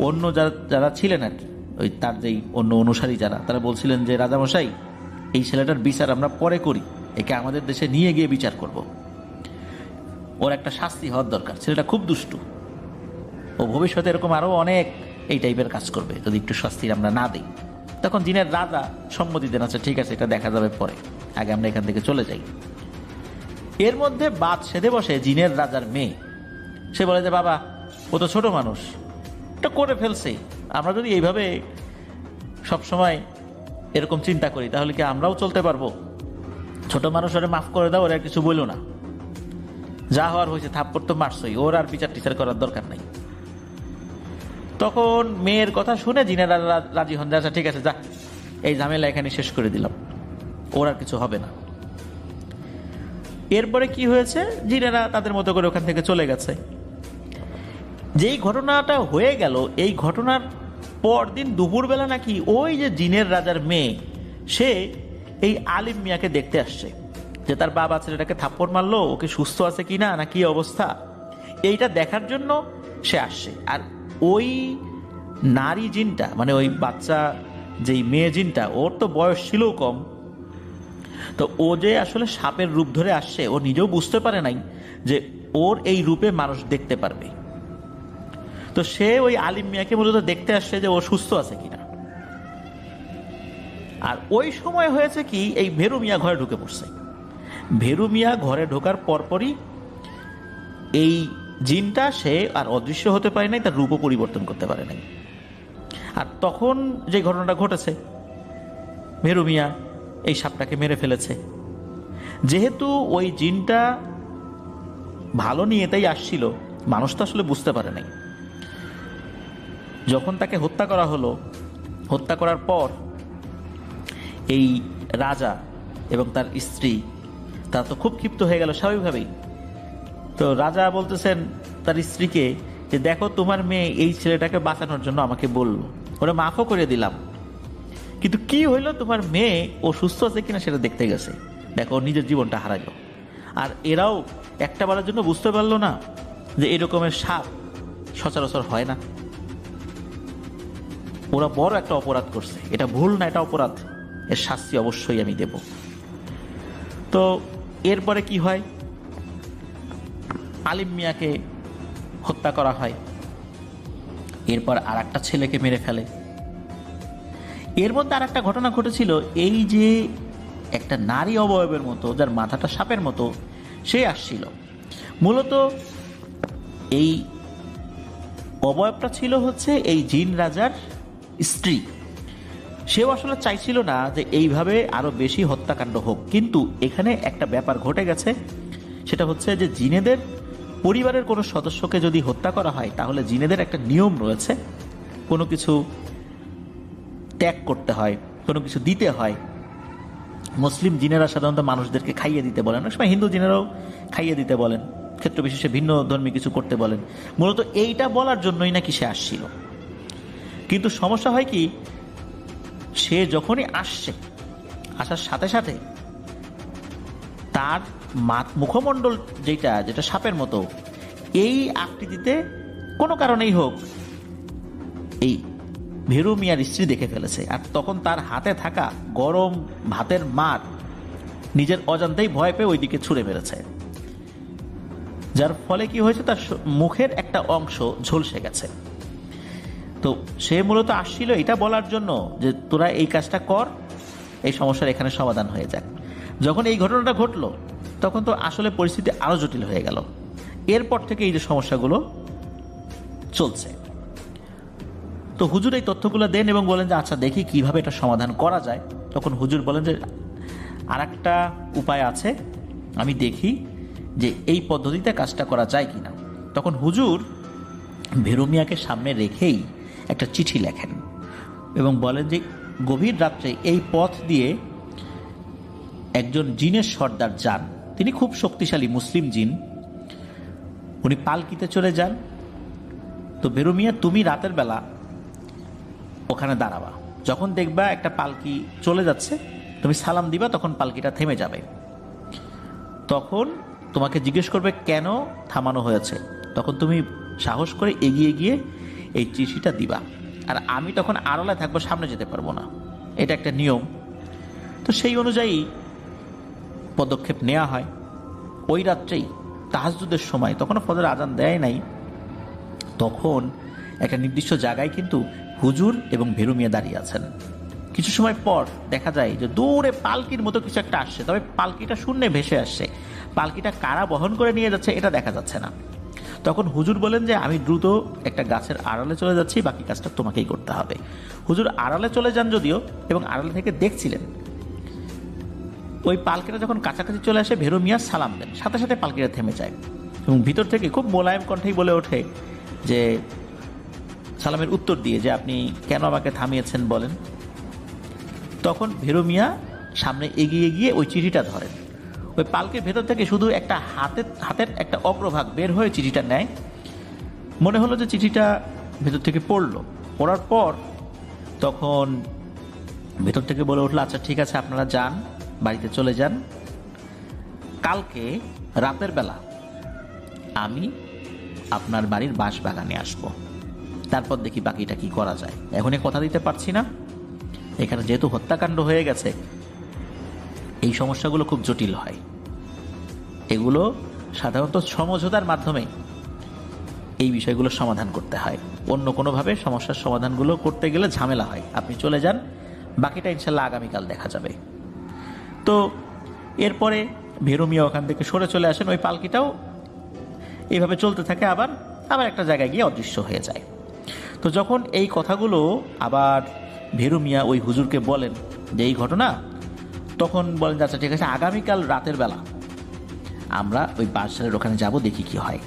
অন্য যারা ছিলেন আর কি, ওই তার যেই অন্য অনুসারী যারা, তারা বলছিলেন যে রাজামশাই, এই ছেলেটার বিচার আমরা পরে করি, একে আমাদের দেশে নিয়ে গিয়ে বিচার করব। ওর একটা শাস্তি হওয়ার দরকার, ছেলেটা খুব দুষ্টু, ও ভবিষ্যতে এরকম আরও অনেক এই টাইপের কাজ করবে যদি একটু শাস্তির আমরা না দিই। তখন জিনের রাজা সম্মতি দেন, আচ্ছা ঠিক আছে, এটা দেখা যাবে পরে, আগে আমরা এখান থেকে চলে যাই। এর মধ্যে বাদ সেধে বসে জিনের রাজার মেয়ে। সে বলে যে বাবা, ও তো ছোট মানুষ, এটা করে ফেলছে, আমরা যদি এইভাবে সবসময় এরকম চিন্তা করি তাহলে কি আমরাও চলতে পারবো? ছোট মানুষ, ওরা মাফ করে দাও, ওরা কিছু বললো না, যা হওয়ার হয়েছে, থাপ্পড় তো মারছই, ওর আর বিচার টিচার করার দরকার নাই। তখন মেয়ের কথা শুনে জিনেরা রাজি হন, আচ্ছা ঠিক আছে, যা, এই ঝামেলা এখানে শেষ করে দিলাম, ওর আর কিছু হবে না। এরপরে কি হয়েছে, জিনেরা তাদের মতো করে ওখান থেকে চলে গেছে। যেই ঘটনাটা হয়ে গেল, এই ঘটনার পরদিন দুপুরবেলা নাকি ওই যে জিনের রাজার মেয়ে, সে এই আলিম মিয়াকে দেখতে আসছে, যে তার বাবা ছেলেটাকে থাপ্পড় মারলো, ওকে সুস্থ আছে কিনা, না কি অবস্থা, এইটা দেখার জন্য সে আসছে। আর ওই নারী জিনটা, মানে ওই বাচ্চা যেই মেয়ে জিনটা, ওর তো বয়স ছিল কম, তো ও যে আসলে সাপের রূপ ধরে আসছে, ও নিজেও বুঝতে পারে নাই যে ওর এই রূপে মানুষ দেখতে পারবে। তো সে ওই আলিম মিয়াকে মূলত দেখতে আসছে যে ও সুস্থ আছে কিনা। আর ওই সময় হয়েছে কি, এই ভেরু মিয়া ঘরে ঢুকে পড়ছে। ভেরু মিয়া ঘরে ঢোকার পরপরই এই জিনটা, সে আর অদৃশ্য হতে পারে নাই, তার রূপও পরিবর্তন করতে পারে নাই। আর তখন যে ঘটনাটা ঘটেছে, ভেরু মিয়া এই সাপটাকে মেরে ফেলেছে। যেহেতু ওই জিনটা ভালো নিয়ে তাই আসছিল, মানুষ তো আসলে বুঝতে পারে নাই। যখন তাকে হত্যা করা হলো, হত্যা করার পর এই রাজা এবং তার স্ত্রী, তারা তো খুব ক্ষিপ্ত হয়ে গেল স্বাভাবিকভাবেই। তো রাজা বলতেছেন তার স্ত্রীকে যে দেখো, তোমার মেয়ে এই ছেলেটাকে বাঁচানোর জন্য আমাকে বললো, ওরা মাফও করে দিলাম, কিন্তু কি হইলো, তোমার মেয়ে ও সুস্থ আছে কিনা সেটা দেখতে গেছে, দেখো নিজের জীবনটা হারাইলো। আর এরাও একটা বারের জন্য বুঝতে পারলো না যে এরকমের সাপ সচরাচর হয় না। ওরা বড় একটা অপরাধ করছে, এটা ভুল না, এটা অপরাধ, এর শাস্তি অবশ্যই আমি দেব। তো এরপরে কি হয়, আলিম মিয়াকে হত্যা করা হয়, এরপর আর একটা ছেলেকে মেরে ফেলে। এর মধ্যে আর একটা ঘটনা ঘটেছিল, এই যে একটা নারী অবয়বের মতো, যার মাথাটা সাপের মতো, সে আসছিল। মূলত এই অবয়বটা ছিল হচ্ছে এই জিন রাজার স্ত্রী। সেও আসলে চাইছিল না যে এইভাবে আরো বেশি হত্যাকাণ্ড হোক, কিন্তু এখানে একটা ব্যাপার ঘটে গেছে, সেটা হচ্ছে যে জিনেদের পরিবারের কোনো সদস্যকে যদি হত্যা করা হয়, তাহলে জিনেদের একটা নিয়ম রয়েছে, কোনো কিছু ত্যাগ করতে হয়, কোনো কিছু দিতে হয়। মুসলিম জিনেরা সাধারণত মানুষদেরকে খাইয়ে দিতে বলেন, অনেক সময় হিন্দু জিনেরাও খাইয়ে দিতে বলেন, ক্ষেত্র বিশেষে ভিন্ন ধর্মী কিছু করতে বলেন। মূলত এইটা বলার জন্যই নাকি সে আসছিল। কিন্তু সমস্যা হয় কি, সে যখনই আসছে, আসার সাথে সাথে তার মুখমণ্ডল যেটা সাপের মতো, এই আকৃতিতে কোনো কারণেই হোক এই ভেরু মিয়ার স্ত্রী দেখে ফেলেছে। আর তখন তার হাতে থাকা গরম ভাতের মার নিজের অজান্তেই ভয় পেয়ে ওইদিকে ছুঁড়ে মেরেছে, যার ফলে কি হয়েছে, তার মুখের একটা অংশ ঝলসে গেছে। তো সে মূলত আসছিল এটা বলার জন্য যে তোরা এই কাজটা কর, এই সমস্যার এখানে সমাধান হয়ে যাক। যখন এই ঘটনাটা ঘটলো, তখন তো আসলে পরিস্থিতি আরো জটিল হয়ে গেল। এরপর থেকে এই যে সমস্যাগুলো চলছে, তো হুজুর এই তথ্যগুলো দেন এবং বলেন যে আচ্ছা দেখি কিভাবে এটা সমাধান করা যায়। তখন হুজুর বলেন যে আর একটা উপায় আছে, আমি দেখি যে এই পদ্ধতিতে কাজটা করা যায় কিনা। তখন হুজুর ভেরু মিয়াকে সামনে রেখেই একটা চিঠি লেখেন এবং বলেন যে গভীর রাত্রে এই পথ দিয়ে একজন জিনের সর্দার যান, তিনি খুব শক্তিশালী মুসলিম জিন, উনি পালকিতে চলে যান। তো ভেরু মিয়া, তুমি রাতের বেলা ওখানে দাঁড়াবা, যখন দেখবা একটা পালকি চলে যাচ্ছে তুমি সালাম দিবা, তখন পালকিটা থেমে যাবে। তখন তোমাকে জিজ্ঞেস করবে কেন থামানো হয়েছে, তখন তুমি সাহস করে এগিয়ে গিয়ে এই চিঠিটা দিবা। আর আমি তখন আড়ালে থাকবো, সামনে যেতে পারবো না, এটা একটা নিয়ম। তো সেই অনুযায়ী পদক্ষেপ নেওয়া হয়। ওই রাত্রেই তাহাজ্জুদের সময়, তখনও ফজর আজান দেয় নাই, তখন একটা নির্দিষ্ট জায়গায় কিন্তু হুজুর এবং ভেরু মিয়া দাঁড়িয়ে আছেন। কিছু সময় পর দেখা যায় যে দূরে পালকির মতো কিছু একটা আসছে, তবে পালকিটা শূন্যে ভেসে আসছে। পালকিটা কারা বহন করে নিয়ে যাচ্ছে এটা দেখা যাচ্ছে না। তখন হুজুর বলেন যে আমি দ্রুত একটা গাছের আড়ালে চলে যাচ্ছি, বাকি কাজটা তোমাকেই করতে হবে। হুজুর আড়ালে চলে যান যদিও, এবং আড়ালে থেকে দেখছিলেন। ওই পালকিটা যখন কাছাকাছি চলে আসে ভেরু মিয়া সালাম দেন, সাথে সাথে পালকিটা থেমে যায় এবং ভিতর থেকে খুব মোলায়েম কণ্ঠেই বলে ওঠে যে সালামের উত্তর দিয়ে যে আপনি কেন আমাকে থামিয়েছেন বলেন। তখন ভেরু মিয়া সামনে এগিয়ে গিয়ে ওই চিঠিটা ধরেন। ওই পালকির ভেতর থেকে শুধু একটা হাতের একটা অগ্রভাগ বের হয়ে চিঠিটা নেয়। মনে হলো যে চিঠিটা ভেতর থেকে পড়ার পর তখন ভেতর থেকে বলে উঠলো, আচ্ছা ঠিক আছে, আপনারা যান, বাড়িতে চলে যান, কালকে রাতের বেলা আমি আপনার বাড়ির বাঁশবাগানে আসবো, তারপর দেখি বাকিটা কি করা যায়। এখনই কথা দিতে পারছি না, এখানে যেহেতু হত্যাকাণ্ড হয়ে গেছে এই সমস্যাগুলো খুব জটিল হয়, এগুলো সাধারণত সমঝোতার মাধ্যমে এই বিষয়গুলো সমাধান করতে হয়, অন্য কোনোভাবে সমস্যার সমাধানগুলো করতে গেলে ঝামেলা হয়। আপনি চলে যান, বাকিটা ইনশাল্লাহ আগামীকাল দেখা যাবে। তো এরপরে ভেরু মিয়া ওখান থেকে সরে চলে আসেন। ওই পালকিটাও এইভাবে চলতে থাকে, আবার একটা জায়গায় গিয়ে অদৃশ্য হয়ে যায়। তো যখন এই কথাগুলো আবার ভেরু মিয়া ওই হুজুরকে বলেন যে এই ঘটনা, তখন বলেন যে আচ্ছা ঠিক আছে, আগামীকাল রাতের বেলা আমরা ওই বাদশাহের ওখানে যাব, দেখি কি হয়।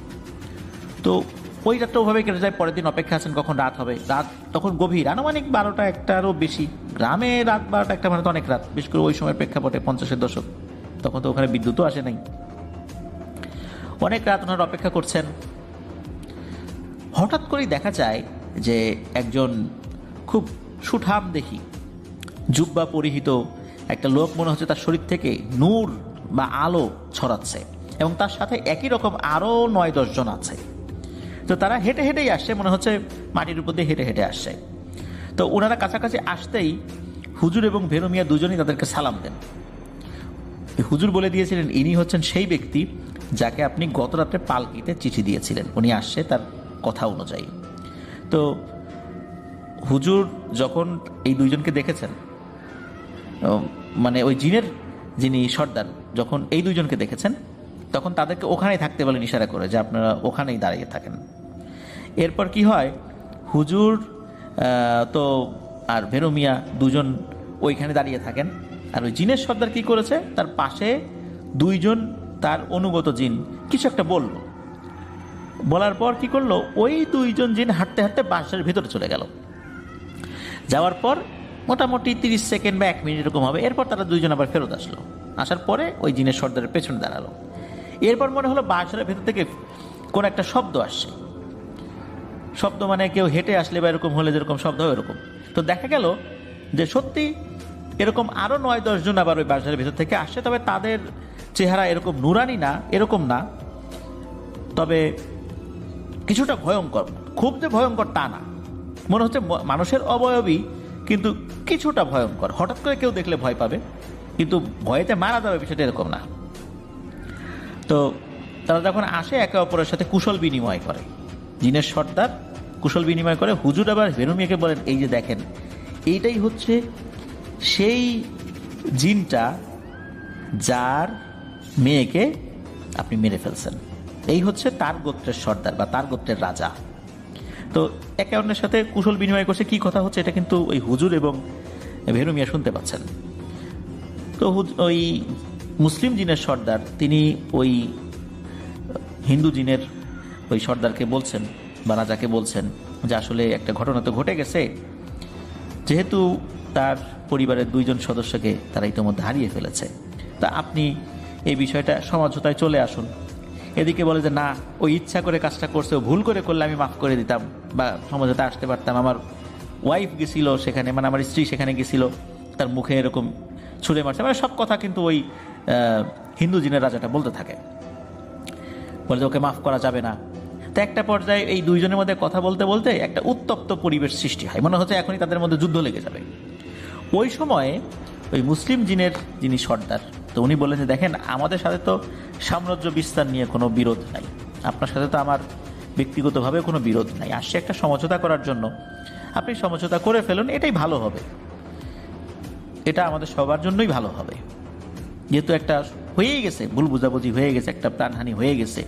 তো ওই রাতটা ওভাবে কেটে যায়। পরের দিন অপেক্ষা আছেন কখন রাত হবে। রাত তখন গভীর, আনুমানিক 12টা 1টারও বেশি। গ্রামে রাত 12টা 1টা মানে তো অনেক রাত, বিশেষ করে ওই সময়ের প্রেক্ষাপটে 50-এর দশক, তখন তো ওখানে বিদ্যুৎও আসে নাই। অনেক রাত ওনারা অপেক্ষা করছেন। হঠাৎ করেই দেখা যায় যে একজন খুব সুঠাম দেখি জুব্বা পরিহিত একটা লোক, মনে হচ্ছে তার শরীর থেকে নূর বা আলো ছড়াচ্ছে, এবং তার সাথে একই রকম আরও 9-10 জন আছে। তো তারা হেঁটে হেঁটেই আসছে, মনে হচ্ছে মাটির উপর দিয়ে হেঁটে হেঁটে আসছে। তো ওনারা কাছাকাছি আসতেই হুজুর এবং ভেরু মিয়া দুজনেই তাদেরকে সালাম দেন। হুজুর বলে দিয়েছিলেন ইনি হচ্ছেন সেই ব্যক্তি যাকে আপনি গত রাত্রে পালকিতে চিঠি দিয়েছিলেন, উনি আসছে তার কথা অনুযায়ী। তো হুজুর যখন এই দুইজনকে দেখেছেন, মানে ওই জিনের যিনি সর্দার যখন এই দুইজনকে দেখেছেন, তখন তাদেরকে ওখানেই থাকতে বলেন ইশারা করে যে আপনারা ওখানেই দাঁড়িয়ে থাকেন। এরপর কি হয়, হুজুর তো আর ভেরু মিয়া দুজন ওইখানে দাঁড়িয়ে থাকেন। আর ওই জিনের সর্দার কি করেছে, তার পাশে দুইজন তার অনুগত জিন কিছু একটা বলার পর কি করলো, ওই দুইজন জিন হাঁটতে হাঁটতে বাসার ভেতরে চলে গেল। যাওয়ার পর মোটামুটি 30 সেকেন্ড বা 1 মিনিট এরকম হবে। এরপর তারা দুইজন আবার ফেরত আসলো। আসার পরে ওই জিনের সর্দারের পেছনে দাঁড়ালো। এরপর মনে হলো বাসারের ভেতর থেকে কোন একটা শব্দ আসছে। শব্দ মানে কেউ হেঁটে আসলে বা এরকম হলে যেরকম শব্দ হয় এরকম। তো দেখা গেল যে সত্যি এরকম আরও 9-10 জন আবার ওই বাসারের ভেতর থেকে আসছে, তবে তাদের চেহারা এরকম নুরানি না, এরকম না, তবে কিছুটা ভয়ঙ্কর। খুব যে ভয়ঙ্কর তা না, মনে হচ্ছে মানুষের অবয়বই, কিন্তু কিছুটা ভয়ঙ্কর। হঠাৎ করে কেউ দেখলে ভয় পাবে, কিন্তু ভয়েতে মারা যাবে বিষয়টা এরকম না। তো তারা যখন আসে একে অপরের সাথে কুশল বিনিময় করে, জিনের সর্দার কুশল বিনিময় করে। হুজুর আবার ভেরু মিয়াকে বলেন এই যে দেখেন, এইটাই হচ্ছে সেই জিনটা যার মেয়েকে আপনি মেরে ফেলছেন, এই হচ্ছে তার গোত্রের সর্দার বা তার গোত্রের রাজা। তো একে অন্যের সাথে কুশল বিনিময় করছে, কি কথা হচ্ছে এটা কিন্তু ওই হুজুর এবং ভেরু মিয়া শুনতে পাচ্ছেন। তো ওই মুসলিম জিনের সর্দার তিনি ওই হিন্দু জিনের ওই সর্দারকে বলছেন বা রাজাকে বলছেন যে আসলে একটা ঘটনা তো ঘটে গেছে, যেহেতু তার পরিবারের 2 জন সদস্যকে তারা ইতিমধ্যে হারিয়ে ফেলেছে, তা আপনি এই বিষয়টা সমঝোতায় চলে আসুন। এদিকে বলে যে না, ওই ইচ্ছা করে কাজটা করছে, ও ভুল করে করলে আমি মাফ করে দিতাম বা সমঝোতায় আসতে পারতাম। আমার ওয়াইফ গেছিল সেখানে, মানে আমার স্ত্রী সেখানে গেছিল, তার মুখে এরকম ছুঁড়ে মারছে, মানে সব কথা কিন্তু ওই হিন্দু জিনের রাজাটা বলতে থাকে, বলে যে ওকে মাফ করা যাবে না। তো একটা পর্যায়ে এই 2 জনের মধ্যে কথা বলতে বলতে একটা উত্তপ্ত পরিবেশ সৃষ্টি হয়, মনে হচ্ছে এখনই তাদের মধ্যে যুদ্ধ লেগে যাবে। ওই সময়ে ওই মুসলিম জিনের যিনি সর্দার, তো উনি বললেন যে দেখেন, আমাদের সাথে তো সাম্রাজ্য বিস্তার নিয়ে কোনো বিরোধ নাই, আপনার সাথে তো আমার ব্যক্তিগতভাবে কোনো বিরোধ নাই, আসছে একটা সমঝোতা করার জন্য, আপনি সমঝোতা করে ফেলুন, এটাই ভালো হবে, এটা আমাদের সবার জন্যই ভালো হবে। যেহেতু একটা হয়েই গেছে, ভুল বুঝাবুঝি হয়ে গেছে, একটা প্রাণহানি হয়ে গেছে,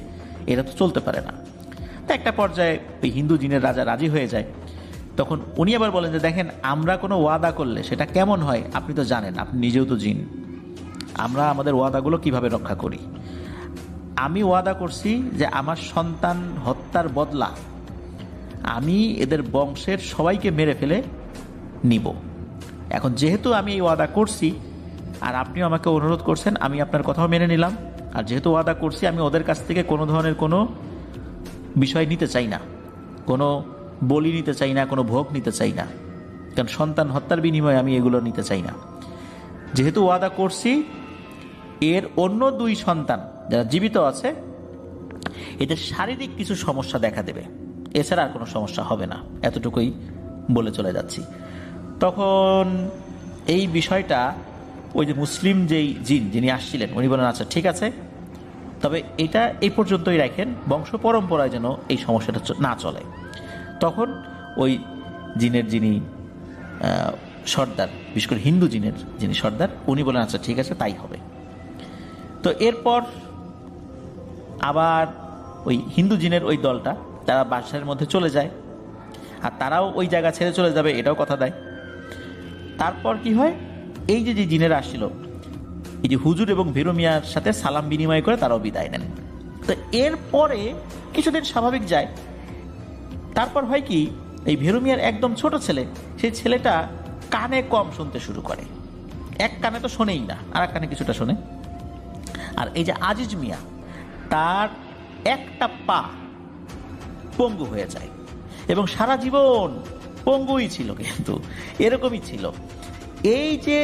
এটা তো চলতে পারে না। তো একটা পর্যায়ে ওই হিন্দু জিনের রাজা রাজি হয়ে যায়। তখন উনি আবার বলেন যে দেখেন, আমরা কোনো ওয়াদা করলে সেটা কেমন হয় আপনি তো জানেন, আপনি নিজেও তো জিন, আমরা আমাদের ওয়াদাগুলো কিভাবে রক্ষা করি। আমি ওয়াদা করছি যে আমার সন্তান হত্যার বদলা আমি এদের বংশের সবাইকে মেরে ফেলে নিব। এখন যেহেতু আমি এই ওয়াদা করছি আর আপনিও আমাকে অনুরোধ করছেন, আমি আপনার কথাও মেনে নিলাম। আর যেহেতু ওয়াদা করছি, আমি ওদের কাছ থেকে কোনো ধরনের কোনো বিষয় নিতে চাই না, কোনো বলি নিতে চাই না, কোনো ভোগ নিতে চাই না, কারণ সন্তান হত্যার বিনিময়ে আমি এগুলো নিতে চাই না। যেহেতু ওয়াদা করছি, এর অন্য 2 সন্তান যারা জীবিত আছে এদের শারীরিক কিছু সমস্যা দেখা দেবে, এছাড়া আর কোনো সমস্যা হবে না, এতটুকুই বলে চলে যাচ্ছি। তখন এই বিষয়টা ওই যে মুসলিম যেই জিন যিনি আসছিলেন উনি বলেন আচ্ছা ঠিক আছে, তবে এটা এই পর্যন্তই রাখেন, বংশ পরম্পরায় যেন এই সমস্যাটা না চলে। তখন ওই জিনের যিনি সর্দার, বিশেষ করে হিন্দু জিনের যিনি সর্দার, উনি বলেন আচ্ছা ঠিক আছে তাই হবে। তো এরপর আবার ওই হিন্দু জিনের ওই দলটা তারা বাদশাহের মধ্যে চলে যায়, আর তারাও ওই জায়গা ছেড়ে চলে যাবে এটাও কথা দেয়। তারপর কি হয়, এই যে জিনেরা আসছিল, এই যে হুজুর এবং ভীরু মিয়ার সাথে সালাম বিনিময় করে তারাও বিদায় নেন। তো এরপরে কিছুদিন স্বাভাবিক যায়। তারপর হয় কি, এই ভীরু মিয়ার একদম ছোট ছেলে, সেই ছেলেটা কানে কম শুনতে শুরু করে, এক কানে তো শোনেই না, আর এক কানে কিছুটা শোনে। আর এই যে আজিজ মিয়া, তার একটা পা পঙ্গু হয়ে যায়, এবং সারা জীবন পঙ্গুই ছিল, কিন্তু এরকমই ছিল। এই যে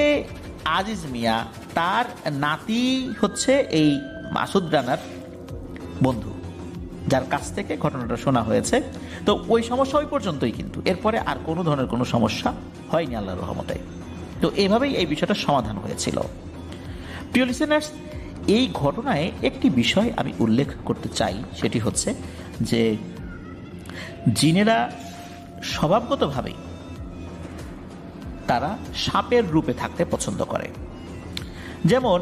আজিজ মিয়া, তার নাতি হচ্ছে এই মাসুদ রানার বন্ধু, যার কাছ থেকে ঘটনাটা শোনা হয়েছে। তো ওই সমস্যা ওই পর্যন্তই, কিন্তু এরপরে আর কোনো ধরনের কোনো সমস্যা হয়নি আল্লাহর রহমতে। তো এভাবেই এই বিষয়টা সমাধান হয়েছিল। প্রিয় লিসেনার্স, এই ঘটনায় একটি বিষয় আমি উল্লেখ করতে চাই, সেটি হচ্ছে যে জিনেরা স্বভাবগতভাবেই তারা সাপের রূপে থাকতে পছন্দ করে। যেমন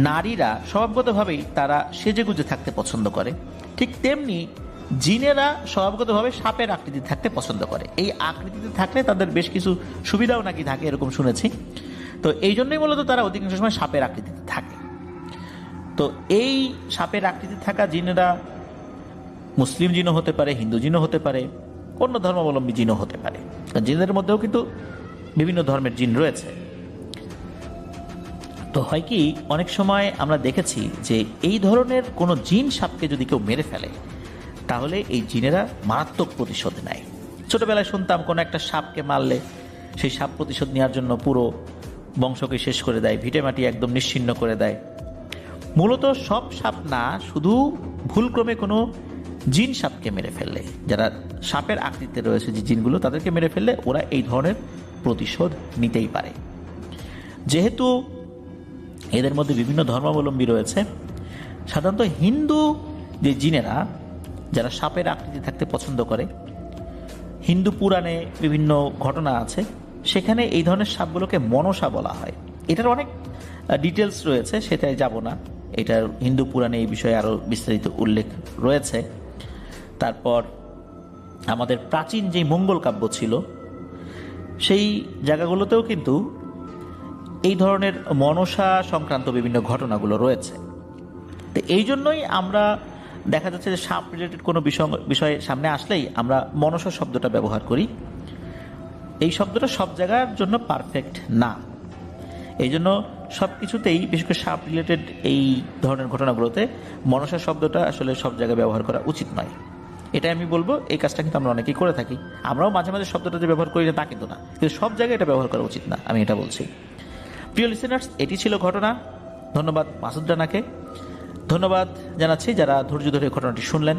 নারীরা স্বভাবগতভাবেই তারা সেজেগুজে থাকতে পছন্দ করে, ঠিক তেমনি জিনেরা স্বভাবগতভাবে সাপের আকৃতি থাকতে পছন্দ করে। এই আকৃতিতে থাকলে তাদের বেশ কিছু সুবিধাও নাকি থাকে, এরকম শুনেছি। তো এই জন্যই মূলত তারা অধিকাংশ সময় সাপের আকৃতিতে থাকে। তো এই সাপের আকৃতি থাকা জিনেরা মুসলিম জিনও হতে পারে, হিন্দু জিনও হতে পারে, অন্য ধর্মাবলম্বী জিনও হতে পারে। জিনদের মধ্যেও কিন্তু বিভিন্ন ধর্মের জিন রয়েছে। তো হয় কি, অনেক সময় আমরা দেখেছি যে এই ধরনের কোনো জিন সাপকে যদি কেউ মেরে ফেলে, তাহলে এই জিনেরা মারাত্মক প্রতিশোধ নেয়। ছোটবেলায় শুনতাম কোনো একটা সাপকে মারলে সেই সাপ প্রতিশোধ নেওয়ার জন্য পুরো বংশকে শেষ করে দেয়, ভিটেমাটি একদম নিশ্চিহ্ন করে দেয়। মূলত সব সাপ না, শুধু ভুলক্রমে কোনো জিন সাপকে মেরে ফেললে, যারা সাপের আকৃতিতে রয়েছে যে জিনগুলো, তাদেরকে মেরে ফেললে ওরা এই ধরনের প্রতিশোধ নিতেই পারে। যেহেতু এদের মধ্যে বিভিন্ন ধর্মাবলম্বী রয়েছে, সাধারণত হিন্দু যে জিনেরা যারা সাপের আকৃতি থাকতে পছন্দ করে, হিন্দু পুরাণে বিভিন্ন ঘটনা আছে, সেখানে এই ধরনের সাপগুলোকে মনসা বলা হয়। এটার অনেক ডিটেলস রয়েছে, সেটাই যাব না। এটার হিন্দু পুরাণে এই বিষয়ে আরও বিস্তারিত উল্লেখ রয়েছে। তারপর আমাদের প্রাচীন যে মঙ্গল কাব্য ছিল, সেই জায়গাগুলোতেও কিন্তু এই ধরনের মনসা সংক্রান্ত বিভিন্ন ঘটনাগুলো রয়েছে। তো এই জন্যই আমরা দেখা যাচ্ছে যে সাপ রিলেটেড কোনো বিষয় সামনে আসলেই আমরা মনসা শব্দটা ব্যবহার করি। এই শব্দটা সব জায়গার জন্য পারফেক্ট না, এই জন্য সব কিছুতেই, বিশেষ করে সাপ রিলেটেড এই ধরনের ঘটনাগুলোতে মনসা শব্দটা আসলে সব জায়গায় ব্যবহার করা উচিত নয়। এটা আমি বলবো, এই কাজটা কিন্তু আমরা অনেকেই করে থাকি। আমরাও মাঝে মাঝে শব্দটা যে ব্যবহার করি না তা কিন্তু না, কিন্তু সব জায়গায় এটা ব্যবহার করা উচিত না, আমি এটা বলছি। প্রিয় লিসেনার্স, এটি ছিল ঘটনা। ধন্যবাদ মাসুদ রানাকে, ধন্যবাদ জানাচ্ছি যারা ধৈর্য ধরে ঘটনাটি শুনলেন।